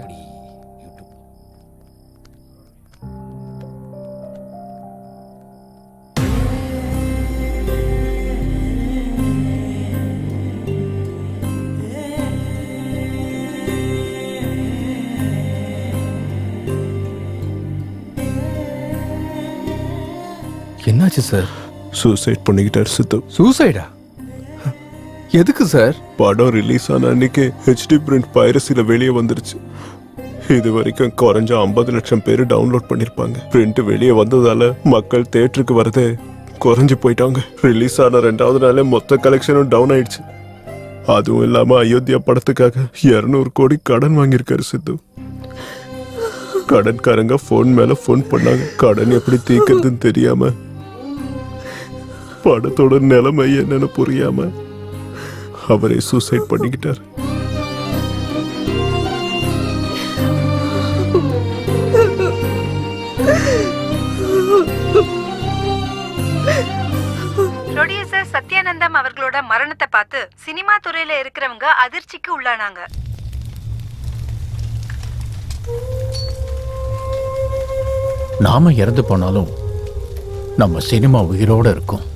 என்னாச்சு சார்? சூசைட் பண்ணிக்கிட்டார் சித்து. சூசைடா? எதுக்கு சார்? படம் ரிலீஸ் ஆன அன்னைக்கு ஹெச்டி பிரிண்ட் பைரசில வெளியே வந்துருச்சு. இது வரைக்கும் குறைஞ்ச 50 லட்சம் பேர் டவுன்லோட் பண்ணிருப்பாங்க. பிரிண்ட் வெளியே வந்ததால மக்கள் தியேட்டருக்கு வரதே குறைஞ்சு போயிட்டாங்க. ரிலீஸ் ஆன 2வது நாளே மொத்த கலெக்ஷனும் டவுன் ஆயிடுச்சு. அதுவும் இல்லாம அயோத்தியா படத்துக்காக 200 கோடி கடன் வாங்கியிருக்காரு சித்து. கடன்காரங்க போன் மேல போன் பண்ணாங்க. கடன் எப்படி தீர்க்கிறதுன்னு தெரியாம, படத்தோட நிலைமை என்னன்னு புரியாம அவரை சூசைட் பண்ணிக்கிட்டார். ப்ரொடியூசர் சத்யானந்தம் அவர்களோட மரணத்தை பார்த்து சினிமா துறையில இருக்கிறவங்க அதிர்ச்சிக்கு உள்ளானாங்க. நாம இறந்து போனாலும் நம்ம சினிமா உயிரோட இருக்கும்.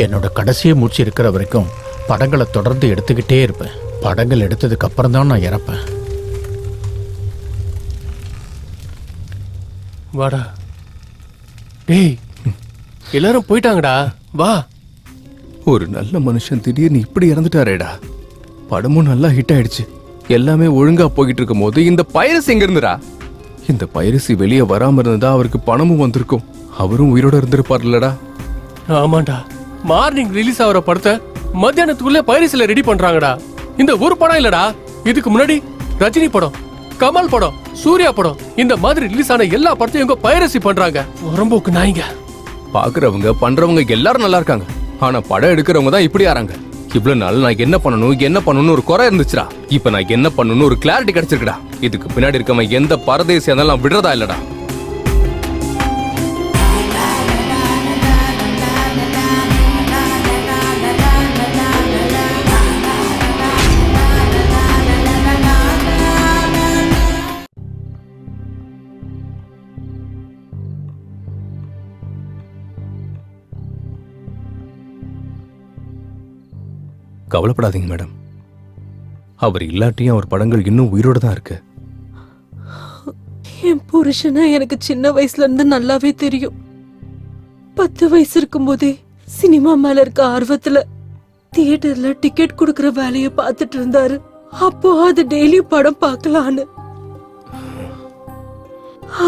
என்னோட கடைசியை மூச்சு இருக்கிற வரைக்கும் படங்களை தொடர்ந்து எடுத்துக்கிட்டே இருப்பேன். படங்கள் எடுத்ததுக்கு அப்புறம் தான் நான் இறப்பேன். வாடா டேய், எல்லாரும் போயிட்டாங்கடா, வா. ஒரு நல்ல மனுஷன் திடீர்னு இப்படி இறந்துட்டாரேடா. படமும் நல்லா ஹிட் ஆயிடுச்சு. எல்லாமே ஒழுங்கா போயிட்டு இருக்கும் போது இந்த பைரசி எங்க இருந்துடா? இந்த பைரசி வெளியே வராம இருந்தா அவருக்கு பணமும் வந்திருக்கும். அவரும் உயிரோட இருந்திருப்பார் இல்லடா? ஆமாண்டா, மார்னிங் ரிலீஸ் ஆகிற படத்தை மத்தியானத்துக்குள்ள பைரசில ரெடி பண்றாங்கடா. இந்த ஒரு படம் இல்லடா, இதுக்கு முன்னாடி ரஜினி படம், கமல் படம், சூர்யா படம், இந்த மாதிரி ரிலீஸ் ஆன எல்லா படத்தையும் இவங்க பைரசி பண்றாங்க. உரம்போக்கு நாய்ங்க. பாக்குறவங்க பண்றவங்க எல்லாரும் நல்லா இருக்காங்க. ஆனா படம் எடுக்கிறவங்க தான் இப்படி ஆறாங்க. இவ்வளவு நாள் நான் என்ன பண்ணணும் ஒரு குறை இருந்துச்சுடா. இப்ப நான் என்ன பண்ணணும்னு ஒரு கிளாரிட்டி கிடைச்சிருக்குடா. இதுக்கு பின்னாடி இருக்கவன் எந்த பரதேசியா இருந்தாலும் நான் விடுறதா இல்லடா. கவலைப்படாதீங்க மேடம். அவர் இல்லாட்டியும் அவர் படங்கள் இன்னும் உயிரோட தான் இருக்கு. என் புருஷனா எனக்கு சின்ன வயசுல இருந்து நல்லாவே தெரியும். 10 வயசு இருக்கும் போதே சினிமா மேல இருக்க ஆர்வத்துல தியேட்டர்ல டிக்கெட் கொடுக்கற வேலைய பார்த்துட்டு இருந்தாரு. அப்போ அது டெய்லி படம் பார்க்கலான்னு.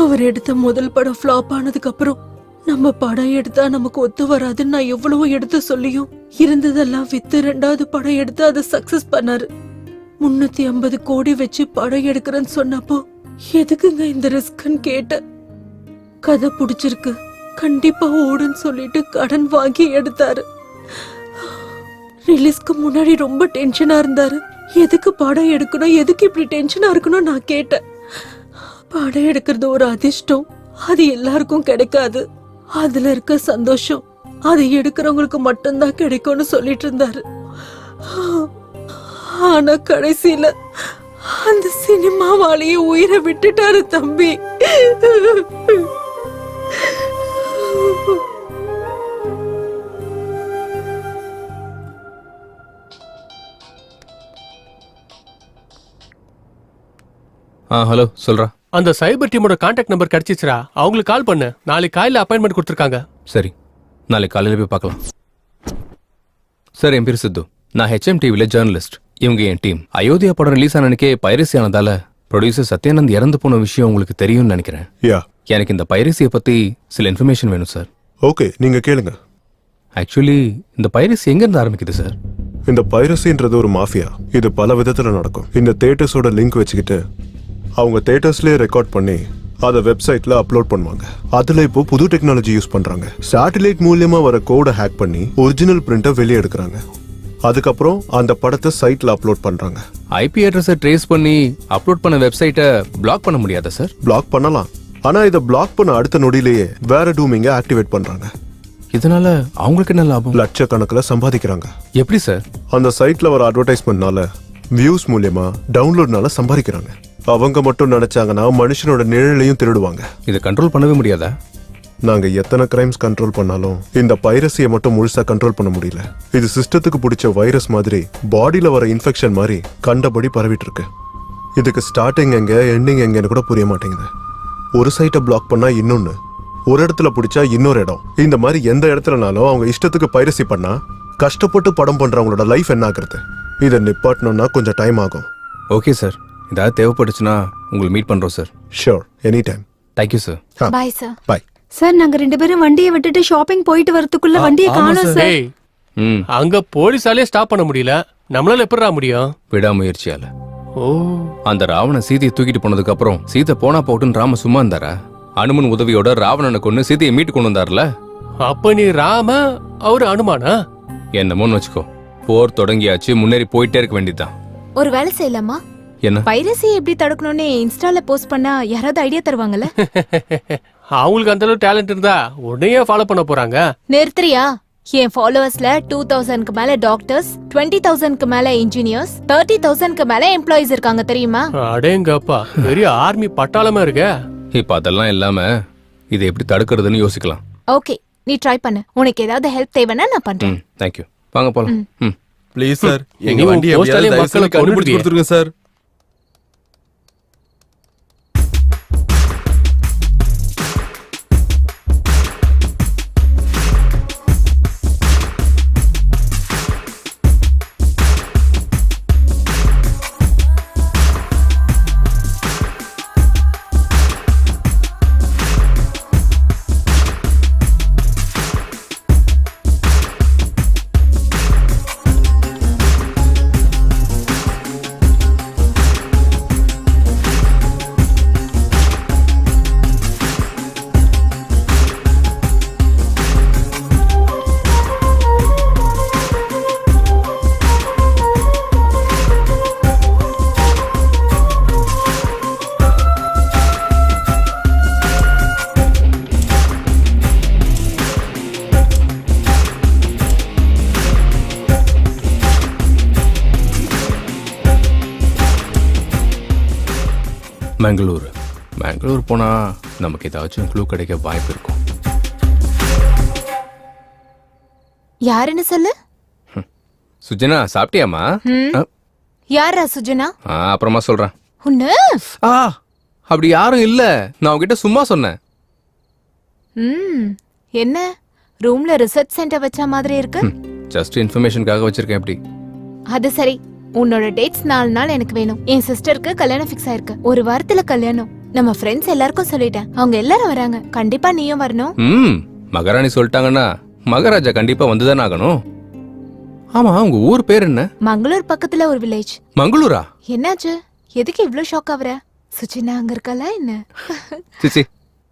அவர் எடுத்த முதல் படம் ஃபிளாப் ஆனதுக்கு அப்புறம் நம்ம படம் எடுத்தா நமக்கு ஒத்து வராதுன்னு நான் எவ்வளவோ எடுத்து சொல்லியும் இருந்ததெல்லாம் வித்து 2வது படம் எடுத்து அதை சக்சஸ் பண்ணாரு. 350 கோடி வச்சு படம் எடுக்கிறேன்னு சொன்னப்போ எதுக்குங்க இந்த ரிஸ்க்ன்னு கேட்ட. கதை பிடிச்சிருக்கு, கண்டிப்பா ஓடுன்னு சொல்லிட்டு கடன் வாங்கி எடுத்தாரு. ரிலீஸ்க்கு முன்னாடி ரொம்ப டென்ஷனா இருந்தாரு. எதுக்கு படம் எடுக்கணும், எதுக்கு இப்படி டென்ஷனா இருக்கணும் நான் கேட்டேன். படம் எடுக்கிறது ஒரு அதிர்ஷ்டம், அது எல்லாருக்கும் கிடைக்காது. அதுல இருக்க சந்தோஷம் அது எடுக்கிறவங்களுக்கு மட்டும்தான் கிடைக்கும்னு சொல்லிட்டு இருந்தாரு. ஆனா கடைசியில அந்த சினிமாவாலேயே உயிரை விட்டுட்டாரு தம்பி. ஹலோ சொல்றா. அந்த சைபர் டீமோட கான்டாக்ட் நம்பர் கிடைச்சிச்சுரா. அவங்களுக்கு கால் பண்ணு. நாளைக்கு காலையில அப்பாயின்மெண்ட் கொடுத்துருக்காங்க. சரி, நாளைக்கு காலையில் போய் பார்க்கலாம். சார், என் பேர் சித்து. நான் HM டிவியில் ஜேர்னலிஸ்ட். இவங்க என் டீம். அயோத்தியா படம் ரிலீஸ் ஆனனுக்கே பைரசி ஆனதால ப்ரொடியூசர் சத்யானந்த் இறந்து போன விஷயம் உங்களுக்கு தெரியும்னு நினைக்கிறேன். யா, எனக்கு இந்த பைரசியை பற்றி சில இன்ஃபர்மேஷன் வேணும் சார். ஓகே, நீங்க கேளுங்க. ஆக்சுவலி இந்த பைரசி எங்கேருந்து ஆரம்பிக்குது சார்? இந்த பைரசின்றது ஒரு மாஃபியா. இது பல விதத்துல நடக்கும். இந்த தியேட்டர்ஸோட லிங்க் வச்சுக்கிட்டு அவங்க தியேட்டர்ஸ்லயே ரெக்கார்ட் பண்ணி அதை வெப்சைட்ல அப்லோட் பண்ணுவாங்க. அதுல இப்போ புது டெக்னாலஜி யூஸ் பண்றாங்க. சேட்டலைட் மூலியமா வர கோடை ஹேக் பண்ணி ஒரிஜினல் பிரிண்ட்டை வெளியே எடுக்கிறாங்க. அதுக்கப்புறம் அந்த படத்தை சைட்ல அப்லோட் பண்றாங்க. ஐபி அட்ரஸை ட்ரேஸ் பண்ணி அப்லோட் பண்ண வெப்சைட்டை பிளாக் பண்ண முடியாதா சார்? பிளாக் பண்ணலாம். ஆனா இதை பிளாக் பண்ண அடுத்த நொடியிலேயே வேற டூமிங்க ஆக்டிவேட் பண்றாங்க. இதனால அவங்களுக்கு என்ன லாபம்? லட்சக்கணக்கில் சம்பாதிக்கிறாங்க. எப்படி சார்? அந்த சைட்ல வர அட்வர்டைஸ்மெண்ட்னால, வியூஸ் மூலியமா, டவுன்லோட்னால சம்பாதிக்கிறாங்க. அவங்க மட்டும் நினைச்சாங்கன்னா மனுஷனோட நிழலையும் திருடுவாங்க. இதை கண்ட்ரோல் பண்ணவே முடியாதா? நாங்க எத்தனை கிரைம்ஸ் கண்ட்ரோல் பண்ணாலும் இந்த பைரசியை மட்டும் முழுசா கண்ட்ரோல் பண்ண முடியல. இது சிஸ்டத்துக்கு பிடிச்ச வைரஸ் மாதிரி பாடியில வர இன்ஃபெக்ஷன் மாதிரி கண்டபடி பரவிட்டு இருக்கு. இதுக்கு ஸ்டார்டிங் எங்க எண்டிங் எங்கன்னு கூட புரிய மாட்டேங்குது. ஒரு சைட்டை பிளாக் பண்ணா இன்னொன்னு, ஒரு இடத்துல பிடிச்சா இன்னொரு இடம். இந்த மாதிரி எந்த இடத்துலனாலும் அவங்க இஷ்டத்துக்கு பைரசி பண்ணா கஷ்டப்பட்டு படம் பண்றவங்களோட லைஃப் என்ன ஆகுறது? இதை நிப்பாட்டணும்னா கொஞ்சம் டைம் ஆகும். ஓகே சார், ஏதாவது தேவைப்பட்டுச்சுன்னா உங்களை மீட் பண்றோம் sir. Sure, any time. Thank you sir. Bye sir. Bye sir. நாங்க 2 பேரும் வண்டியை விட்டுட்டு ஷாப்பிங் போயிட்டு வரதுக்குள்ள வண்டியை காணோம் சார். டேய், அங்க போலீஸாலே ஸ்டாப் பண்ண முடியல. நம்மளால எப்படிடா முடியும்? விடாமுயற்சியால. ஓ, அந்த ராவணன் சீதையை தூக்கிட்டு போனதுக்கு அப்புறம் சீதை போனா போட்டுன்னு ராம சும்மா இருந்தாரா? அனுமன் உதவியோட ராவணனை கொண்டு சீதையை மீட்டு கொண்டு வந்தார்ல. அப்ப நீ ராம, அவரு அனுமானா? என்னமோன்னு வச்சுக்கோ. போர் தொடங்கியாச்சு, முன்னேறி போயிட்டே இருக்க வேண்டியதுதான். ஒரு வேலை செய்யலாமா? என்ன? பைரசி எப்படி தடுக்கணும்னு இன்ஸ்டால போஸ்ட் பண்ணா யாராவது ஐடியா தருவாங்கல்ல? அவங்களுக்கு அந்த அளவு டேலண்ட் இருந்தா உடனே ஃபாலோ பண்ண போறாங்க. நிறுத்துறியா? என் ஃபாலோவர்ஸ்ல 2000க்கு மேல டாக்டர்ஸ், 20,000க்கு மேல இன்ஜினியர்ஸ், 30,000க்கு மேல எம்ப்ளாயிஸ் இருக்காங்க தெரியுமா? அடேங்கப்பா, பெரிய ஆர்மி பட்டாளமா இருக்க. இப்ப அதெல்லாம் இல்லாம இதை எப்படி தடுக்கிறதுன்னு யோசிக்கலாம். ஓகே, நீ ட்ரை பண்ணு. உனக்கு ஏதாவது ஹெல்ப் தேவைன்னா நான் பண்றேன். தேங்க்யூ. வாங்க போலாம். ப்ளீஸ் சார், நீ எங்க வண்டி போஸ்டாலே எப்படியாவது மக்களை மக்களுக்கு கண்டுபிடிச்சு கொன்னுடுவியே. கொடுத்துருங்க சார். பெங்களூர் போனா நமக்கு ஏதாச்சும் க்ளூ கிடைக்க வாய்ப்பு இருக்கும். யாருன்னு சொல்லு. சுஜனா, சாப்பிட்டியாமா? யாரா சுஜனா? அப்புறமா சொல்றேன். உன்ன அப்படி யாரும் இல்ல, நான் உன்கிட்ட சும்மா சொன்னேன். என்ன ரூம்ல ரிசர்ச் சென்டர் வச்ச மாதிரி இருக்கு? ஜஸ்ட் இன்ஃபர்மேஷனுக்காக வச்சிருக்கேன். எப்படி? அது சரி, உன்னோட டேட்ஸ் 4 நாள் எனக்கு வேணும். என் சிஸ்டருக்கு கல்யாணம் ஃபிக்ஸ் ஆயிருக்கு. ஒரு வாரத்துல கல்யாணம். நம்ம ஃப்ரெண்ட்ஸ் எல்லாருக்கும் சொல்லிட்டேன். அவங்க எல்லாரும் வராங்க. கண்டிப்பா நீயும் வரணும். மகாராணி சொல்லிட்டாங்கன்னா மகாராஜா கண்டிப்பா வந்துதானே ஆகணும். ஆமா, உங்க ஊர் பேர் என்ன? மங்களூர் பக்கத்துல ஒரு வில்லேஜ். மங்களூரா? என்னாச்சு? எதுக்கு இவ்ளோ ஷாக் ஆவற? சுச்சினா அங்க இருக்கல என்ன? சிச்சி,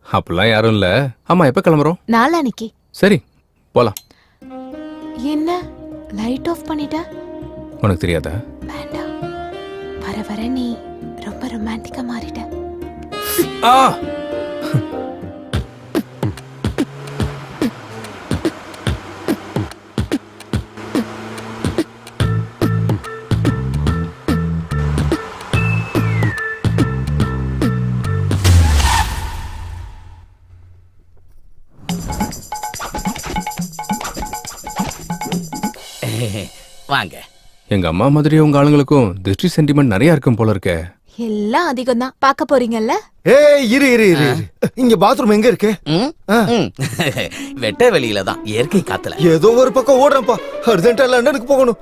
அப்பெல்லாம் யாரும் இல்ல. ஆமா, எப்ப கிளம்புறோம்? நாளானிக்கு. சரி, போலாம். என்ன லைட் ஆஃப் பண்ணிட்ட? உனக்கு தெரியாதா? வேண்டாம், வர வர நீ ரொம்ப ரொமான்டிக்கா மாறிட்ட. வாங்க. எங்க அம்மா மாதிரி உங்க ஆளுங்களுக்கும் திருஷ்டி சென்டிமெண்ட் நிறைய இருக்கும் போல இருக்க. எல்லாம் அதிகம் தான் பார்க்க போறீங்கல்ல. ஏய் இரு இரு இரு இரு. இங்க பாத்ரூம் எங்க இருக்கு? வெட்ட வெளியில தான், இயற்கை காத்துல. ஏதோ ஒரு பக்கம் ஓடுறேன்ப்பா, அர்ஜென்ட்டா லண்டனுக்கு போகணும்.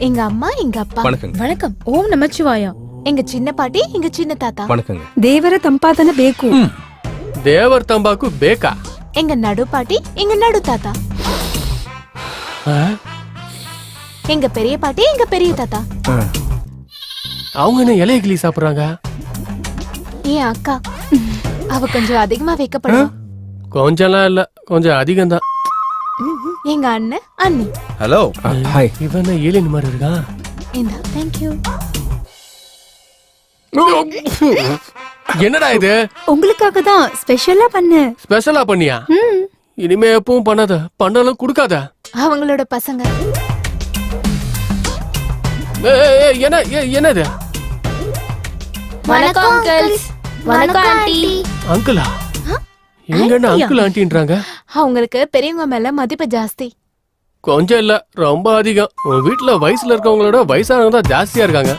எங்க அம்மா எங்க அப்பா. வணக்கங்க. வணக்கம். ஓம் நமச்சிவாயா. எங்க சின்ன பாட்டி எங்க சின்ன தாத்தா. வணக்கங்க. ದೇವರ ತಂಪಾದನ ಬೇಕು. தேவர் தம்பாக்கு பேக்கா? எங்க நடு பாட்டி எங்க நடு தாத்தா. எங்க பெரிய பாட்டி எங்க பெரிய தாத்தா. அவங்க என்ன இலைய கிளி சாப்பிடுறாங்க? என் அக்கா, அவ கொஞ்சம் அதிகமா வைக்கப்படுவா. கொஞ்சம்லாம் இல்ல, கொஞ்சம் அதிகம் தான். எங்க அண்ணன் அண்ணி. ஹலோ. ஹாய். இவன் ஏலியன் மாதிரி இருக்கான். இந்த தேங்க்யூ. என்னடா இது? உங்களுக்காக தான் ஸ்பெஷலா பண்ண. ஸ்பெஷலா பண்ணியா? இனிமே எப்பவும் பண்ணாத, பண்ணாலும் குடுக்காத. அவங்களோட பசங்க. என்னது? வணக்கம் அங்கிள்ஸ். வணக்கம் ஆண்டி. அங்கிளா? எங்க அங்கிள் ஆண்டின்றாங்க? அவங்களுக்கு பெரியவங்க மேல மதிப்பு ஜாஸ்தி. கொஞ்சம் இல்ல, ரொம்ப அதிகம். உன் வீட்டுல வயசுல இருக்கவங்களோட வயசானவங்க தான் ஜாஸ்தியா இருக்காங்க.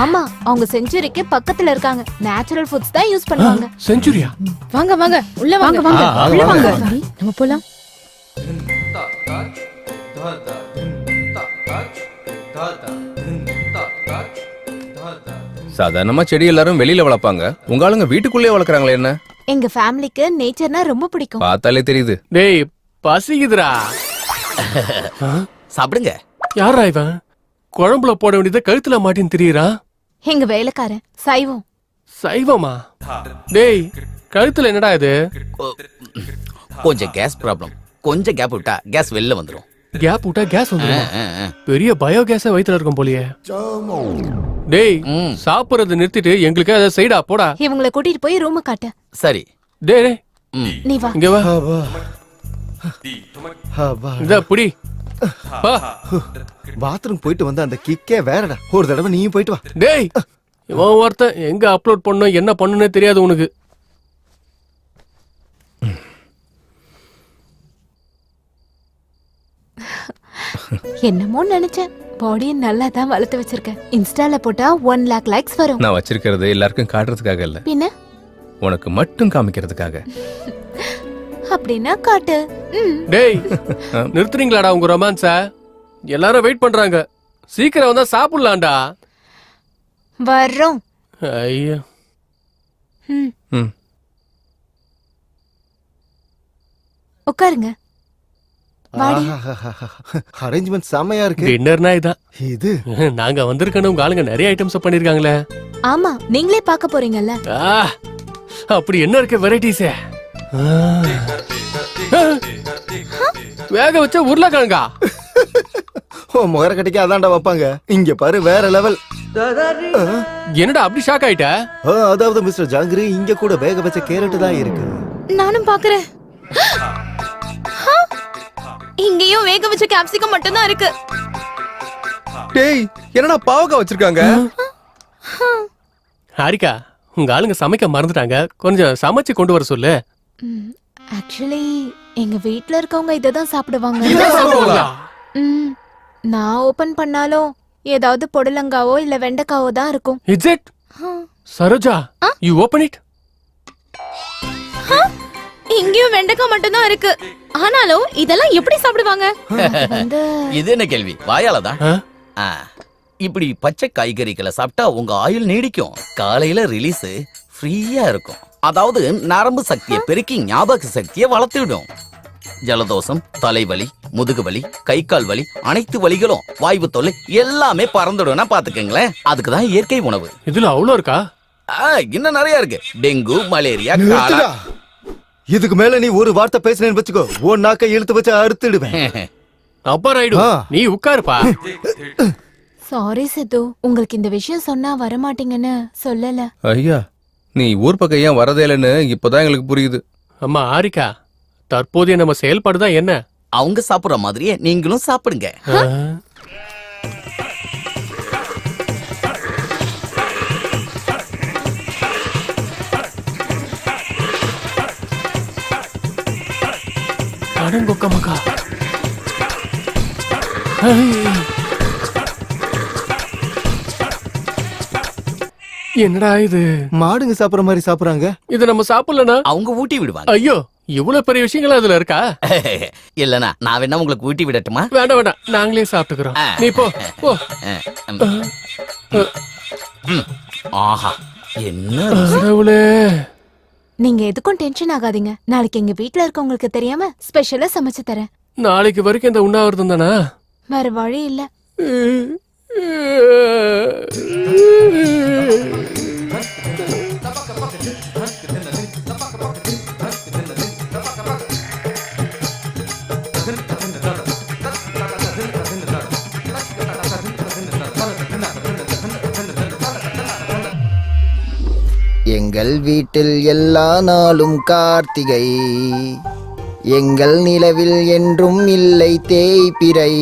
ஆமா, அவங்க செஞ்சுரிக்கு பக்கத்துல இருக்காங்க. நேச்சுரல் ஃபுட்ஸ் தான் யூஸ் பண்ணுவாங்க. செஞ்சுரியா? வாங்க வாங்க, உள்ள வாங்க வாங்க, உள்ள வாங்க. நம்ம போலாம். சாதாரணமா செடி எல்லாரும் வெளியில வளர்ப்பாங்க, உங்க ஆளுங்க வீட்டுக்குள்ளே வளர்க்குறாங்களே என்ன? எங்க ஃபேமிலிக்கு நேச்சர்னா ரொம்ப பிடிக்கும். பார்த்தாலே தெரியுது. டேய் பசிக்குதுடா. சாப்பிடுங்க. யாரா இவன்? குழம்புல போட வேண்டியதை கழுத்துல மாட்டின்னு திரியறா. எங்க வேலைக்காரன் சைவம். சைவமா? டேய் கழுத்துல என்னடா இது? கொஞ்சம் கேஸ் ப்ராப்ளம். கொஞ்சம் கேப் விட்டா கேஸ் வெளில வந்துரும். கேப் விட்டா கேஸ் வந்துரும்? பெரிய பயோ கேஸ வயித்துல இருக்கும் போலியே. டேய் சாப்பிடுறத நிறுத்திட்டு எங்களுக்கு அதை சைடா போடா. இவங்களை கூட்டிட்டு போய் ரூம் காட்டு. சரி. டேய் நீ வா. இங்க வா. இத புடி. பாத்ரூம் போயிட்டு வந்து அந்த கிக்கே வேறடா. ஒரு தடவை நீயும் போயிட்டு வா. டேய் இவன் ஒருத்தன் எங்க அப்லோட் பண்ணணும் என்ன பண்ணணும்னே தெரியாது உனக்கு. என்னமோ நினைச்சேன். பாடியை நல்லா தான் வளர்த்து வச்சிருக்கேன். இன்ஸ்டால போட்டா 1 lakh லைக்ஸ் வரும். நான் வச்சிருக்கிறது எல்லாருக்கும் காட்டுறதுக்காக இல்ல, பின்ன உனக்கு மட்டும் காமிக்கிறதுக்காக. அப்படின்னா காட்டு. டேய் நிறுத்துறீங்களாடா உங்க ரொமான்ஸ? எல்லாரும் வெயிட் பண்றாங்க. சீக்கிரம் வந்தா சாப்பிடலாம்டா. வர்றோம். ஐயோ. உட்காருங்க. அரேஞ்ச்மெண்ட் செமையா இருக்கு. டின்னர்னா இதான். இது நாங்க வந்திருக்கணும், உங்க ஆளுங்க நிறைய ஐட்டம்ஸ் பண்ணிருக்காங்களே. ஆமா, நீங்களே பார்க்க போறீங்கல்ல. அப்படி என்ன இருக்கு வெரைட்டிஸ்? வேக வச்ச உருளைக்கிழங்கா? ஓ முகர கட்டிக்கு அதான்டா வைப்பாங்க. இங்க பாரு வேற லெவல். என்னடா அப்படி ஷாக் ஆயிட்ட? அதாவது மிஸ்டர் ஜாங்கிரி, இங்க கூட வேக வச்ச கேரட் தான் இருக்கு. நானும் பாக்குறேன். இங்கேயும் வேக வச்ச கேப்சிகம் மட்டும் தான் இருக்கு. டேய் என்னடா பாவக்காய் வச்சிருக்காங்க? ஹாரிகா, உங்க ஆளுங்க சமைக்க மறந்துட்டாங்க, கொஞ்சம் சமைச்சு கொண்டு வர சொல்லு. ஆக்சுவலி எங்க வீட்ல இருக்கவங்க இததான் சாப்பிடுவாங்க. நான் ஓபன் பண்ணாலும் ஏதாவது பொடலங்காவோ இல்ல வெண்டைக்காவோ தான் இருக்கும். It's it? Saroja, you open it. இங்கேயும் வெண்டைக்காய் மட்டும் தான் இருக்கு. ஆனாலும் இதெல்லாம் எப்படி சாப்பிடுவாங்க? இது என்ன கேள்வி? வாயாலதான். இப்படி பச்சை காய்கறிகளை சாப்பிட்டா உங்க ஆயுள் நீடிக்கும். காலையில ரிலீஸ் ஃப்ரீயா இருக்கும். அதாவது நரம்பு சக்தியை பெருக்கி ஞாபக சக்தியை வளர்த்துவிடும். ஜலதோஷம், தலைவலி, முதுகு வலி, கை கால் வலி, அனைத்து வலிகளும், வாய்வு தொல்லை எல்லாமே பறந்துடும்னா பாத்துக்கங்களேன். அதுக்குதான் இயற்கை உணவு. இதுல அவ்வளவு இருக்கா? இன்னும் நிறைய இருக்கு. Dengue, malaria, cholera. இதுக்கு மேல நீ ஒரு வார்த்தை பேசுனேன்னு வச்சுக்கோ, உன் நாக்கை இழுத்து வச்சு அறுத்துடுவேன். அப்பா ராயுடு, நீ உட்காருப்பா. சாரி சித்து, உங்களுக்கு இந்த விஷயம் சொன்னா வரமாட்டீங்கன்னு சொல்லல. ஐயா, நீ ஊர் பக்கம் ஏன் வரதே இல்லைன்னு இப்பதான் எங்களுக்கு புரியுது. அம்மா ஆரிகா, தற்போதைய நம்ம செயல்பாடுதான் என்ன? அவங்க சாப்பிடுற மாதிரியே நீங்களும் சாப்பிடுங்க. என்னடா இது? மாடுங்க சாப்பிடுற மாதிரி சாப்பிடுறாங்க. இது நம்ம சாப்பிடலனா அவங்க ஊட்டி விடுவாங்க. ஐயோ, இவ்வளவு பெரிய விஷயங்கள் அதுல இருக்கா? இல்லனா நான் வேணா உங்களுக்கு ஊட்டி விடட்டுமா? வேண்டாம் வேண்டாம், நாங்களே சாப்பிட்டுக்கிறோம். நீ போ போ. ஆஹா, என்ன கடவுளே. நீங்க எதுக்கும் டென்ஷன் ஆகாதீங்க. நாளைக்கு எங்க வீட்ல இருக்கவங்களுக்கு தெரியாம ஸ்பெஷலா சமைச்சு தரேன். நாளைக்கு வரைக்கும் இந்த உண்ணாவிரதம் தானா? வேற வழி இல்ல. எங்கள் வீட்டில் எல்லா நாளும் கார்த்திகை, எங்கள் நிலவில் என்றும் இல்லை தேய்பிறை,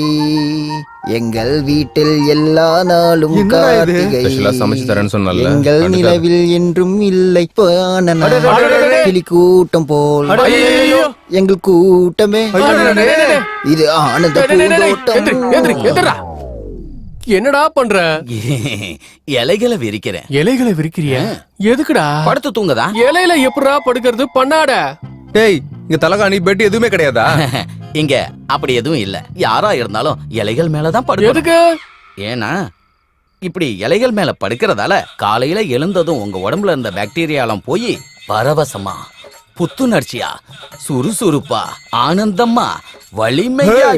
எங்கள் வீட்டில் எல்லா நாளும் கார்த்திகை, ஸ்பெஷலா சமைச்சு தரேன்னு சொன்னல. எங்கள் நிலவில் என்றும் இல்லை கிளி கூட்டம் போல் எங்கள் கூட்டமே இது ஆனந்த பூந்தோட்டம். என்னடா பண்ற? இலைகளை விரிக்கிறேன். இலைகளை விரிக்கிறியா? எதுக்குடா? படுத்து தூங்கதா? இலையில எப்படா படுக்கிறது? பண்ணாட. டேய், இங்க தலகாணி பெட் எதுவுமே கிடையாதா? இங்க அப்படி எதுவும் இல்ல. யாரா இருந்தாலும் இலைகள் மேலதான் படுக்க. எதுக்கு? ஏன்னா இப்படி இலைகள் மேல படுக்கிறதால காலையில எழுந்ததும் உங்க உடம்புல இருந்த பாக்டீரியாலாம் போய் பரவசமா, புத்துணர்ச்சியா, சுறுசுறுப்பா, ஆனந்தமா, வலிமையா.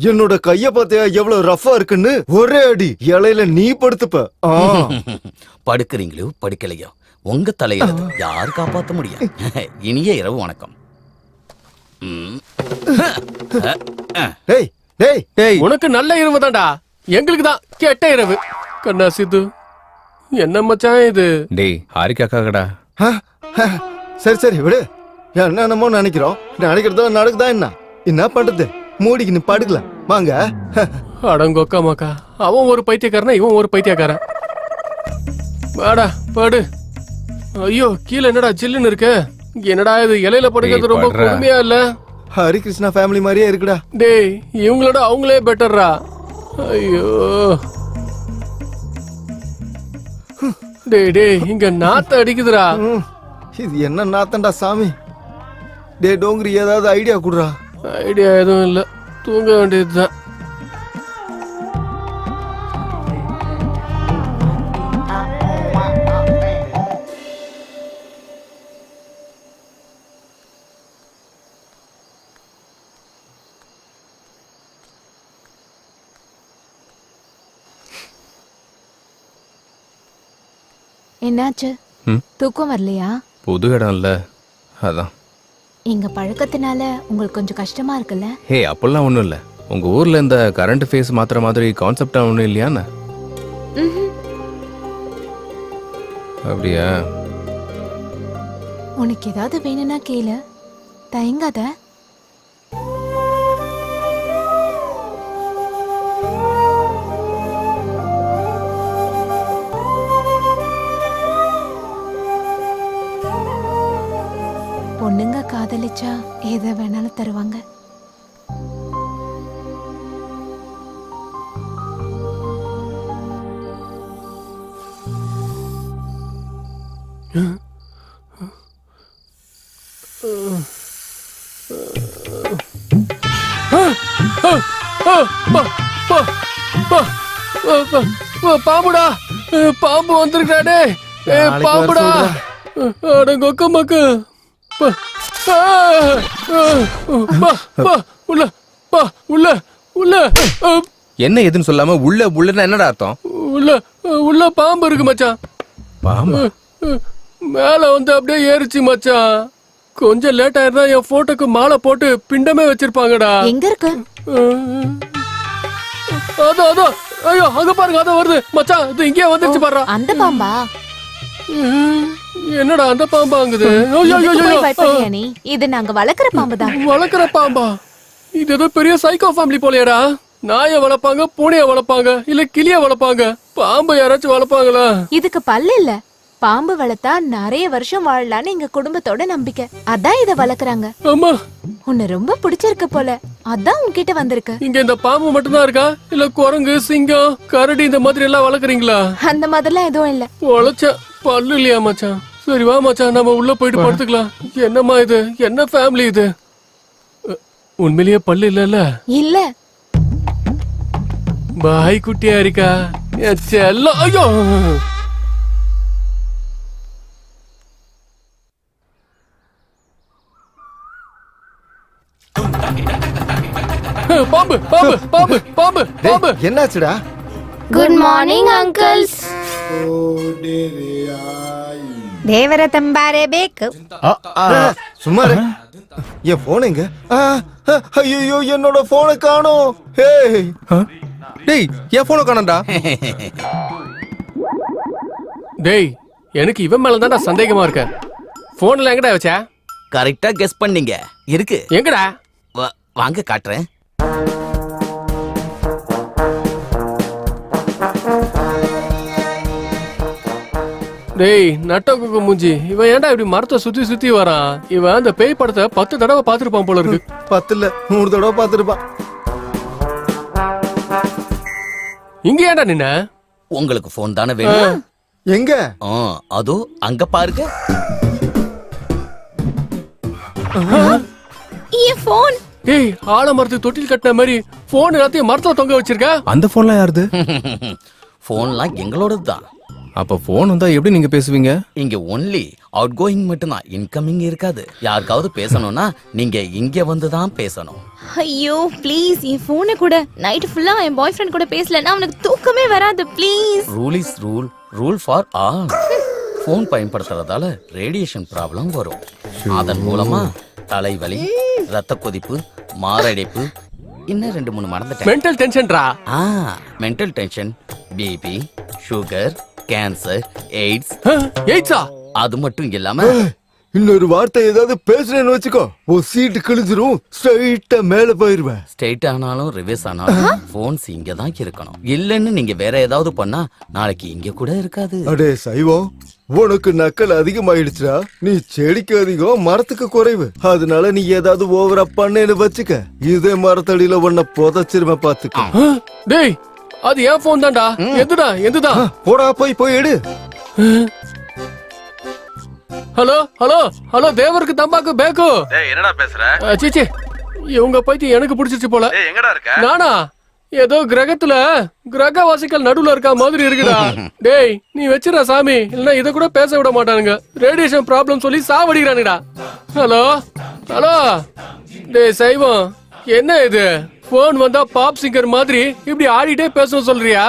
என்னோட கைய பார்த்தியா எவ்வளவு ரஃபா இருக்குன்னு? ஒரே அடி இலையில நீ படுத்துப்ப. படுக்கிறீங்களோ படுக்கலையோ உங்க தலையில யார் காப்பாத்த முடியும்? இனிய இரவு வணக்கம். உனக்கு நல்ல இரவு தான்டா, எங்களுக்கு தான் கெட்ட இரவு. கண்ணா சித்து, என்ன மச்சான் இது? டேய், ஹாரிக்காக்கடா. சரி சரி விடு. என்னமோ நினைக்கிறோம். நினைக்கிறதோ நடக்குதா? என்ன பண்றது? மூடிக்கு நீ படுக்கலாம். வாங்க. அடங்கொக்கா மாக்கா, அவன் ஒரு பைத்தியக்காரனா, இவன் ஒரு பைத்தியக்காரன். வாடா படு. ஐயோ, கீழே என்னடா ஜில்லுன்னு இருக்கு? என்னடா இது? இலையில படுக்கிறது ரொம்ப கொடுமையா இல்ல? ஹரிகிருஷ்ணா ஃபேமிலி மாதிரியே இருக்குடா. டேய், இவங்களோட அவங்களே பெட்டர்ரா. ஐயோ டேய் டேய், இங்க நாத்த அடிக்குதுடா. இது என்ன நாத்தண்டா சாமி? டே டோங்கரி, ஏதாவது ஐடியா குடுறா. ஐடியா எதுவும் இல்ல, தூங்க வேண்டியதுதான். என்னாச்சு? தூக்கம் வரலையா? புது இடம் இல்ல, அதான். எங்க பழக்கத்தினால உங்களுக்கு கொஞ்சம் கஷ்டமா இருக்குல்ல? ஹே, அப்பெல்லாம் ஒண்ணும் இல்ல. உங்க ஊர்ல இந்த கரண்ட் ஃபேஸ் மாத்திர மாதிரி கான்செப்டா ஒண்ணும் இல்லையான்னு? அப்படியா? உனக்கு ஏதாவது வேணும்னா கேளு, தயங்காத. பொண்ணுங்க காதலிச்சா எதை வேணாலும் தருவாங்க. பாம்புடா, பாம்பு வந்திருக்காடே. பாம்புடா, அடங்கொக்க மக்கு. என்ன எதுன்னு சொல்லாம உள்ள உள்ளன்னா என்னடா அர்த்தம்? உள்ள பாம்பு இருக்கு மச்சான். பாம்பு மேல வந்து அப்படியே ஏறிச்சு மச்சான். கொஞ்சம் லேட் ஆயிருந்தா என் போட்டோக்கு மாலை போட்டு பிண்டமே வச்சிருப்பாங்கடா. எங்க இருக்கு? அதோ அதோ, ஐயோ அங்க பாருங்க, அதோ வருது மச்சான். இது இங்கே வந்துருச்சு பாரு. அந்த பாம்பா? என்னடா அந்த பாம்பாங்குது? நீ இது நாங்க வளர்க்குற பாம்பு தான். வளர்க்குற பாம்பா? இது ஏதோ பெரிய சைக்கோ ஃபேமிலி போலையடா. நாயை வளர்ப்பாங்க, பூனைய வளர்ப்பாங்க, இல்ல கிளிய வளர்ப்பாங்க. பாம்பு யாராச்சும் வளர்ப்பாங்களா? இதுக்கு பல்லு இல்ல, பாம்பு வளர்த்தா நிறைய வருஷம் வாழலாம்னு எங்க குடும்பத்தோட நம்பிக்கை. அதான் இத வளர்க்கறாங்க. அம்மா, உன்னை ரொம்ப பிடிச்சிருக்க போல, அதான் உன்கிட்ட வந்திருக்கு. இங்க இந்த பாம்பு மட்டும் தான் இருக்கா? இல்ல குரங்கு, சிங்கம், கரடி இந்த மாதிரி எல்லாம் வளர்க்குறீங்களா? அந்த மாதிரிலாம் எதுவும் இல்ல. உழைச்ச பல்லு இல்லையா மச்சான்? சரி வா மச்சான், நம்ம உள்ள போயிட்டு படுத்துக்கலாம். என்னம்மா இது? என்ன ஃபேமிலி இது? உண்மையிலேயே பல்லு இல்லல்ல? இல்ல. பாய் குட்டியா இருக்கா என் செல்லம். ஐயோ, பாம்பு பாம்பு பாம்பு பாம்பு பாம்பு. என்னாச்சுடா? Good morning uncles. ದೇವರ ತಂಬಾರೆ ಬೇಕು. சும்மா இரு. என் போன் எங்க? ஐயோ, என்னோட போனை காணோம். டேய், என் போனை காணோம்டா. டேய், எனக்கு இவன் மேல தான்டா சந்தேகமா இருக்க. போன்ல எங்கடா வச்ச? கரெக்டா கெஸ் பண்ணீங்க. இருக்கு. எங்கடா? வாங்க காட்டுறேன். டேய் நட்டக்குக்கு மூஞ்சி, இவன் ஏன்டா இப்படி மரத்தை சுத்தி சுத்தி வரான்? இவன் அந்த பேய் படத்தை 10 தடவை பாத்துருப்பான் போல இருக்கு. 10 இல்ல 100 தடவை பாத்துருப்பான். இங்க ஏன்டா நின்ன? உங்களுக்கு போன் தானே வேணும்? எங்க? அதோ அங்க பாருங்க. என் போன். டேய், ஆலமரத்துக்கு தொட்டில் கட்டின மாதிரி போன் எல்லாத்தையும் மரத்துல தொங்க வச்சிருக்க. அந்த போன்லாம் யாருது? போன்லாம் எங்களோடது தான். அப்ப போன் வந்தா எப்படி நீங்க பேசுவீங்க? இங்க ஒன்லி அவுட் கோயிங் மட்டும்தான், இன்கமிங் இருக்காது. யாருக்காவது பேசணும்னா நீங்க இங்க வந்து தான் பேசணும். ஐயோ ப்ளீஸ், என் போனை கூட. நைட் ஃபுல்லா என் பாய் ஃப்ரெண்ட் கூட பேசலன்னா அவனுக்கு தூக்கமே வராது. Please. Rule is rule, rule for all. Phone பயன்படுத்துறதால ரேடியேஷன் ப்ராப்ளம் வரும். அதன் மூலமா தலைவலி, ரத்த கொதிப்பு, மாரடைப்பு, இன்னும் 2-3 மறந்துட்டேன். மென்டல் டென்ஷன்டா. Mental tension, BP, sugar, cancer, AIDS. எய்ட்ஸா? அது மட்டும் இல்லாம இன்னொரு வார்த்தை ஏதாவது பேசுறேன்னு வச்சுக்கோ, ஒரு சீட்டு கிழிஞ்சிரும், ஸ்ட்ரைட்டா மேல போயிருவேன். ஸ்ட்ரைட் ஆனாலும் ரிவர்ஸ் ஆனாலும் போன்ஸ் இங்க தான் இருக்கணும். இல்லன்னு நீங்க வேற ஏதாவது பண்ணா நாளைக்கு இங்க கூட இருக்காது. அடே சைவம், உனக்கு நக்கல் அதிகமாயிடுச்சுடா. நீ செடிக்கு அதிகம், மரத்துக்கு குறைவு. அதனால நீ ஏதாவது ஓவரா பண்ணேன்னு வச்சுக்க, இதே மரத்தடியில உன்னை புதைச்சிருவேன் பாத்துக்க. டேய், அது ஏன் போன் தான்டா. எதுடா? எதுடா? போடா, போய் எடு. ஹலோ ஹலோ ஹலோ, தேவருக்கு தம்பாக்கு பேக்கு. டேய், என்னடா பேசுற? சீச்சி, இவங்க பைத்தியம் எனக்கு பிடிச்சிருச்சு போல. டேய், எங்கடா இருக்க? நானா? ஏதோ கிரகத்துல கிரகவாசிகள் நடுவுல இருக்க மாதிரி இருக்குடா. டேய், நீ வச்சிர சாமி, இல்லனா இத கூட பேச விட மாட்டானுங்க. ரேடியேஷன் ப்ராப்ளம் சொல்லி சாவடிக்கிறானுடா. Hello hello. டேய் சைவம், என்ன இது? போன் வந்தா பாப் சிங்கர் மாதிரி இப்படி ஆடிட்டே பேசணும் சொல்றியா?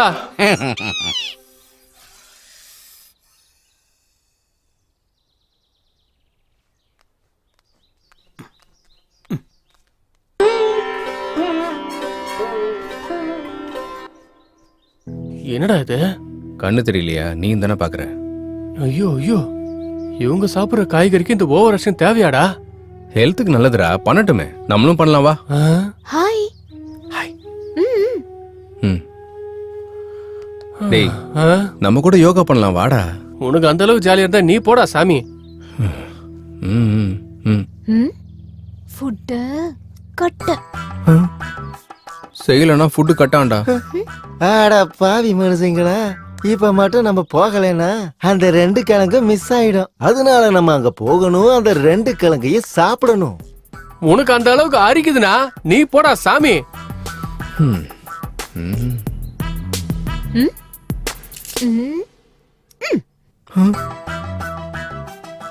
என்னடா இது? கண்ணு தெரியலையா? நீ தானே பாக்குற. ஐயோ ஐயோ, இவங்க சாப்பிடுற காய்கறிக்கு இந்த ஓவர் ஆக்ஷன் தேவையாடா? ஹெல்த்துக்கு நல்லதுடா, பண்ணட்டுமே. நம்மளும் பண்ணலாம் வா. ஹாய். ஹாய். டேய், நம்ம கூட யோகா பண்ணலாம் வாடா. உனக்கு அந்த அளவுக்கு ஜாலியா இருந்தா நீ போடா சாமி. ஃபுட் கட்ட. செய்யலனா ஃபுட் கட்டான்டா. ஆடா பாவி மனுஷங்களா, இப்ப மட்டும் நம்ம போகலைன்னா அந்த 2 கிழங்கு மிஸ் ஆயிடும். அதனால நம்ம அங்க போகணும், அந்த 2 கிழங்கையும் சாப்பிடணும். உனக்கு அந்த அளவுக்கு அரிக்குதுன்னா நீ போடா சாமி.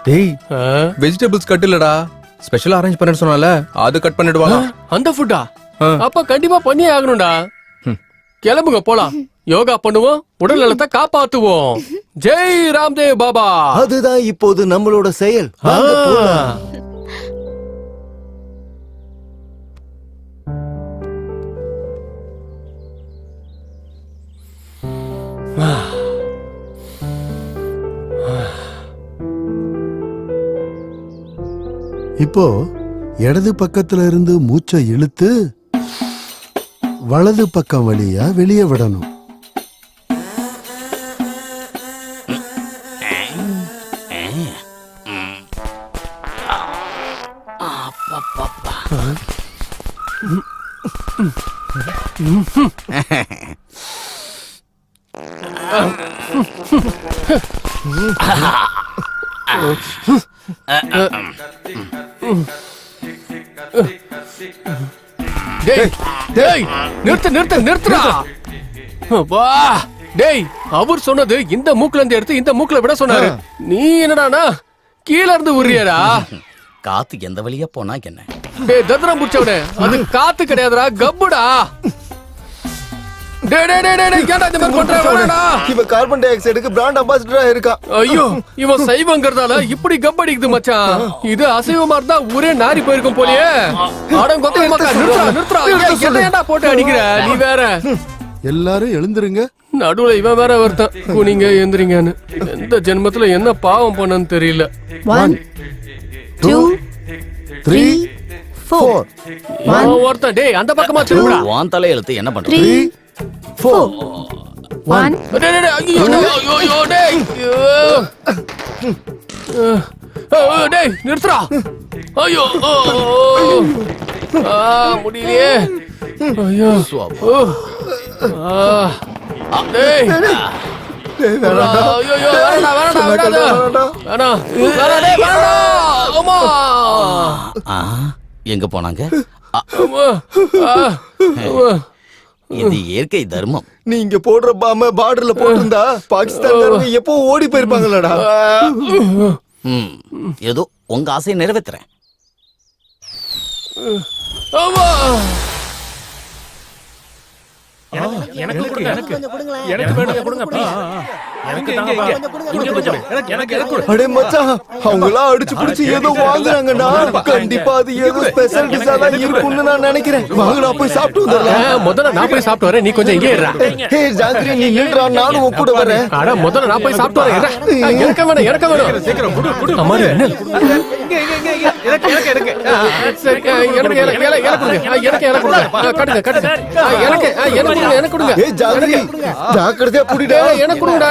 டேய், வெஜிடபிள்ஸ் கட் இல்லடா, ஸ்பெஷல் அரேஞ்ச் பண்ண சொன்னால அது கட் பண்ணிடுவாங்க. அந்த ஃபுட்டா? அப்ப கண்டிப்பா பண்ணியே ஆகணும்டா. கிளம்புங்க போலாம், யோகா பண்ணுவோம், உடல் நலத்தை காப்பாத்துவோம். ஜெய் ராம்தேவ் பாபா. அதுதான் இப்போது நம்மளோட செயல். வாங்க போலாம். இப்போ இடது பக்கத்துல இருந்து மூச்சை இழுத்து வலது பக்கம் வழியா வெளியே விடணும். டேய் டேய் நிறுத்துடா. வா டேய், அவர் சொன்னது இந்த மூக்குல இருந்து எடுத்து இந்த மூக்குல விட சொன்னாரு. நீ என்னடானா கீழ இருந்து உரியடா. காத்து எந்த வழியா போனா என்ன? டேய் தத்ரம் புடிச்சவனே, அது காத்து கிடையாதுடா, கப்புடா. டேய் டேய் டேய் டேய், கேட்டா இந்த மாதிரி பண்றடா. இவன் கார்பன் டை ஆக்சைடுக்கு பிராண்ட் அம்பாசிடரா இருக்கான். ஐயோ, இவன் சைவங்கிறதால இப்படி கப்படிக்குது மச்சான். இது அசைவமா இருந்தா ஊரே நாரி போயிருக்கும் போலயே. அடம் கொத்த மக்கா, நிறுத்துறா. என்னடா போட்டு அடிக்கிற நீ வேற? எல்லாரும் எழுந்துருங்க. நடுவுல இவன் வேற வருத்தான், குனிங்க எந்திரிங்கன்னு. எந்த ஜென்மத்துல என்ன பாவம் பண்ணன்னு தெரியல. 1 2 3 4 ஒருத்தன் டேய் அந்த பக்கமா திரும்புடா. வான் தலை எழுத்து என்ன பண்ற? 3 4 1 டேய் டேய் ஐயோ டேய். டேய் நிறுத்துடா. ஐயோ முடியலையே. ஐயோ டேய் எங்க போனாங்க? இது இயற்கை தர்மம். நீங்க போடுற பாம பார்டர்ல போட்டிருந்தா பாகிஸ்தான் எப்போ ஓடி போயிருப்பாங்களடா. ஏதோ உங்க ஆசையை நிறைவேற்றுறேன். அடே மச்சான், அவங்களா அடிச்சு பிடிச்சு ஏதோ வாங்குறாங்கடா. கண்டிப்பா அது ஏதோ ஸ்பெஷல் டிஷ்ஷா தான் இருக்கும்னு நான் நினைக்கிறேன். வாங்கடா போய் சாப்பிட்டு வந்துடலாம். முதல்ல நான் போய் சாப்பிட்டு வரேன், நீ கொஞ்சம் இங்கே இருடா. ஹே ஜாங்கிரி, நீ நில்றா, நானும் உன் கூட வரேன். அட முதல்ல நான் போய் சாப்பிட்டு வரேன். எனக்கு வேணும் சீக்கிரம் குடு. அம்மா என்ன ஜாக்கிரதையா புடிடா. எனக்கு கொடுங்கடா.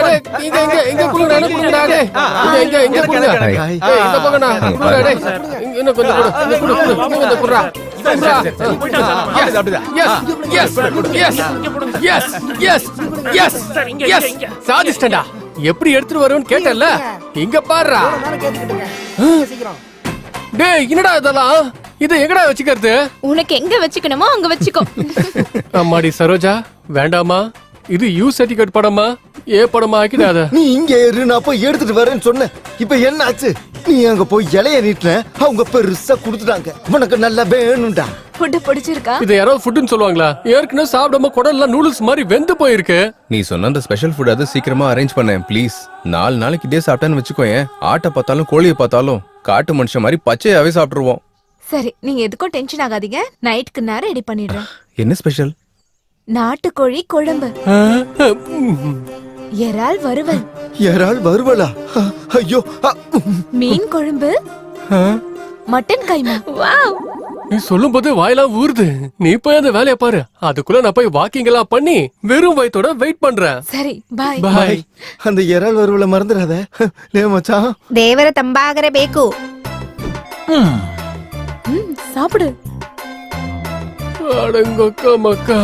எங்க கொடுங்கடா, எனக்கு கொடுங்கடா. எங்க கொடுங்க. இந்த பக்கம்டா கொடுங்கடா. டேய் இன்னும் கொஞ்சம் கொடு. இன்னும் கொஞ்சம் குடுறா. சாதிச்சிட்டா. எப்படி எடுத்துட்டு வருவேன்னு கேட்டல, இங்க பாருடா. டேய் என்னடா இதெல்லாம்? இத எங்கடா வச்சுக்கிறது? உனக்கு எங்க வச்சுக்கணுமோ அங்க வச்சுக்கோ. அம்மாடி சரோஜா, வேண்டாமா? இது யூ சர்டிபிகேட் படமா, ஏ படமா ஆக்கிடாத. நீ இங்க இரு, நான் போய் எடுத்துட்டு வரேன்னு சொன்னேன். இப்ப என்ன ஆச்சு? நீ அங்க போய் இலைய நீட்டுன, அவங்க பெருசா குடுத்துட்டாங்க. உனக்கு நல்லா வேணும்டா. ஃபுட் பிடிச்சிருக்கா? இது யாராவது ஃபுட்னு சொல்லுவாங்களா? ஏற்கனவே சாப்பிடாம குடல்லாம் நூடுல்ஸ் மாதிரி வெந்து போயிருக்கு. நீ சொன்ன அந்த ஸ்பெஷல் ஃபுட் அது சீக்கிரமா அரேஞ்ச் பண்ணேன் ப்ளீஸ். 4 நாளைக்கு இதே சாப்பிட்டேன்னு வச்சுக்கோயேன், ஆட்டை பார்த்தாலும் கோழியை பார்த்தாலும் காட்டு மனுஷன் மாதிரி பச்சையாவே சாப்பிட்டுருவோம். சரி, நீங்க எதுக்கும் டென்ஷன் ஆகாதீங்க. நைட்க்கு நேரம் ரெடி பண்ணிடுறேன். என்ன ஸ்பெஷல்? நாட்டுக்கோழி குழம்பு, இறால் வறுவல். இறால் வறுவலா? ஐயோ. மீன் குழம்பு, மட்டன் கைமா. வாவ், நீ சொல்லும் போது வாயெல்லாம் ஊறுது. நீ போய் அந்த வேலையை பாரு, அதுக்குள்ள நான் போய் வாக்கிங் எல்லாம் பண்ணி வெறும் வயித்தோட வெயிட் பண்றேன். சரி பாய். பாய். அந்த இறால் வறுவலை மறந்துடாத. லே மச்சான், தேவர தம்பாகர பேக்கு. சாப்பிடு. அடங்கொக்கா மக்கா.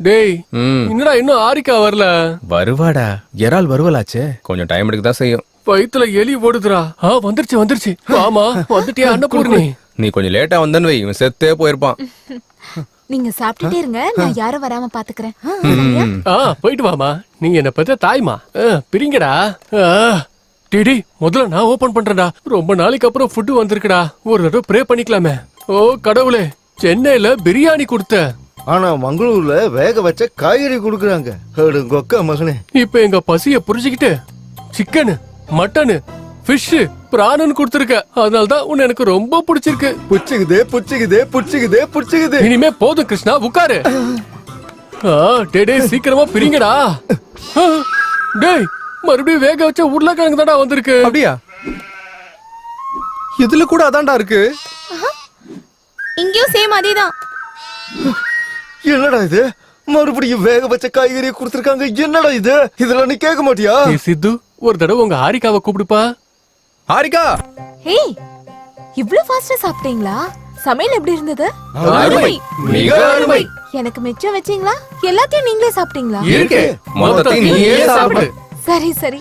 டேய் என்னடா இன்னும் ஆரிக்கா வரல? வருவாடா, இறால் வருவலாச்சே, கொஞ்சம் டைம் எடுக்க தான் செய்யும். வயித்துல எலி ஓடுதுடா. வந்துருச்சு. ஆமா வந்துட்டியா அன்னபூர்ணி? நீ கொஞ்சம் லேட்டா வந்தன்னு வை, இவன் செத்தே போயிருப்பான். நீங்க சாப்பிட்டுட்டே இருங்க, நான் யாரும் வராம பாத்துக்கிறேன். போயிட்டு வாமா. நீங்க என்ன பத்த தாய்மா. பிரிங்கடா. டிடி முதல்ல நான் ஓபன் பண்றேன்டா. ரொம்ப நாளைக்கு அப்புறம் ஃபுட் வந்திருக்குடா. ஒரு தடவை ப்ரே பண்ணிக்கலாமே. ஓ கடவுளே, சென்னையில பிரியாணி கொடுத்த, ஆனா மங்களூர்ல வேக வச்ச காய்கறி குடுக்குறாங்க. கொக்க மகனே, இப்ப எங்க பசிய புரிஞ்சுக்கிட்டு சிக்கனு, மட்டனு, ஃபிஷ் பிராணன் கொடுத்திருக்க, அதனால தான் உன்னை எனக்கு ரொம்ப பிடிச்சிருக்கு. புடிச்சுக்குது. இனிமே போதும் கிருஷ்ணா, உட்காரு. டேய் சீக்கிரமா பிரிங்கடா. டேய் மறுபடியும் வேக வச்ச உருளைக்கிழங்கு தான்டா வந்திருக்கு. அப்படியா? இதுல கூட அதான்டா இருக்கு. இங்கேயும் சேம் அதேதான். என்னடா இது, மறுபடியும் வேக வச்ச காய்கறியை கொடுத்திருக்காங்க. என்னடா இது, இதெல்லாம் நீ கேட்க மாட்டியா? சித்து, ஒரு தடவை உங்க ஹாரிகாவை கூப்பிடுப்பா. ஹாரிகா, ஏய், இவ்ளோ ஃபாஸ்டா சாப்பிட்டீங்களா? சமையல் எப்படி இருந்தது? மிக அருமை. எனக்கு மிச்சம் வச்சீங்களா? எல்லாத்தையும் நீங்களே சாப்பிட்டீங்களா? இருக்கு, மொத்தத்தையும் நீயே சாப்பிடு. சரி சரி.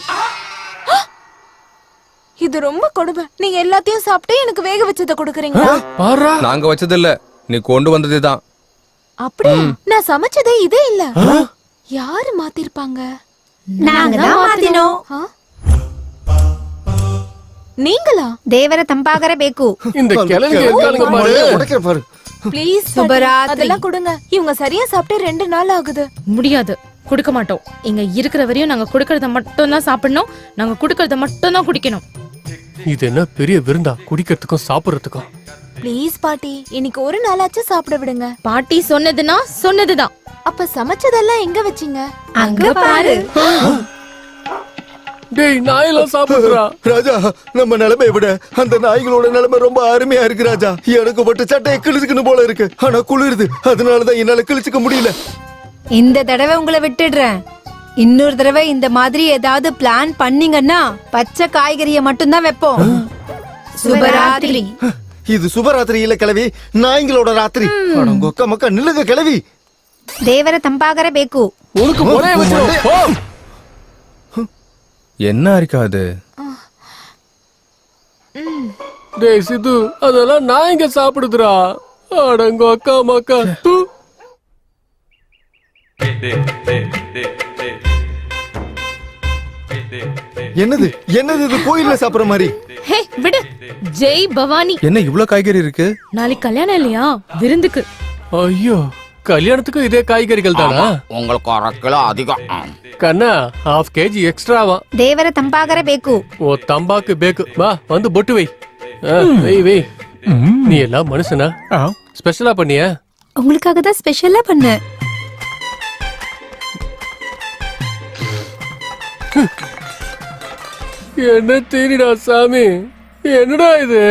இது ரொம்ப கொடுமை. நீங்க எல்லாத்தையும் சாப்பிட்டு எனக்கு வேக வச்சத கொடுக்குறீங்களா? நாங்க வச்சது இல்ல, நீ கொண்டு வந்ததுதான். அப்படியா? நான் சமைச்சதே இதே இல்ல. யாரு மாத்திருப்பாங்க? நாங்க தான் மாத்தினோம். நீங்களா? ದೇವರ ತಂಪಾಗರ ಬೇಕು. இந்த கிழங்கு இருக்கானுங்க பாரு. உடைக்கிற பாரு. ப்ளீஸ் சுபராத்திரி. அதெல்லாம் கொடுங்க. இவங்க சரியா சாப்பிட்டு 2 நாள் ஆகுது. முடியாது, கொடுக்க மாட்டோம். இங்க இருக்கிற வரையும் நாங்க கொடுக்கறத மட்டும் தான் சாப்பிடணும், நாங்க கொடுக்கறத மட்டும் தான் குடிக்கணும். இது என்ன பெரிய விருந்தா, குடிக்கிறதுக்கும் சாப்பிடுறதுக்கும்? ப்ளீஸ் பாட்டி, இன்னைக்கு ஒரு நாளாச்சும் சாப்பிட விடுங்க. பாட்டி சொன்னதுன்னா சொன்னதுதான். அப்ப சமைச்சதெல்லாம் எங்க வச்சீங்க? அங்க பாரு. டேய் நாயெல்லாம் சாப்பிடுறா. ராஜா, நம்ம நிலைமை விட அந்த நாய்களோட நிலைமை ரொம்ப அருமையா இருக்கு ராஜா. எனக்கு மட்டும் சட்டையை கிழிச்சுக்கணும் போல இருக்கு. ஆனா குளிருது, அதனாலதான் என்னால கிழிச்சுக்க முடியல. இந்த தடவை உங்களை விட்டுடுறேன். இன்னொரு தடவை இந்த மாதிரி ஏதாவது பிளான் பண்ணீங்கன்னா பச்சை காய்கறியை மட்டும் தான் வைப்போம். சுபராத்திரி. இது சுபராத்திரி இல்ல கிழவி, நாய்களோட ராத்திரி. கொக்க மக்க நில்லுங்க கிழவி. ದೇವರ ತಂಪಾಗರ ಬೇಕು. உனக்கு ஒரே வச்சிரும். போ. என்ன ஹாரிகா அது? டேய் சித்து, அதெல்லாம் நாய்ங்க சாப்பிடுதுடா. அடங்கோ அக்கா மக்கா. தூ. என்னது என்னது இது, கோயில்ல சாப்பிடுற மாதிரி. ஹே விடு. ஜெய் பவானி. என்ன இவ்ளோ காய்கறி இருக்கு? நாளைக்கு கல்யாணம் இல்லையா, விருந்துக்கு. ஐயோ, கல்யாணத்துக்கு இதே காய்கறிகள் தானா? உங்களுக்கு 1 கிலோ அதிகம். கண்ணா, 1/2 kg எக்ஸ்ட்ராவா. ದೇವರ ತಂಪಾಗರ ಬೇಕು. ஓ தம்பாக்கு பேக்கு. வா வந்து பொட்டு வை. வை வை. நீ எல்லாம் மனுஷனா? ஸ்பெஷலா பண்ணியா? உங்களுக்காக தான் ஸ்பெஷலா பண்ணேன். என்ன தேனிடா சாமி, என்னடா இது?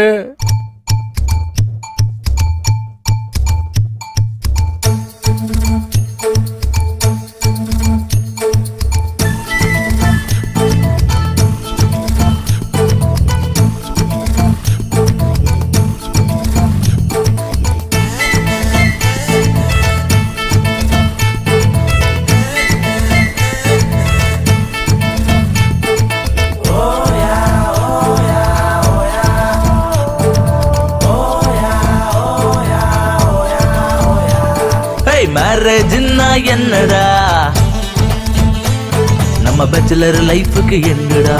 மேரேஜ்னா என்னடா, நம்ம பேச்சுலர் லைஃபுக்கு என்னடா,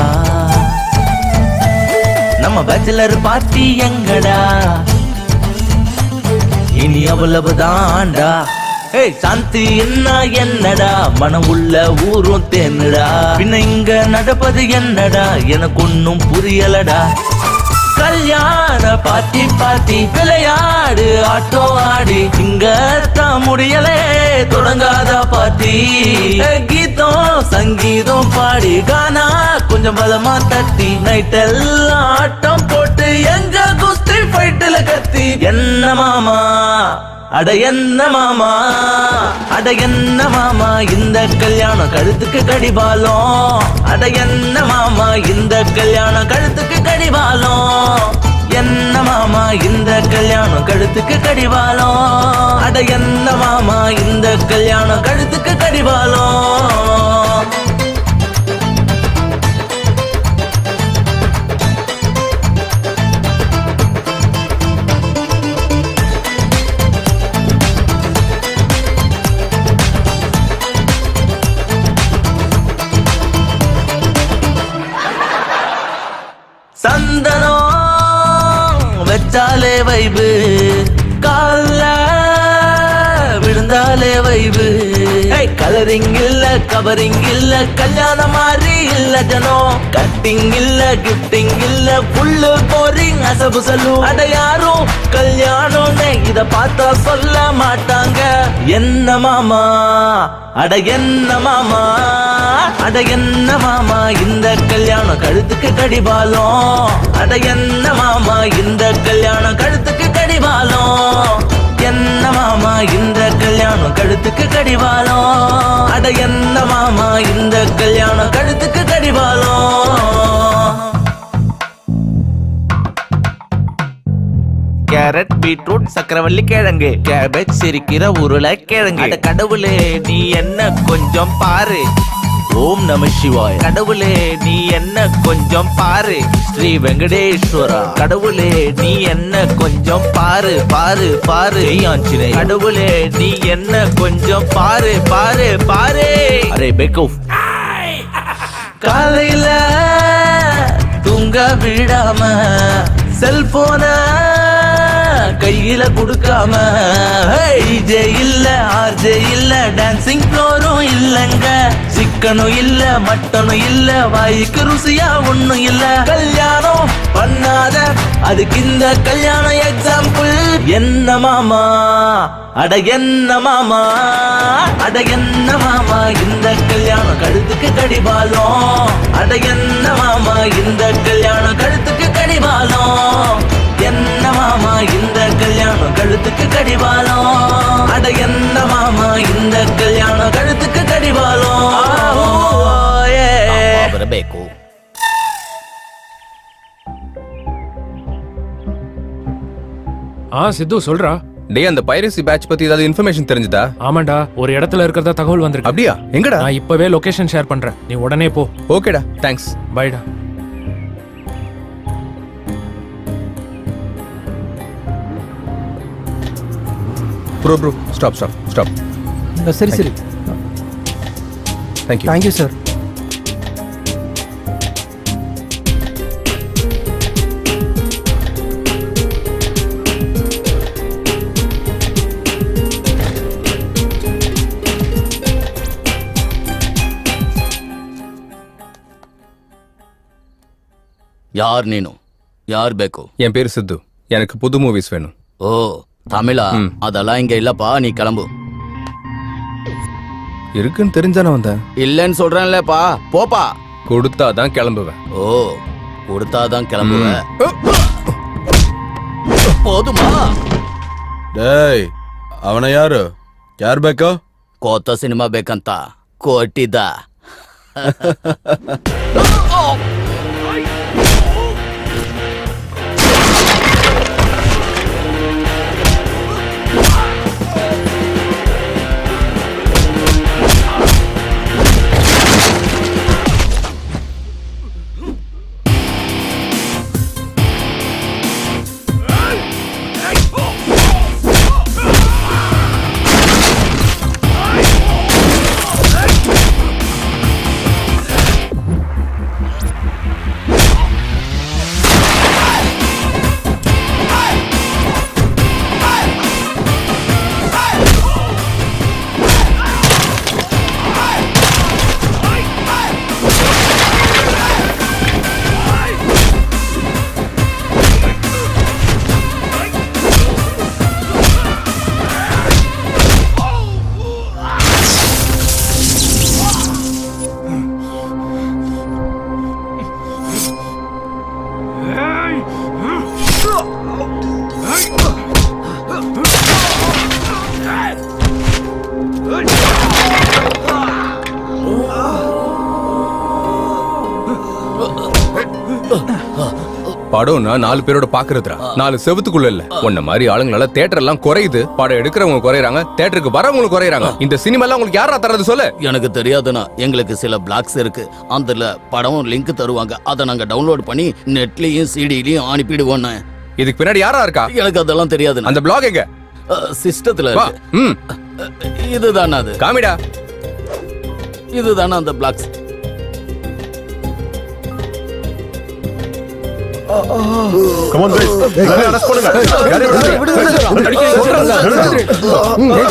நம்ம பேச்சுலர் பார்ட்டி எங்கடா, இனி அவ்வளவு தாண்டா. ஏய் சாந்தி என்ன என்னடா, மனம் உள்ள ஊரும் தேனுடா, பின்ன இங்க நடப்பது என்னடா, எனக்கு ஒன்னும் புரியலடா. கல்யாண பாத்தி பாத்தி விளையாடு ஆட்டோ ஆடி, இங்க தான் முடியலே தொடங்காத பாத்தி. கீதம் சங்கீதம் பாடி கானா கொஞ்சம் பலமா தட்டி, நைட் எல்லாம் ஆட்டம் போட்டு எங்க குஸ்தி ஃபைட்டுல கத்தி. என்ன மாமா அட என்ன மாமா, அட என்ன மாமா இந்த கல்யாணம் கழுத்துக்கு கடிபாலம், அட என்ன மாமா இந்த கல்யாணம் கழுத்துக்கு கடிபாலம், என்ன மாமா இந்த கல்யாணம் கழுத்துக்கு கடிவாளம், அட என்ன மாமா இந்த கல்யாணம் கழுத்துக்கு கடிவாளம். சந்தனம் வச்சாலே வைபு, கால்ல விழுந்தாலே வைபு, கலரிங் இல்ல கவரிங் இல்ல கல்யாணம் மாதிரி இல்ல ஜனம் கட்டிங் இல்ல கிஃப்டிங் இல்ல புல்லு போரிங் அசபு சலூன் அட யாரும் கல்யாணம்னு இத பார்த்தா சொல்ல மாட்டாங்க என்ன மாமா அட என்ன மாமா அட என்ன மாமா இந்த கல்யாணம் கழுத்துக்கு கடிபாலம் அட என்ன மாமா இந்த கல்யாணம் கழுத்துக்கு கடிபாலம் என்ன மாமா இந்த கல்யாணம் கழுத்துக்கு கடிவாளம் அட என்ன மாமா இந்த கல்யாணம் கழுத்துக்கு கடிவாளம் கேரட் பீட்ரூட் சக்கரவள்ளி கிழங்கு கேபேஜ் சிரிக்கிற உருளைக்கிழங்கு அட கடவுளே நீ என்ன கொஞ்சம் பாரு ஓம் நம சிவாய் கடவுளே நீ என்ன கொஞ்சம் பாரு ஸ்ரீ வெங்கடேஸ்வரா கடவுளே நீ என்ன கொஞ்சம் பாரு பாரு பாரு ஆஞ்சனே கடவுளே நீ என்ன கொஞ்சம் பாரு பாரு பாரு அரே பேக்கோஃப் காலையில தூங்க விடாம செல்போன கையில குடுக்காம ஜே இல்ல ஆர்ஜே இல்ல டான்சிங் ஃப்ளோரும் இல்லங்க சிக்கனும் இல்ல மட்டனும் இல்ல வாய்க்கு ருசியா ஒண்ணும் இல்ல கல்யாணம் பண்ணாத அதுக்கு இந்த கல்யாணம் எக்ஸாம்பிள் என்ன மாமா அட என்ன மாமா அட என்ன மாமா இந்த கல்யாணம் கழுத்துக்கு கடிபாலம் அட என்ன மாமா இந்த கல்யாணம் கழுத்துக்கு கடிபாலம் என்ன மாமா இந்த கல்யாணம் கழுத்துக்கு கடிவாளம் அட என்ன மாமா இந்த கல்யாணம் கழுத்துக்கு கடிவாளம் ಬರಬೇಕು சித்து சொல்றா டேய் அந்த பைரசி பேட்ச் பத்தி ஏதாவது இன்ஃபர்மேஷன் தெரிஞ்சதா? ஆமாண்டா ஒரு இடத்துல இருக்கிறதா தகவல் வந்திருக்கு. அப்படியா? எங்கடா? நான் இப்பவே லொகேஷன் ஷேர் பண்றேன், நீ உடனே போ. ஓகேடா, தேங்க்ஸ். பைடா. Bro stop. சரி தேங்க்யூ சார். யார் நீனு? யார் ಬೇಕು? என் பேர் சித்து. எனக்கு புது மூவிஸ் வேணும். ஓ தமிழா? அதெல்லாம் இங்க இல்லப்பா, நீ கிளம்பு. இருக்குன்னு தெரிஞ்சானே வந்தேன். இல்லன்னு சொல்றேன்லப்பா, போப்பா. கொடுத்தாதான் கிளம்புவேன். ஓ கொடுத்தாதான் கிளம்புவேன். போதுமா? டேய் ಅವನ ಯಾರು? ಯಾರು ಬೇಕು? ಕೊತ್ತ ಸಿನಿಮಾ ಬೇಕಂತ ಕೊಟ್ಟಿದ್ದ. படம்னா 4 பேரோட பாக்குறதுடா, 4 செவத்துக்குள்ள இல்ல. உன்ன மாதிரி ஆளுங்களால தியேட்டர் எல்லாம் குறையுது. படம் எடுக்கிறவங்க குறையறாங்க, தியேட்டருக்கு வரவங்க குறையறாங்க. இந்த சினிமா எல்லாம் உங்களுக்கு யாரா தரது சொல்லு? எனக்கு தெரியாதுண்ணா, எங்களுக்கு சில பிளாக்ஸ் இருக்கு. அதுல படம் லிங்க் தருவாங்க, அதை நாங்க டவுன்லோட் பண்ணி நெட்லயும் சிடிலயும் அனுப்பிடுவோம். இதுக்கு பின்னாடி யாரா இருக்கா? எனக்கு அதெல்லாம் தெரியாது. அந்த பிளாக் எங்க? சிஸ்டத்துல இருக்கு. இதுதானா அது? காமிடா. இதுதானா அந்த பிளாக்ஸ்? Come on guys, அரெஸ்ட் பண்ணுங்க.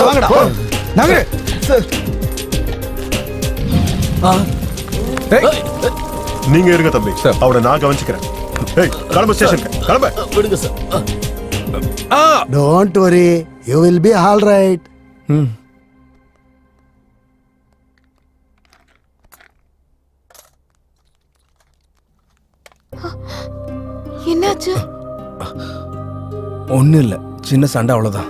வாங்கடா. நாங்க நீங்க இருங்க தம்பி, அவனை நான் கவனிச்சுக்கிறேன். ஏய், கிளம்பு ஸ்டேஷனுக்கு, கிளம்பு. விடுங்க sir. Don't worry, you will be all right. என்னாச்சு? ஒன்னும் இல்ல, சின்ன சண்டை அவ்வளவுதான்.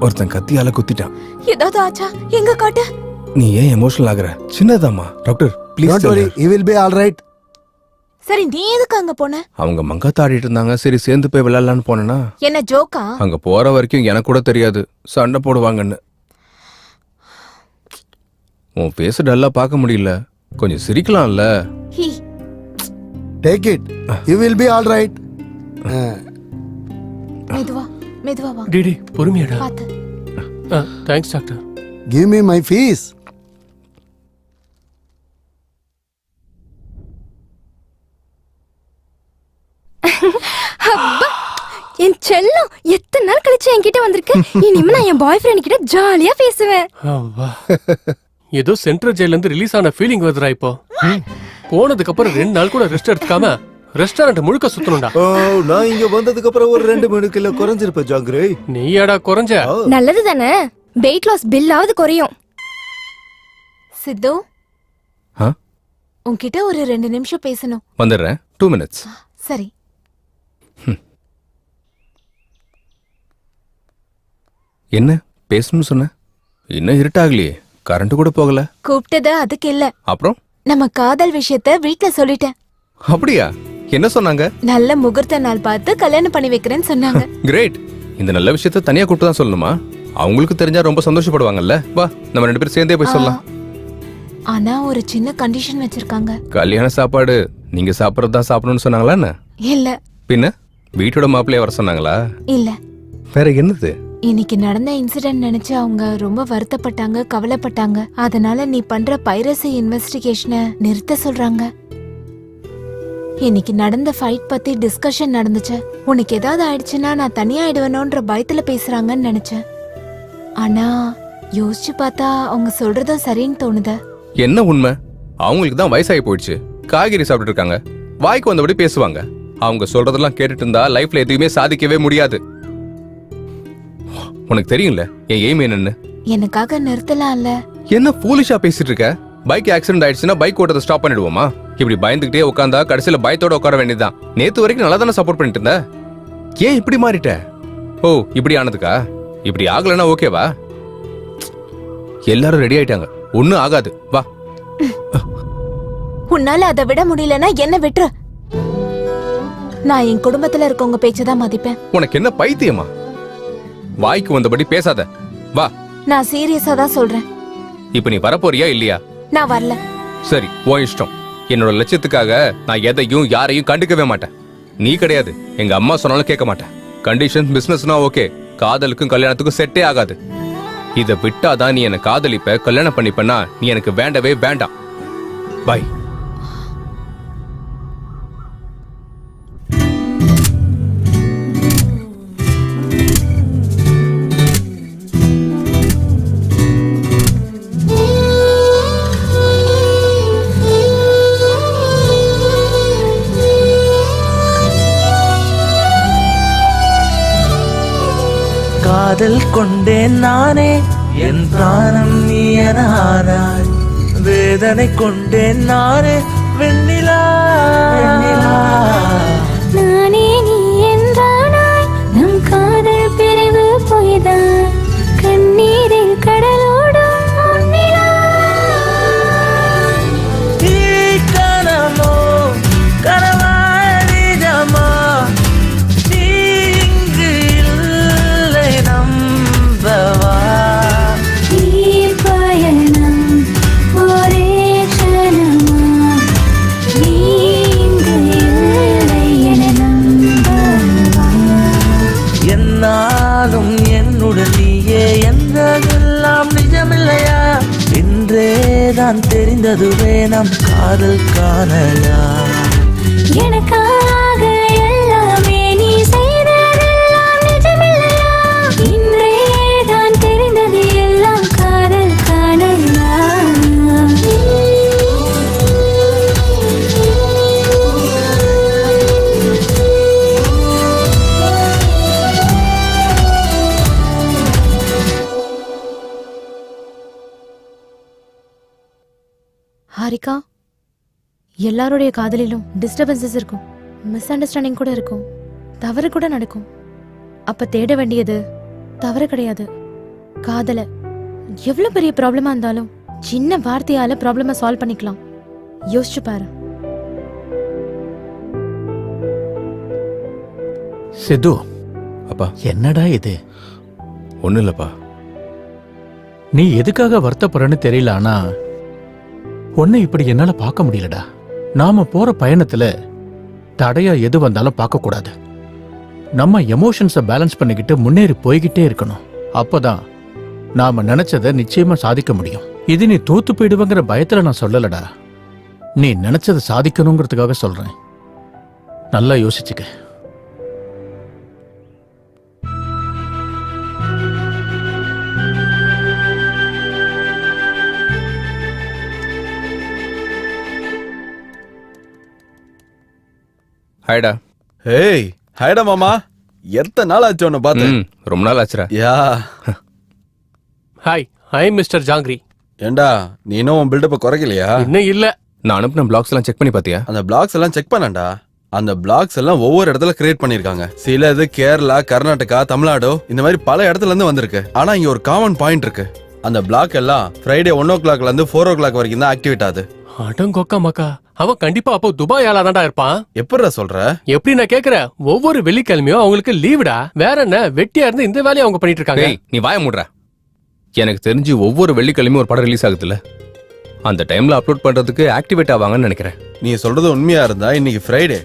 ஒருத்தன் கத்தியால குத்திட்டான். ஏதாவது ஆச்சா? எங்க காட்டு. நீ ஏன் எமோஷனல் ஆகுற? சின்னதாமா. Doctor please don't worry, you will be all right. சரி, நீ எதுக்கு அங்க போன? அவங்க மங்காத்த ஆடிட்டு இருந்தாங்க, சரி சேர்ந்து போய் விளையாடலான்னு போனேன்னா என்ன ஜோக்கா? அங்க போற வரைக்கும் எனக்கு கூட தெரியாது சண்டை போடுவாங்கன்னு. உன் ஃபேஸ் டல்லா பார்க்க முடியல, கொஞ்சம் சிரிக்கலாம்ல. Take it, you will be all right. மெதுவா மெதுவா வா. டிடி பொறுமையாடா. பாத்து. Thanks doctor. Give me my fees. என் செல்லம் எத்தனை நாள் கழிச்சு என்கிட்ட வந்திருக்கு. இனிமே நான் என் பாய் ஃப்ரெண்ட் கிட்ட ஜாலியா பேசுவேன். ஏதோ சென்ட்ரல் ஜெயில இருந்து ரிலீஸ் ஆன ஃபீலிங் வருதுடா இப்போ. போனதுக்கு அப்புறம் 2 நாள் கூட ரெஸ்ட் எடுத்துக்காம ரெஸ்டாரண்ட் முழுக்க சுத்தணும்டா. நான் இங்க வந்ததுக்கு அப்புறம் ஒரு 2 கிலோ குறைஞ்சிருப்பேன் ஜாங்கிரே. நீயாடா குறைஞ்ச? நல்லது தானே, வெயிட் லாஸ் பில்லாவது குறையும். சித்து, உன்கிட்ட ஒரு 2 நிமிஷம் பேசணும். வந்துடுறேன், 2 minutes. சரி. என்ன பேசணும்னு சொன்ன? இன்னும் இருட்டாகலையே, கரண்ட் கூட போகல. கூப்பிட்டது அதுக்கு இல்ல. அப்புறம் நம்ம காதல் விஷயத்த வீட்ல சொல்லிட்டேன். அப்படியா? என்ன சொன்னாங்க? நல்ல முகூர்த்த நாள் பார்த்து கல்யாணம் பண்ணி வைக்கிறேன்னு சொன்னாங்க. கிரேட். இந்த நல்ல விஷயத்த தனியா கூப்பிட்டு தான் சொல்லணுமா? அவங்களுக்கு தெரிஞ்சா ரொம்ப சந்தோஷப்படுவாங்கல்ல. வா, நம்ம 2 பேரும் சேர்ந்தே போய் சொல்லலாம். ஆனா ஒரு சின்ன கண்டிஷன் வச்சிருக்காங்க. கல்யாண சாப்பாடு நீங்க சாப்பிடறது தான் சாப்பிடணும்னு சொன்னாங்களா என்ன? இல்ல. பின்ன வீட்டோட மாப்பிள்ளைய வர சொன்னாங்களா? இல்ல. வேற என்னது? இன்னைக்கு நடந்த இன்சிடென்ட் நினைச்சு அவங்க ரொம்ப வருத்தப்பட்டாங்க, கவலைப்பட்டாங்க. அதனால நீ பண்ற பைரசி இன்வெஸ்டிகேஷனை நிறுத்த சொல்றாங்க. இன்னைக்கு நடந்த ஃபைட் பத்தி டிஸ்கஷன் நடந்துச்சு. உனக்கு ஏதாவது ஆயிடுச்சுன்னா நான் தனியா ஆயிடுவேனோன்ற பயத்துல பேசுறாங்கன்னு நினைச்சேன். ஆனா யோசிச்சு பார்த்தா அவங்க சொல்றதும் சரின்னு தோணுத. என்ன உண்மை? அவங்களுக்கு தான் வயசாகி போயிடுச்சு, காய்கறி சாப்பிட்டு இருக்காங்க, வாய்க்கு வந்தபடி பேசுவாங்க. அவங்க சொல்றதெல்லாம் கேட்டுட்டு இருந்தா லைஃப்ல எதுவுமே சாதிக்கவே முடியாது. உனக்கு தெரியும்ல என் எய்ம் என்னன்னு. எனக்காக நிறுத்தலாம்ல. என்ன ஃபூலிஷா பேசிட்டு இருக்க? பைக் ஆக்சிடென்ட் ஆயிடுச்சுன்னா பைக் ஓட்டத்தை ஸ்டாப் பண்ணிடுவோமா? இப்படி பயந்துகிட்டே உட்காந்தா கடைசியில பயத்தோட உட்கார வேண்டியதுதான். நேத்து வரைக்கும் நல்லா தானே சப்போர்ட் பண்ணிட்டு இருந்த, ஏன் இப்படி மாறிட்ட? ஓ, இப்படி ஆனதுக்கா? இப்படி ஆகலன்னா ஓகேவா? எல்லாரும் ரெடி ஆயிட்டாங்க, ஒண்ணும் ஆகாது, வா. உன்னால அதை விட முடியலன்னா என்ன விட்டுரு. நான் என் குடும்பத்துல இருக்கவங்க பேச்சதான் மதிப்பேன். உனக்கு என்ன பைத்தியமா? வாய்க்கு வந்தபடி பேசாத, வா. நான் சீரியஸா தான் சொல்றேன். இப்ப நீ வரப்போறியா இல்லையா? நான் வரல. சரி, உன் இஷ்டம். என்னோட லட்சியத்துக்காக நான் எதையும் யாரையும் கண்டுக்கவே மாட்டேன். நீ கிடையாது, எங்க அம்மா சொன்னாலும் கேட்க மாட்டேன். கண்டிஷன் பிசினஸ்னா ஓகே, காதலுக்கும் கல்யாணத்துக்கும் செட்டே ஆகாது. இதை விட்டாதான் நீ என்ன காதலிப்ப, கல்யாணம் பண்ணிப்பனா நீ எனக்கு வேண்டவே வேண்டாம். பை. காதல் கொண்டேன் நானே, என் பிராணம் நீ என ஆனாய். வேதனை கொண்டேன் நானே, வெண்ணிலா நானே நீ என்றானாய். நம் காதல் பிரிவு போய்தான் கண்ணீரில் கடலோடும் நிலா. கனமோ கனவாடிதமா, நீ இங்கு இல்லை நம்பவா. பயணம் ஒரே க்ஷணமா, நீ இங்கு இல்லை என நம்பவா. என்னாலும் என்னுடன் நீயே என்றதெல்லாம் நிஜமில்லையா? இன்றேதான் தெரிந்ததுவே நம் காதல் காணலா. எனக்காக எல்லாமே நீ செய்ததெல்லாம் நிஜமில்லையா? இன்றேதான் தெரிந்தது எல்லாம் காதல் காணலா. ஹாரிகா, எல்லாருடைய காதலிலும் டிஸ்டர்பன்சஸ் இருக்கும், மிஸ் அண்டர்ஸ்டாண்டிங் கூட இருக்கும், தவறு கூட நடக்கும். அப்ப தேட வேண்டியது தவறு கிடையாது, காதல. எவ்வளவு பெரிய ப்ராப்ளமா இருந்தாலும் சின்ன வார்த்தையால ப்ராப்ளம சால்வ் பண்ணிக்கலாம். யோசிச்சு பாரு. சித்து, அப்பா என்னடா இது? ஒண்ணும் இல்லப்பா. நீ எதுக்காக வருத்தப்படுறன்னு தெரியல, ஆனா உன்னை இப்படி என்னால பார்க்க முடியலடா. நாம போற பயணத்துல தடையா எது வந்தாலும் பார்க்க கூடாது. நம்ம எமோஷன்ஸை பேலன்ஸ் பண்ணிக்கிட்டு முன்னேறி போய்கிட்டே இருக்கணும். அப்பதான் நாம நினைச்சதை நிச்சயமா சாதிக்க முடியும். இது நீ தோத்து போயிடுவங்கிற பயத்துல நான் சொல்லலடா, நீ நினைச்சதை சாதிக்கணுங்கிறதுக்காக சொல்றேன். நல்லா யோசிச்சுக்க. ஹாய்டா. ஏய் ஹாய்டா மாமா, எத்தனை நாள் ஆச்சு உன்னை பார்த்து? ரொம்ப நாள் ஆச்சுடா. யா ஹாய், ஐ மிஸ்டர் ஜாங்கிரி. ஏண்டா நீ இன்னும் உன் பில்டப்பை குறைக்கலையா? இன்னும் இல்ல. நான் அனுப்பின பிளாக்ஸ் எல்லாம் செக் பண்ணி பாத்தியா? அந்த பிளாக்ஸ் எல்லாம் செக் பண்ணேன்டா. அந்த பிளாக்ஸ் எல்லாம் ஒவ்வொரு இடத்துல கிரியேட் பண்ணிருக்காங்க. சில இது கேரளா, கர்நாடகா, தமிழ்நாடு இந்த மாதிரி பல இடத்துல இருந்து வந்திருக்கு. ஆனா இங்க ஒரு காமன் பாயிண்ட் இருக்கு. அந்த பிளாக் எல்லாம் ஃப்ரைடே 1 o'clockல இருந்து 4 o'clock வரைக்கும் தான் ஆக்டிவேட் ஆகுது. அடங்கொக்கா மக்கா, அவன் கண்டிப்பா அப்போ துபாய் ஆளாதான்டா இருப்பான். எப்படிடா சொல்ற? எப்படி நான் கேக்குறேன், ஒவ்வொரு வெள்ளிக்கிழமையும் அவங்களுக்கு லீவுடா. வேற என்ன, வெட்டியா இருந்து இந்த வேலையை அவங்க பண்ணிட்டு இருக்காங்க. நீ வாய மூடுற. எனக்கு தெரிஞ்சு ஒவ்வொரு வெள்ளிக்கிழமையும் ஒரு படம் ரிலீஸ் ஆகுதுல்ல, அந்த டைம்ல அப்லோட் பண்றதுக்கு ஆக்டிவேட் ஆவாங்கன்னு நினைக்கிறேன். நீ சொல்றது உண்மையா இருந்தா இன்னைக்கு ஃப்ரைடே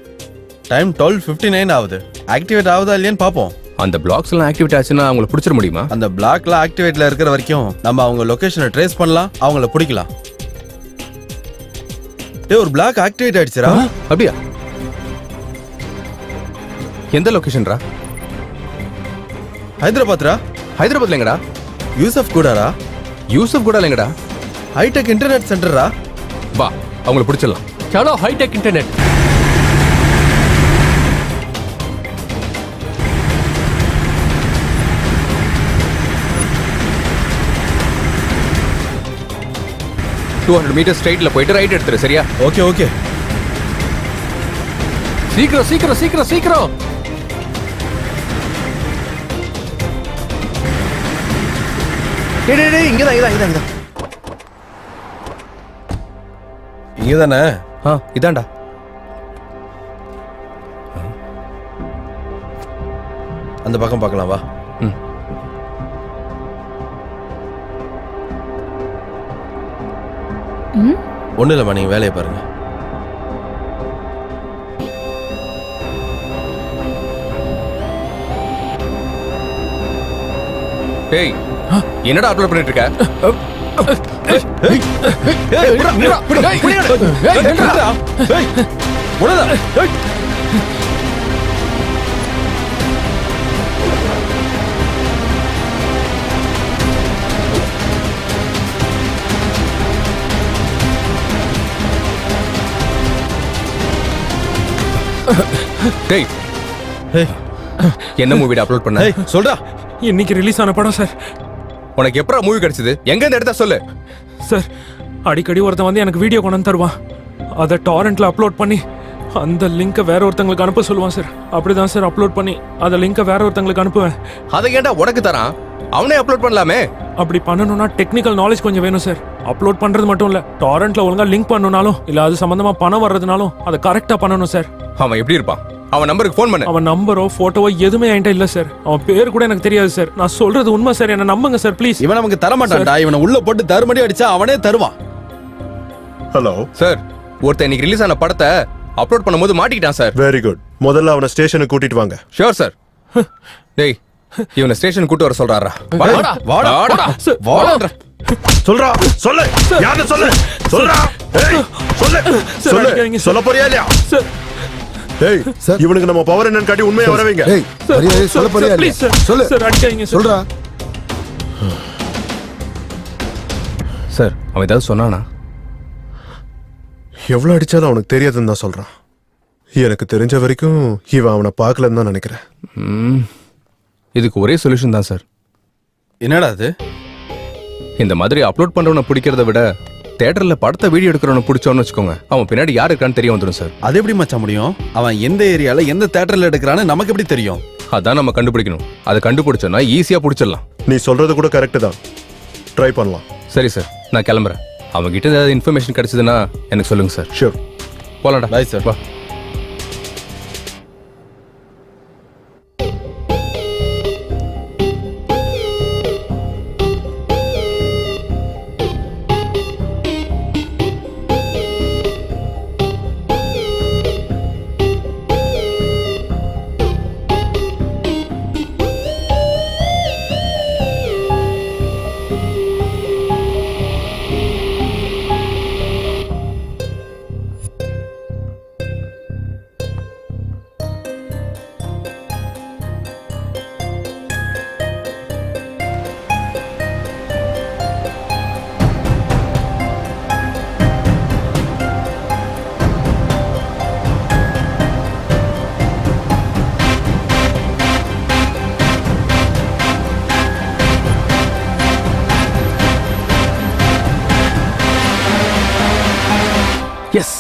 டைம் 12:59 ஆகுது. ஆக்டிவேட் ஆகுதா இல்லையான்னு பாப்போம். அந்த பிளாக்ஸ் எல்லாம் ஆக்டிவேட் ஆச்சுன்னா அவங்களை பிடிச்சிட முடியுமா? அந்த பிளாக்ல ஆக்டிவேட்ல இருக்கிற வரைக்கும் நம்ம அவங்க லொகேஷனை ட்ரேஸ் பண்ணலாம், அவங்கள பிடிக்கலாம். டேய், ஒரு பிளாக் ஆக்டிவேட் ஆயிடுச்சுடா. அப்படியா? எந்த லொகேஷன்ரா? ஹைதராபாத்ரா. ஹைதராபாத்ல எங்கடா? யூசப் கூடாரா? யூசப் கூட எங்கடா? ஹைடெக் இன்டர்நெட் சென்டரா. வா, அவங்களை பிடிச்சிடலாம். சலோ, ஹைடெக் இன்டர்நெட். மீட்டர் ஸ்ட்ரைட்ல போயிட்டு ரைட் எடுத்துரு, சரியா? Okay okay. சீக்கிரம் சீக்கிரம் சீக்கிரம் சீக்கிரம். டேய் இங்கதான். இங்கதானே? இதான்டா. அந்த பக்கம் பார்க்கலாம் வா. ஒண்ணு இல்லம்மா, நீங்க வேலையை பாருங்க. டேய், என்னடா அப்லோட் பண்ணிட்டு இருக்க? டேய், என்ன மூவிட அப்லோட் பண்ண? சொல்றா. இன்னைக்கு ரிலீஸ் ஆன படம் சார். உனக்கு எப்பறா மூவி கிடைச்சது? எங்க இருந்து எடுத்தா சொல்லு. சார், அடிக்கடி ஒருத்தன் வந்து எனக்கு வீடியோ கொண்டு வந்து தருவான். அதை டாரண்ட்ல அப்லோட் பண்ணி அந்த லிங்கை வேற ஒருத்தங்களுக்கு அனுப்ப சொல்லுவான் சார். அப்படிதான் சார் அப்லோட் பண்ணி அந்த லிங்கை வேற ஒருத்தங்களுக்கு அனுப்புவேன். அதை ஏன்டா உனக்கு தரான்? அவனே அப்லோட் பண்ணலாமே. அப்படி பண்ணணும்னா டெக்னிக்கல் நாலேஜ் கொஞ்சம் வேணும் சார். அப்லோட் பண்றது மட்டும் இல்ல, டாரண்ட்ல ஒழுங்கா லிங்க் பண்ணனும்னாலும் இல்ல அது சம்பந்தமா பணம் வர்றதுனாலும் அதை கரெக்டா பண்ணணும் சார். அவன் எப்படி இருப்பான்? அவன் நம்பருக்கு ஃபோன் பண்ணு. அவன் நம்பரோ போட்டோவோ எதுவுமே என்கிட்ட இல்ல சார். அவன் பேர் கூட எனக்கு தெரியாது சார். நான் சொல்றது உண்மை சார், என்ன நம்புங்க சார் ப்ளீஸ். இவன் நமக்கு தர மாட்டான்டா. இவனை உள்ள போட்டு தருமடி அடிச்சா அவனே தருவான். ஹலோ சார், ஒருத்தன் இன்னைக்கு ரிலீஸ் ஆன படத்தை அப்லோட் பண்ணும்போது மாட்டிக்கிட்டான் சார். Very good. முதல்ல அவனை ஸ்டேஷனுக்கு கூட்டிட்டு வாங்க. Sure sir. டேய், இவனை ஸ்டேஷன் கூட்டி வர சொல்றாரா? வாடா வாடா வாடா. சொல்றா, சொல்லு. யாரு சொல்லு. சொல்றா. ஏய், சொல்லு. சொல்ல போறியா இல்லையா? ஏய், இவனுக்கு நம்ம பவர் என்னன்னு காட்டி உண்மையை வர வைங்க. ஏய், சொல்ல போறியா இல்லையா? சொல்லு. சார் அடிக்காதீங்க சார். சொல்றா. சார், அவன் ஏதாவது சொன்னானா? எவ்வளவு அடிச்சாலும் அவனுக்கு தெரியாதுன்னு தான் சொல்றான். எனக்கு தெரிஞ்ச வரைக்கும் இவன் அவனை பார்க்கலன்னு தான் நினைக்கிறேன். இதுக்கு ஒரே சொல்யூஷன் தான் சார். என்னடா அது? இந்த மாதிரி அப்லோட் பண்றவனை பிடிக்கிறத விட தியேட்டர்ல படத்தை வீடியோ எடுக்கிறவன பிடிச்சோன்னு வச்சுக்கோங்க, அவன் பின்னாடி யாரு இருக்கான்னு தெரிய வந்துடும் சார். அது எப்படி மச்சான் முடியும்? அவன் எந்த ஏரியால எந்த தியேட்டர்ல எடுக்கிறான்னு நமக்கு எப்படி தெரியும்? அதான் நம்ம கண்டுபிடிக்கணும். அதை கண்டுபிடிச்சோன்னா ஈஸியா பிடிச்சிடலாம். நீ சொல்றது கூட கரெக்ட் தான், ட்ரை பண்ணலாம். சரி சார், நான் கிளம்புறேன். அவங்க கிட்ட ஏதாவது இன்ஃபர்மேஷன் கிடைச்சதுன்னா எனக்கு சொல்லுங்க சார். ஷூர். போலாம்டா. Bye sir. வா. எஸ்.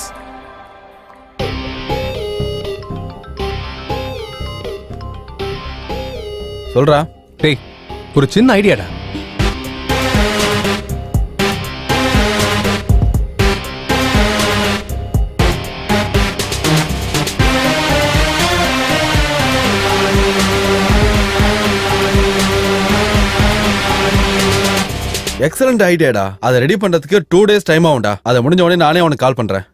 சொல்றா. டேய், ஒரு சின்ன ஐடியாடா. எக்ஸலண்ட் ஐடியாடா. அதை ரெடி பண்றதுக்கு 2 days டைம் ஆகும்டா. அதை முடிஞ்ச உடனே நானே அவனுக்கு கால் பண்றேன்.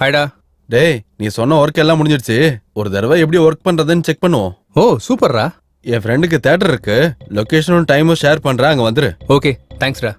ஹாய்டா. டேய், நீ சொன்ன ஒர்க் எல்லாம் முடிஞ்சிடுச்சு. ஒரு தடவை எப்படி ஒர்க் பண்றதுன்னு செக் பண்ணுவோம். ஓ சூப்பர்ரா. என் ஃப்ரெண்டுக்கு தியேட்டர் இருக்கு, லொகேஷனும் டைமும் ஷேர் பண்றேன், அங்க வந்துரு. ஓகே, தேங்க்ஸ்டா.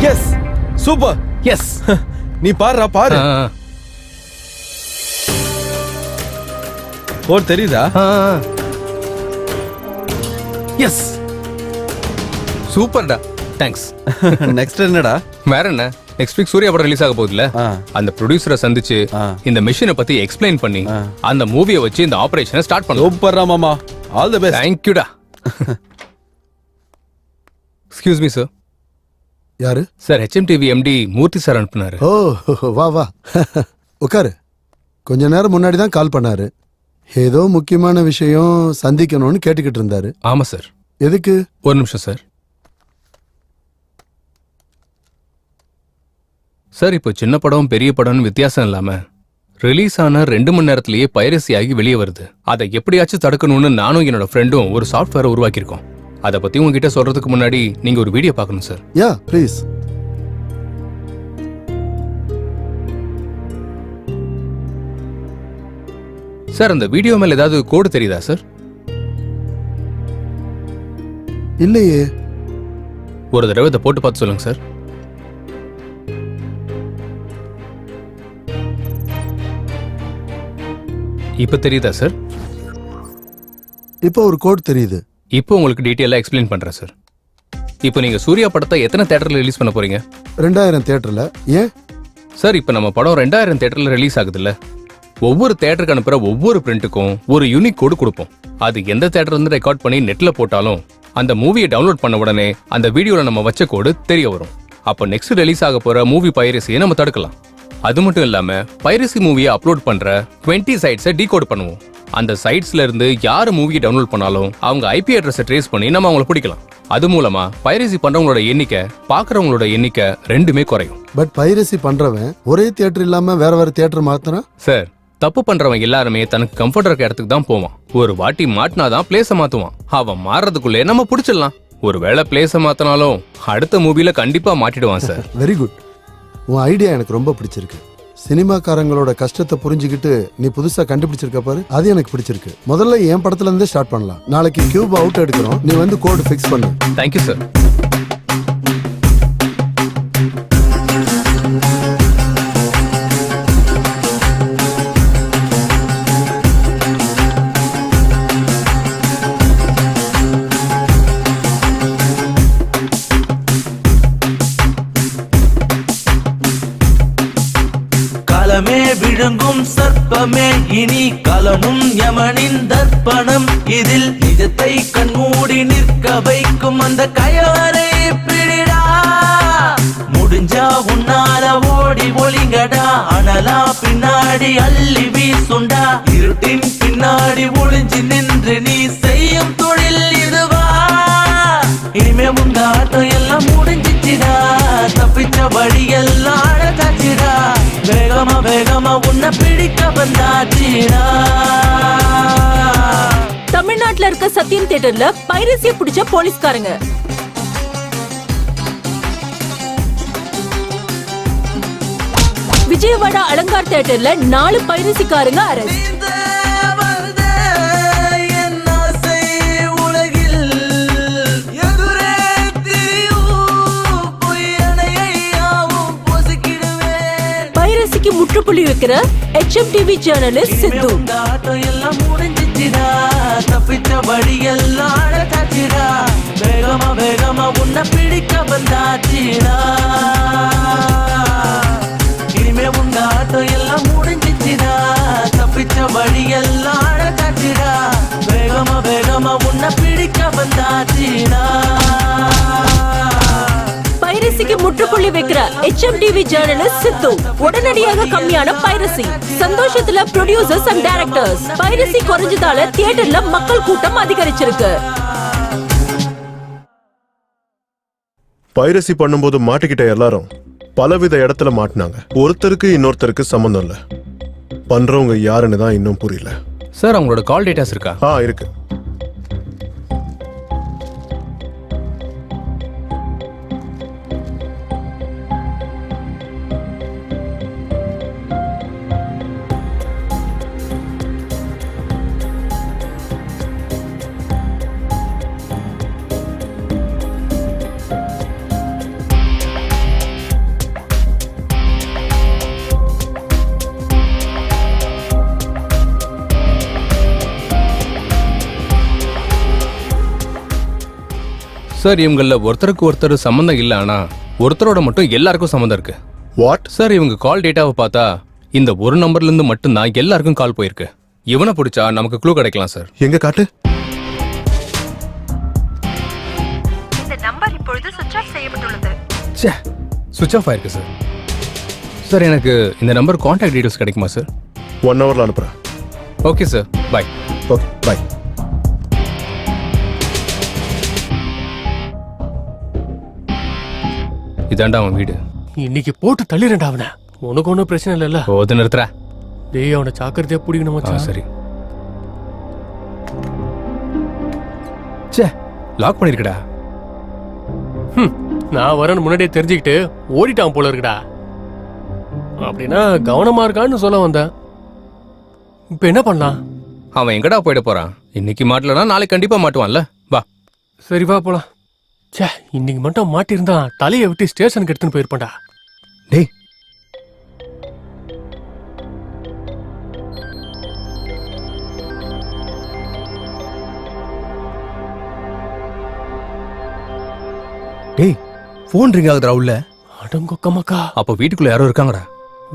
Yes, super. எஸ். நீ பாருடா, பாரு. போர் தெரியுதா? எஸ், சூப்பர்டா. தேங்க்ஸ். நெக்ஸ்ட் என்னடா? வேற என்ன, நெக்ஸ்ட் வீக் சூர்யா படம் ரிலீஸ் ஆக போகுதுல, அந்த ப்ரொடியூசரை சந்திச்சு இந்த மெஷினை பத்தி எக்ஸ்பிளைன் பண்ணி அந்த மூவியை வச்சு இந்த ஆபரேஷனை ஸ்டார்ட் பண்ணலாம். சூப்பர்ரா மாமா, ஆல் தி பெஸ்ட். தேங்க்யூடா. Excuse me sir. யாரு sir? HMTV MD Murthy sir அனுப்புனாரு. ஓ வா வா உட்காரு. கொஞ்ச நேரம் முன்னாடி தான் கால் பண்ணாரு. ஏதோ முக்கியமான விஷயம் சந்திக்கணும்னு கேட்டுக்கிட்டு இருந்தாரு. ஆமா சார். எதுக்கு? ஒரு நிமிஷம் சார். சார், இப்போ சின்ன படம் பெரிய படம்னு வித்தியாசம் இல்லாம ரிலீஸ் ஆன 2 மணி நேரத்திலேயே பைரசி ஆகி வெளியே வருது. அதை எப்படியாச்சும் தடுக்கணும்னு நானும் என்னோட ஃப்ரெண்டும் ஒரு சாஃப்ட்வேரை உருவாக்கியிருக்கோம். அதை பத்தி உங்ககிட்ட சொல்றதுக்கு முன்னாடி நீங்க ஒரு வீடியோ பார்க்கணும் சார். Yeah please. சார், அந்த வீடியோ மேல ஏதாவது கோடு தெரியுதா சார்? இல்லையே. ஒரு தடவை இதை போட்டு பார்த்து சொல்லுங்க சார். இப்ப தெரியுதா சார்? இப்போ ஒரு கோட் தெரியுது. இப்போ உங்களுக்கு டீட்டெயிலா எக்ஸ்பிளைன் பண்றேன் சார். இப்போ நீங்க சூர்யா படத்தை எத்தனை தியேட்டர்ல ரிலீஸ் பண்ண போறீங்க? 2000 தியேட்டர்ல. ஏன் சார், இப்போ நம்ம படம் 2000 தியேட்டர்ல ரிலீஸ் ஆகுதுல்ல, ஒவ்வொரு தியேட்டருக்கு அனுப்புற ஒவ்வொரு பிரிண்ட்டுக்கும் ஒரு யூனிக் கோடு கொடுப்போம். அது எந்த தியேட்டர் வந்து ரெக்கார்ட் பண்ணி நெட்ல போட்டாலும் அந்த மூவியை டவுன்லோட் பண்ண உடனே அந்த வீடியோல நம்ம வச்ச கோடு தெரிய வரும். அப்போ நெக்ஸ்ட் ரிலீஸ் ஆக போற மூவி பைரசியை நம்ம தடுக்கலாம். அது மட்டும் இல்லாம பைரசி மூவியை அப்லோட் பண்ற 20 சைட்ஸை டீகோட் பண்ணுவோம். அந்த சைட்ஸ்ல இருந்து யாரு மூவியை டவுன்லோட் பண்ணாலும் அவங்க ஐபி அட்ரஸை ட்ரேஸ் பண்ணி நம்ம அவங்களை பிடிக்கலாம். அது மூலமா பைரசி பண்றவங்களோட எண்ணிக்கை, பாக்குறவங்களோட எண்ணிக்கை ரெண்டுமே குறையும். பட் பைரசி பண்றவன் ஒரே தியேட்டர் இல்லாம வேற வேற தியேட்டர் மாத்துறான். சார், தப்பு பண்றவன் எல்லாருமே தனக்கு கம்ஃபர்ட் இருக்க இடத்துக்கு தான் போவான். ஒரு வாட்டி மாட்டினாதான் பிளேஸ மாத்துவான். அவன் மாறுறதுக்குள்ளே நம்ம பிடிச்சிடலாம். ஒருவேளை பிளேஸ மாத்தினாலும் அடுத்த மூவில கண்டிப்பா மாட்டிடுவான் சார். Very good. உன் ஐடியா எனக்கு ரொம்ப பிடிச்சிருக்கு. சினிமாக்காரங்களோட கஷ்டத்தை புரிஞ்சுக்கிட்டு நீ புதுசா கண்டுபிடிச்சிருக்க பாரு, அது எனக்கு பிடிச்சிருக்கு. முதல்ல என் படத்துல இருந்தே ஸ்டார்ட் பண்ணலாம். நாளைக்கு கியூப் அவுட் எடுக்கிறோம், நீ வந்து கோட் ஃபிக்ஸ் பண்ணு. Thank you sir. களமே விழுங்கும் சர்ப்பமே இனி களமும் யமனின் தர்ப்பணம். இதில் நிஜத்தை கண்மூடி நிற்க வைக்கும் அந்த கயவரை பிடிடா. முடிஞ்சா உன்னால ஓடி ஒளிங்கடா, அனலா பின்னாடி அள்ளி வீசுண்டா. இருட்டின் பின்னாடி ஒளிஞ்சு நின்று நீ செய்யும் தொழில் இதுவா? இனிமே உங்க ஆட்டம் எல்லாம் முடிஞ்சிச்சுடா, தப்பிச்ச வழி எல்லாம் அழகாச்சுடா. வேகமா வேகமா உன்னை பிடிக்க வந்தாச்சுடா. தமிழ்நாட்டுல இருக்க சத்யம் தியேட்டர்ல பைரசிய பிடிச்ச போலீஸ்காரங்க. விஜயவாடா அலங்கார் தியேட்டர்ல 4 பைரசிக்காரங்க அரெஸ்ட். முற்றுப்புள்ளி வைக்கிற HMTV ஜேர்னலிஸ்ட் சித்து. எல்லாம் முடிஞ்சிச்சுடா, தப்பிச்ச வழி எல்லாம் அழகாச்சுடா. வேகமா வேகமா உன்னை பிடிக்க வந்தாச்சுடா. இனிமே உங்க ஆட்டம் எல்லாம் முடிஞ்சிச்சுடா, தப்பிச்ச வழி எல்லாம் அழகாச்சுடா. வேகமா வேகமா உன்னை பிடிக்க வந்தாச்சுடா. பைரசிக்கு முற்றுப்புள்ளி வைக்கிற HMTV ஜேர்னலிஸ்ட் சித்து. உடனடியாக கம்மியான பைரசி. சந்தோஷத்துல ப்ரொடியூசர்ஸ் அண்ட் டைரக்டர்ஸ். பைரசி குறைஞ்சதால தியேட்டர்ல மக்கள் கூட்டம் அதிகரிச்சிருக்கு. பைரசி பண்ணும்போது மாட்டிக்கிட்ட எல்லாரும் பலவித இடத்துல மாட்டினாங்க. ஒருத்தருக்கு இன்னொருத்தருக்கு சம்பந்தம் இல்ல. பண்றவங்க யாருன்னு தான் இன்னும் புரியல. சார் அவங்களோட கால் டேட்டாஸ் இருக்கா? இருக்கு. சார் இவங்கள ஒருத்தருக்கு ஒருத்தர் சம்பந்தம் இல்ல, ஆனா ஒருத்தரோட மட்டும் எல்லாருக்கும் சம்பந்தம் இருக்கு. வாட்? சார் இவங்க கால் டேட்டாவை பார்த்தா இந்த ஒரு நம்பர்ல இருந்து மட்டும்தான் எல்லாருக்கும் கால் போயிருக்கு. இவனை பிடிச்சா நமக்கு க்ளூ கிடைக்கலாம் சார். எங்க காட்டு. இந்த நம்பர் இப்பொழுது சுவிட்ச் ஆஃப் செய்யப்பட்டுள்ளது. சுவிட்ச் ஆஃப் ஆயிருக்கு சார். சார் எனக்கு இந்த நம்பர் கான்டாக்ட் டீடைல்ஸ் கிடைக்குமா சார்? 1 ஹவர்ல அனுப்புறேன். Okay sir, bye. Okay bye. இதாண்டா அவன் வீடு. இன்னைக்கு போட்டு தள்ளிரண்டா அவனை. உனக்கு ஒன்றும் பிரச்சனை இல்லைல்ல? போது நிறுத்துற. டேய் அவனை சாக்கிரதையா பிடிக்கணும் மச்சான். சரி. லாக் பண்ணிருக்கடா. நான் வரேன்னு முன்னாடியே தெரிஞ்சுக்கிட்டு ஓடிட்டான் போல இருக்குடா. அப்படின்னா கவனமா இருக்கான்னு சொல்ல வந்தேன். இப்ப என்ன பண்ணலாம்? அவன் எங்கடா போயிட போறான்? இன்னைக்கு மாட்டலனா நாளைக்கு கண்டிப்பா மாட்டுவான்ல. வா. சரி வா போலாம். ச்சே, இன்னைக்கு மட்டும் மாட்டிருந்தா தலையை விட்டு ஸ்டேஷனுக்கு எடுத்துன்னு போயிருப்பான்டா. டேய் டேய் போன் ரிங் ஆகுதுடா உள்ள. அடங்கொக்கமாக்கா. அப்ப வீட்டுக்குள்ள யாரோ இருக்காங்கடா.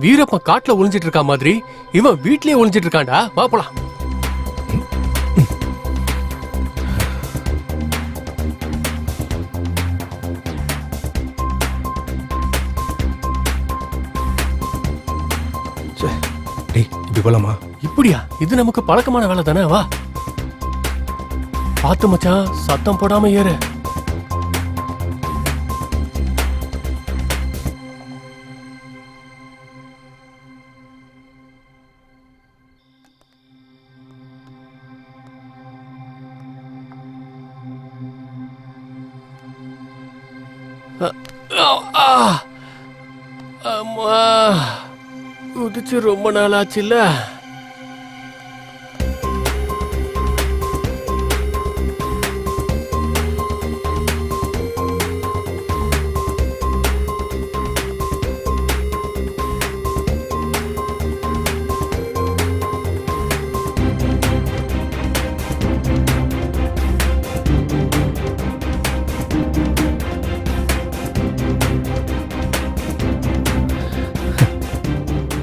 வீரப்ப காட்டுல ஒளிஞ்சிட்டு இருக்கா மாதிரி இவன் வீட்லயே ஒளிஞ்சிட்டு இருக்கான்டா. வா போலாம். டேய் இப்படி போலாமா? இப்படியா? இது நமக்கு பழக்கமான வேலை தானே. வா. பாத்து மச்சான், சத்தம் போடாம ஏறு. அம்மா குதிச்சு ரொம்ப நாள் ஆச்சுல்ல.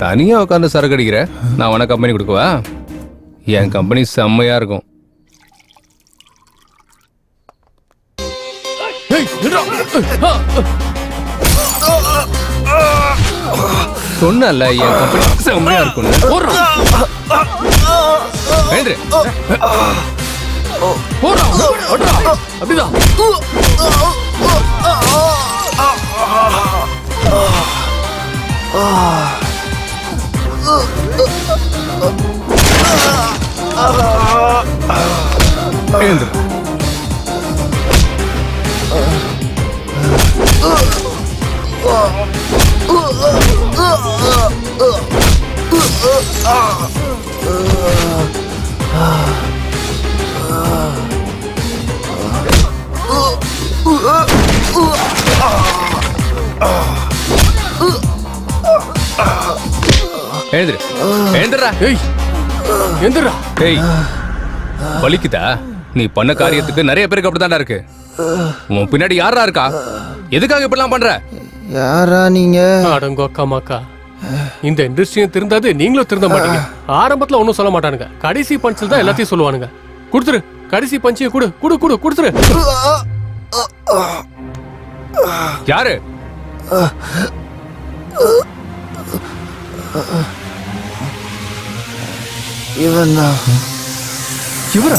தனியா உட்காந்து சரக்கு அடிக்கிற, நான் உனக்கு கம்பெனி கொடுக்கவா? என் கம்பெனி செம்மையா இருக்கும். சொன்னல என் கம்பெனி செம்மையா இருக்கும். அப்படிதான் எழுந்துரு, எழுந்துடுறா. ஏய் எந்திரா. ஏய் வலிக்குதா? நீ பண்ண காரியத்துக்கு நிறைய பேருக்கு அப்படித்தான்டா இருக்கு. உன் பின்னாடி யாரா இருக்கா? எதுக்காக இப்படிலாம் பண்ற? யாரா நீங்க? அடங்கோக்கா மாக்கா, இந்த இண்டஸ்ட்ரியும் திருந்தாது, நீங்களும் திருந்த மாட்டீங்க. ஆரம்பத்துல ஒன்னும் சொல்ல மாட்டானுங்க, கடைசி பஞ்சில் தான் எல்லாத்தையும் சொல்லுவானுங்க. குடுத்துரு, கடைசி பஞ்சையும் குடு குடு குடு குடுத்துரு. யாரு? இவன் தான். இவரா?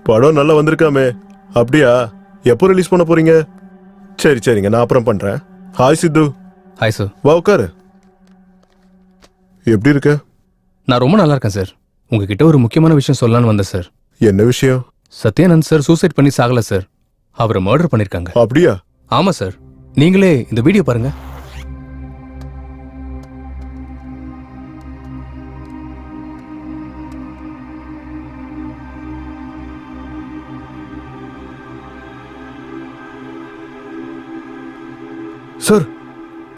படம் நல்லா வந்திருக்காமே. அப்படியா? எப்போ ரிலீஸ் பண்ண போறீங்க? சரி சரிங்க, நான் அப்புறம் பண்றேன். ஹாய் சித்து. Hi sir. வா உட்காரு. எப்படி இருக்க? நான் ரொம்ப நல்லா இருக்கேன் சார். உங்ககிட்ட ஒரு முக்கியமான விஷயம் சொல்லலான்னு வந்தேன் சார். என்ன விஷயம்? சத்யானந்த் சார் சூசைட் பண்ணி சாகல சார், அவரை மர்டர் பண்ணிருக்காங்க. அப்படியா? ஆமா சார். நீங்களே இந்த வீடியோ பாருங்க. சார்,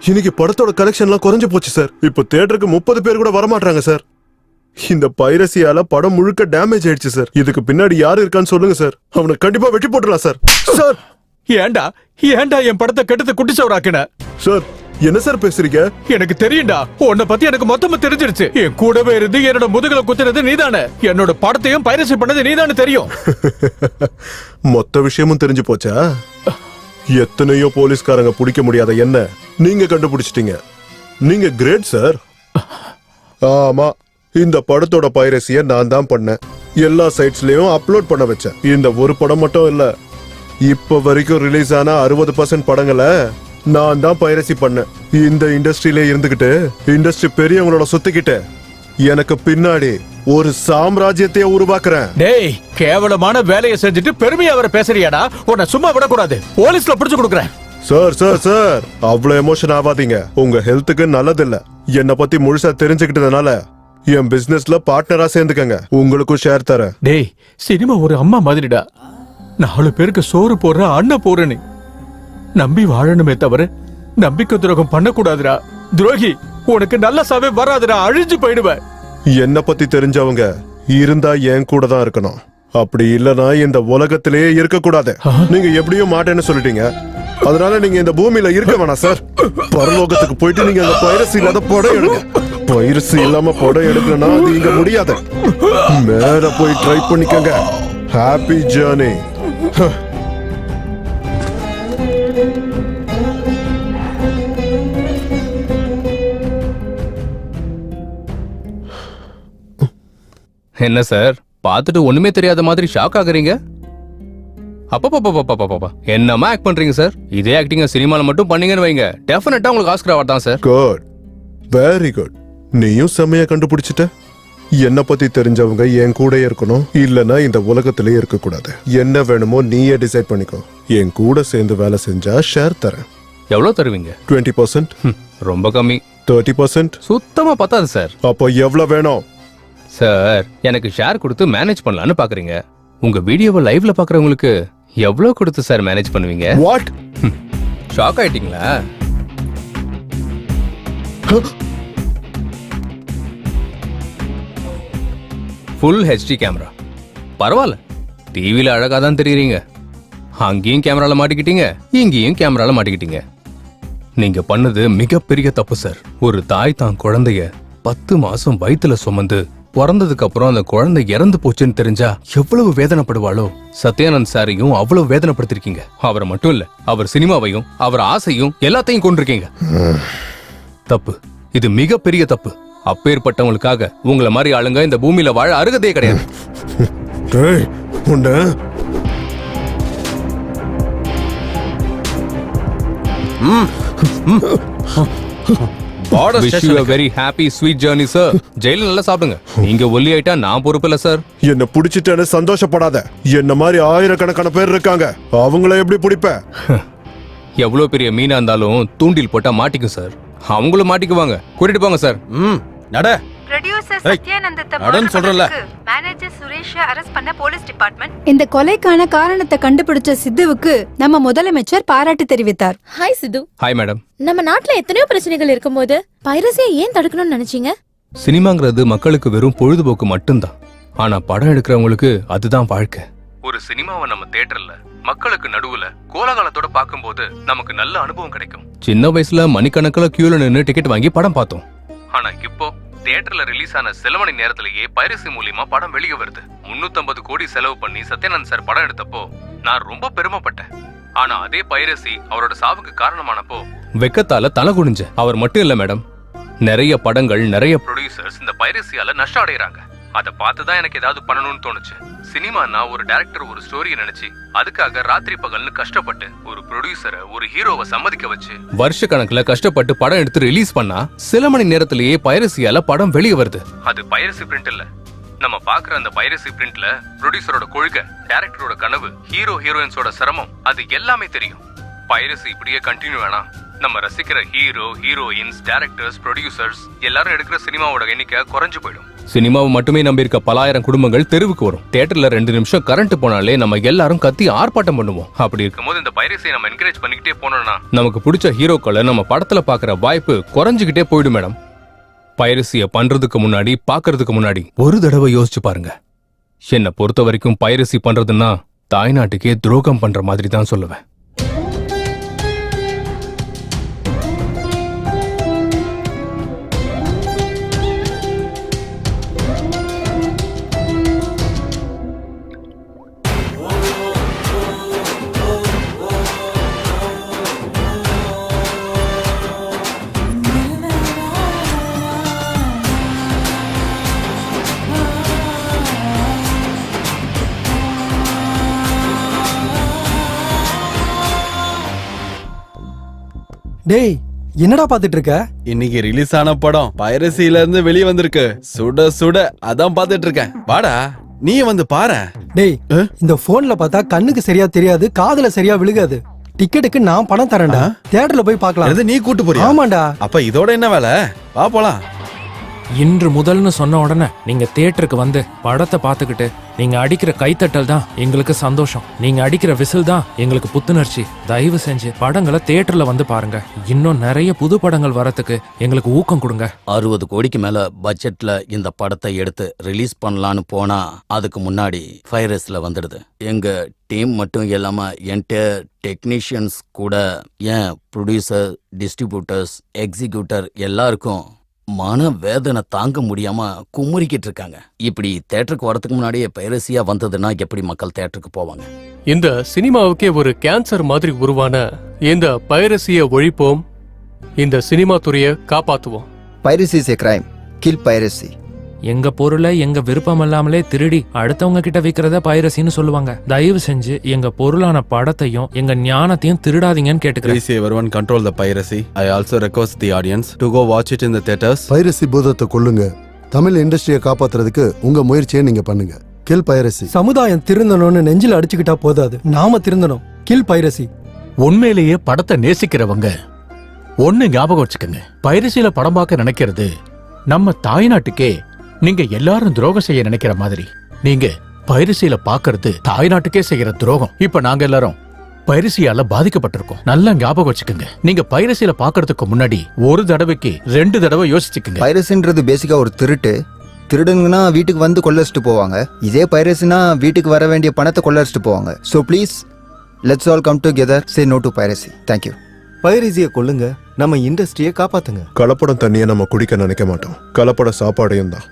இன்னைக்கு படத்தோட கலெக்ஷன்லாம் குறைஞ்சு போச்சு சார். இப்போ தியேட்டருக்கு 30 பேர் கூட வரமாட்டாங்க சார். இந்த பைரசியால படம் முழுக்க டேமேஜ் ஆயிடுச்சு சார். இதுக்கு பின்னாடி யாரு இருக்கான்னு சொல்லுங்க சார். அவனை கண்டிப்பா வெட்டி போட்டுடலாம் சார். சார் ஏண்டா ஏண்டா என் படத்தை கெடுத்து குட்டிச்சவராக்குன? சார் என்ன சார் பேசுறீங்க? எனக்கு தெரியும்டா, உன்னை பத்தி எனக்கு மொத்தமா தெரிஞ்சிருச்சு. என் கூடவே இருந்து என்னோட முதுகுல குத்துறது நீதானே, என்னோட படத்தையும் பைரசி பண்ணது நீதானே தெரியும். மொத்த விஷயமும் தெரிஞ்சு போச்சா? எத்தனையோ போலீஸ்காரங்க பிடிக்க முடியாத என்ன நீங்க கண்டுபிடிச்சிட்டீங்க. நீங்க கிரேட் சார். ஆமா, இந்த படத்தோட பைரசிய நான் தான் பண்ணேன். எல்லா சைட்ஸ்லயும் அப்லோட் பண்ண வச்சேன். இந்த ஒரு படம் மட்டும் இல்ல, இப்ப வரைக்கும் ரிலீஸ் ஆன 60% படங்களை நான் தான் பைரசி பண்ணேன். இந்த இண்டஸ்ட்ரியிலே இருந்துகிட்டு இண்டஸ்ட்ரி பெரியவங்களோட சுத்திக்கிட்டு எனக்கு பின்னாடி ஒரு சாம்ராஜ்யத்தையே உருவாக்குறேன். டேய், கேவலமான வேலையை செஞ்சுட்டு பெருமையா வர பேசுறியாடா? உன்னை சும்மா விடக்கூடாது, போலீஸ்ல பிடிச்சு கொடுக்குறேன். சார் சார் சார், அவ்வளவு எமோஷன் ஆகாதீங்க. உங்க ஹெல்த்துக்கு நல்லது இல்ல. என்னை பத்தி முழுசா தெரிஞ்சுக்கிட்டதுனால என் பிசினஸ்ல பார்ட்னரா சேர்ந்துக்கங்க. உங்களுக்கும் ஷேர் தரேன். டேய், சினிமா ஒரு அம்மா மாதிரிடா. 4 பேருக்கு சோறு போடுற அண்ணன் போறனு நம்பி வாழணுமே தவிர நம்பிக்கை துரோகம் பண்ணக்கூடாதுடா. துரோகி, உனக்கு நல்ல சாவே வராதுடா, அழிஞ்சு போயிடுவேன். என்ன பத்தி தெரிஞ்சவங்க இருந்தா என் கூட தான் இருக்கணும். அப்படி இல்லனா இந்த உலகத்திலேயே இருக்க கூடாது. நீங்க எப்படியும் மாட்டேன்னு சொல்லிட்டீங்க, அதனால நீங்க இந்த பூமியில இருக்க வேணாம் சார். பரலோகத்துக்கு போயிட்டு நீங்க அந்த பைரசி இல்லாத படம் எடுங்க. பைரசி இல்லாம படம் எடுக்கணும்னா அது இங்க முடியாது. மேல போய் ட்ரை பண்ணிக்கங்க. Happy journey. என்ன சார், பார்த்துட்டு ஒண்ணுமே தெரியாத மாதிரி ஷாக் ஆகுறீங்க? அப்பா என்னமா ஆக்ட் பண்றீங்க சார்? இதே ஆக்டிங்க சினிமால மட்டும் பண்ணீங்கன்னு வைங்க, டெஃபினட்டா உங்களுக்கு ஆஸ்கர் அவார்ட் தான் சார். Good, very good. நீயும் செம்மையா கண்டுபிடிச்சிட்ட. என்ன பத்தி தெரிஞ்சவங்க என் கூட இருக்கணும், இல்லனா இந்த உலகத்திலே இருக்க கூடாது. என்ன வேணுமோ நீயே டிசைட் பண்ணிக்கோ. என் கூட சேர்ந்து வேலை செஞ்சா ஷேர் தரேன். எவ்வளவு தருவீங்க? 20%. ரொம்ப கம்மி. 30%. சுத்தமா பத்தாது சார். அப்போ எவ்வளவு வேணும்? சார், எனக்கு ஷேர் கொடுத்து மேனேஜ் பண்ணலாம்னு பாக்குறீங்க. உங்க வீடியோவை லைவ்ல பாக்குறவங்களுக்கு எவ்வளவு கொடுத்து சார் மேனேஜ் பண்ணுவீங்க? வாட்? ஷாக் ஆயிட்டீங்களா? Full HD camera. பரவாயில்ல, டிவில அழகா தான் தெரியுறீங்க. அங்கேயும் கேமரால மாட்டிக்கிட்டீங்க, இங்கேயும் கேமரால மாட்டிக்கிட்டீங்க. நீங்க பண்ணது மிகப்பெரிய தப்பு சார். ஒரு தாய் தான் குழந்தைய 10 மாசம் வயித்துல சுமந்து பிறந்ததுக்கு அப்புறம் அந்த குழந்தை இறந்து போச்சுன்னு தெரிஞ்சா எவ்வளவு வேதனைப்படுவாளோ. சத்யானந்த் சாரையும் அவ்வளவு வேதனைப்படுத்திருக்கீங்க. அவரை மட்டும் இல்ல, அவர் சினிமாவையும் அவர் ஆசையும் எல்லாத்தையும் கொண்டிருக்கீங்க. தப்பு, இது மிகப்பெரிய தப்பு. அப்பேற்பட்டவங்களுக்காக உங்களை மாதிரி ஆளுங்க இந்த பூமியில வாழ அருகதே கிடையாது. Wish you a very happy sweet journey sir. ஜெயில நல்லா சாப்பிடுங்க. நீங்க ஒல்லி ஆயிட்டா நான் பொறுப்பு இல்ல சார். என்ன புடிச்சிட்டேன்னு சந்தோஷப்படாத. என்ன மாதிரி ஆயிரக்கணக்கான பேர் இருக்காங்க, அவங்கள எப்படி பிடிப்ப? எவ்வளவு பெரிய மீனா இருந்தாலும் தூண்டில் போட்டா மாட்டிக்கும் சார். அவங்களும் மாட்டிக்குவாங்க. கூட்டிட்டு போங்க சார். நட. ப்ரொடியூசர் சத்யானந்தத்தை நடன்னு சொல்றல. மேனேஜர் சுரேஷ் அரெஸ்ட் பண்ண போலீஸ் டிபார்ட்மெண்ட். இந்த கொலைக்கான காரணத்தை கண்டுபிடிச்ச சித்துவுக்கு நம்ம முதலமைச்சர் பாராட்டு தெரிவித்தார். ஹாய் சித்து. Hi madam. நம்ம நாட்டுல எத்தனையோ பிரச்சனைகள் இருக்கும்போது பைரசியை ஏன் தடுக்கணும்னு நினைச்சீங்க? சினிமாங்கிறது மக்களுக்கு வெறும் பொழுதுபோக்கு மட்டும்தான். ஆனா படம் எடுக்கிறவங்களுக்கு அதுதான் வாழ்க்கை. ஒரு சினிமாவை நம்ம தியேட்டர்ல மக்களுக்கு நடுவுல கோலாகலத்தோட பார்க்கும்போது நமக்கு நல்ல அனுபவம் கிடைக்கும். சின்ன வயசுல மணிக்கணக்கில் கியூல நின்று டிக்கெட் வாங்கி படம் பார்த்தோம். ஆனா இப்போ தியேட்டர்ல ரிலீஸ் ஆன சில மணி நேரத்திலேயே பைரசி மூலியமா படம் வெளியே வருது. 350 கோடி செலவு பண்ணி சத்யானந்த் சார் படம் எடுத்தப்போ நான் ரொம்ப பெருமைப்பட்டேன். ஆனா அதே பைரசி அவரோட சாவுக்கு காரணமானப்போ வெக்கத்தால தலை குனிஞ்ச. அவர் மட்டும் இல்ல மேடம், நிறைய படங்கள் நிறைய ப்ரொடியூசர்ஸ் இந்த பைரசியால நஷ்டம் அடைகிறாங்க. அதை பார்த்துதான் எனக்கு ஏதாவது பண்ணணும்னு தோணுச்சு. சினிமானா ஒரு டைரக்டர் ஒரு ஸ்டோரியை நினைச்சு அதுக்காக ராத்திரி பகல்னு கஷ்டப்பட்டு ஒரு ப்ரொடியூசரை ஒரு ஹீரோவை சம்மதிக்க வச்சு வருஷ கணக்குல கஷ்டப்பட்டு படம் எடுத்து ரிலீஸ் பண்ணா சில மணி நேரத்திலேயே பைரசியால படம் வெளியே வருது. அது பைரசி பிரிண்ட் இல்ல. நம்ம பாக்குற அந்த பைரசி பிரிண்ட்ல ப்ரொடியூசரோட கொள்கை, டைரக்டரோட கனவு, ஹீரோ ஹீரோயின்ஸோட சிரமம், அது எல்லாமே தெரியும். பைரசி இப்படியே கண்டினியூ வேணா நம்ம ரசிக்கிற ஹீரோ ஹீரோயின்ஸ் டைரக்டர்ஸ் ப்ரொடியூசர்ஸ் எல்லாரும் எடுக்கிற சினிமாவோட எண்ணிக்கை குறைஞ்சு போயிடும். சினிமாவை மட்டுமே நம்பி இருக்க பலாயிரம் குடும்பங்கள் தெருவுக்கு வரும். தியேட்டர்ல 2 நிமிஷம் கரண்ட் போனாலே நம்ம எல்லாரும் கத்தி ஆர்ப்பாட்டம் பண்ணுவோம். அப்படி இருக்கும்போது இந்த பைரசியை நம்ம என்கரேஜ் பண்ணிக்கிட்டே போனோம்னா நமக்கு பிடிச்ச ஹீரோக்களை நம்ம படத்துல பாக்குற வாய்ப்பு குறைஞ்சுக்கிட்டே போயிடும் மேடம். பைரசிய பண்றதுக்கு முன்னாடி பாக்குறதுக்கு முன்னாடி ஒரு தடவை யோசிச்சு பாருங்க. என்னை பொறுத்த வரைக்கும் பைரசி பண்றதுன்னா தாய்நாட்டுக்கே துரோகம் பண்ற மாதிரி தான் சொல்லுவேன். டேய், என்னடா பாத்துட்டு இருக்க? இன்னைக்கு ரிலீஸ் ஆன படம் பைரசில இருந்து வெளியே வந்திருக்கு. சுட சுட அதான் பாத்துட்டு இருக்கேன். வாடா நீ வந்து பாரு. டேய், இந்த போன்ல பார்த்தா கண்ணுக்கு சரியா தெரியாது, காதுல சரியா விழுகாது. டிக்கெட்டுக்கு நான் பணம் தரேன்டா. தியேட்டர்ல போய் பார்க்கலாம். நீ கூட்டு போறியா? ஆமாண்டா. அப்ப இதோட என்ன வேலை? வா போலாம். இன்று முதல்னு சொன்ன உடனே நீங்க தியேட்டருக்கு வந்து படத்தை பார்த்துக்கிட்டு நீங்க அடிக்கிற கைத்தட்டல் தான் எங்களுக்கு சந்தோஷம். நீங்க அடிக்கிற விசில் தான் எங்களுக்கு புத்துணர்ச்சி. தயவு செஞ்சு படங்களை தியேட்டர்ல வந்து பாருங்க. இன்னும் நிறைய புது படங்கள் வரத்துக்கு எங்களுக்கு ஊக்கம் கொடுங்க. 60 கோடிக்கு மேல பட்ஜெட்ல இந்த படத்தை எடுத்து ரிலீஸ் பண்ணலான்னு போனா அதுக்கு முன்னாடி பைரஸ்ல வந்துடுது. எங்க டீம் மட்டும் இல்லாம என்டையர் டெக்னீஷியன்ஸ் கூட, ஏன் ப்ரொடியூசர், டிஸ்ட்ரிபியூட்டர்ஸ், எக்ஸிக்யூட்டர் எல்லாருக்கும் மன வேதனை தாங்க முடியாம குமுறிக்கிட்டு இருக்காங்க. இப்படி தியேட்டருக்கு வரதுக்கு முன்னாடியே பைரசியா வந்ததுன்னா எப்படி மக்கள் தியேட்டருக்கு போவாங்க? இந்த சினிமாவுக்கே ஒரு கேன்சர் மாதிரி உருவான இந்த பைரசியை ஒழிப்போம். இந்த சினிமா துறையை காப்பாத்துவோம். Piracy is a crime. Kill piracy. எங்க பொருளை எங்க விருப்பம் இல்லாமலே திருடி அடுத்தவங்க கிட்ட விக்கிறத பைரசின்னு சொல்லுவாங்க. தயவு செஞ்சு எங்க பொருளான படத்தையும் எங்க ஞானத்தையும் திருடாதீங்கன்னு கேட்டுக்கிறேன். Please everyone control the piracy. I also request the audience to go watch it in the theaters. Piracy பூதத்தை கொல்லுங்க. தமிழ் இண்டஸ்ட்ரியை காப்பாத்துறதுக்கு உங்க முயற்சியை நீங்க பண்ணுங்க. Kill piracy. சமுதாயம் திருந்தணும்னு நெஞ்சில அடிச்சுக்கிட்டா போதாது, நாம திருந்தணும். Kill piracy. உண்மையிலேயே படத்தை நேசிக்கிறவங்க ஒண்ணு ஞாபகம் வச்சுக்கோங்க, பைரசியில படம் பார்க்க நினைக்கிறது நம்ம தாய்நாட்டுக்கே நீங்க எல்லாரும் துரோகம் செய்ய நினைக்கிற மாதிரி. நீங்க பைரசியில பாக்குறது தாய்நாட்டுக்கே செய்யற துரோகம். இப்ப நாங்க எல்லாரும் பைரசியால பாதிக்கப்பட்டிருக்கோம். நல்லா ஞாபகம் வச்சுக்கோங்க. நீங்க பைரசியில பாக்குறதுக்கு முன்னாடி ஒரு தடவைக்கு 2 தடவை யோசிச்சுக்கோங்க. பைரசின்றது பேசிக்கா ஒரு திருட்டு. திருடுங்கன்னா வீட்டுக்கு வந்து கொள்ளடிச்சிட்டு போவாங்க. இதே பைரசினா வீட்டுக்கு வர வேண்டிய பணத்தை கொள்ளடிச்சிட்டு போவாங்க. So please let's all come together, say no to piracy. Thank you. பைரசியை கொல்லுங்க, நம்ம இண்டஸ்ட்ரியை காப்பாத்துங்க. கலப்படம் தண்ணியை நம்ம குடிக்க நினைக்க மாட்டோம், கலப்பட சாப்பாடையும் தான்.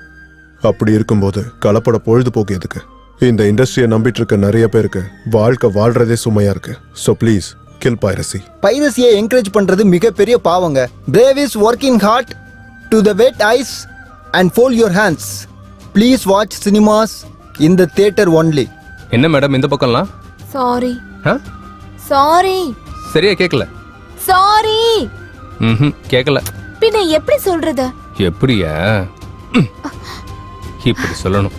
அப்படி இருக்கும்போது கலப்பட பொழுதுபோக்கு எதுக்கு? இந்த இண்டஸ்ட்ரியை நம்பிட்டு இருக்க நிறைய பேருக்கு வாழ்க்கை வாழ்றதே சுமையா இருக்கு. So please kill piracy. பைரசியை என்கரேஜ் பண்றது மிகப்பெரிய பாவங்க. Brave is working hard to the wet eyes and fold your hands. Please watch cinemas in the theatre only. என்ன மேடம் இந்த பக்கம்லாம்? சாரி சாரி சரியா கேட்கல. சாரி. கேட்கல. பின்ன எப்படி சொல்றது? எப்படியா? இப்படி சொல்லணும்.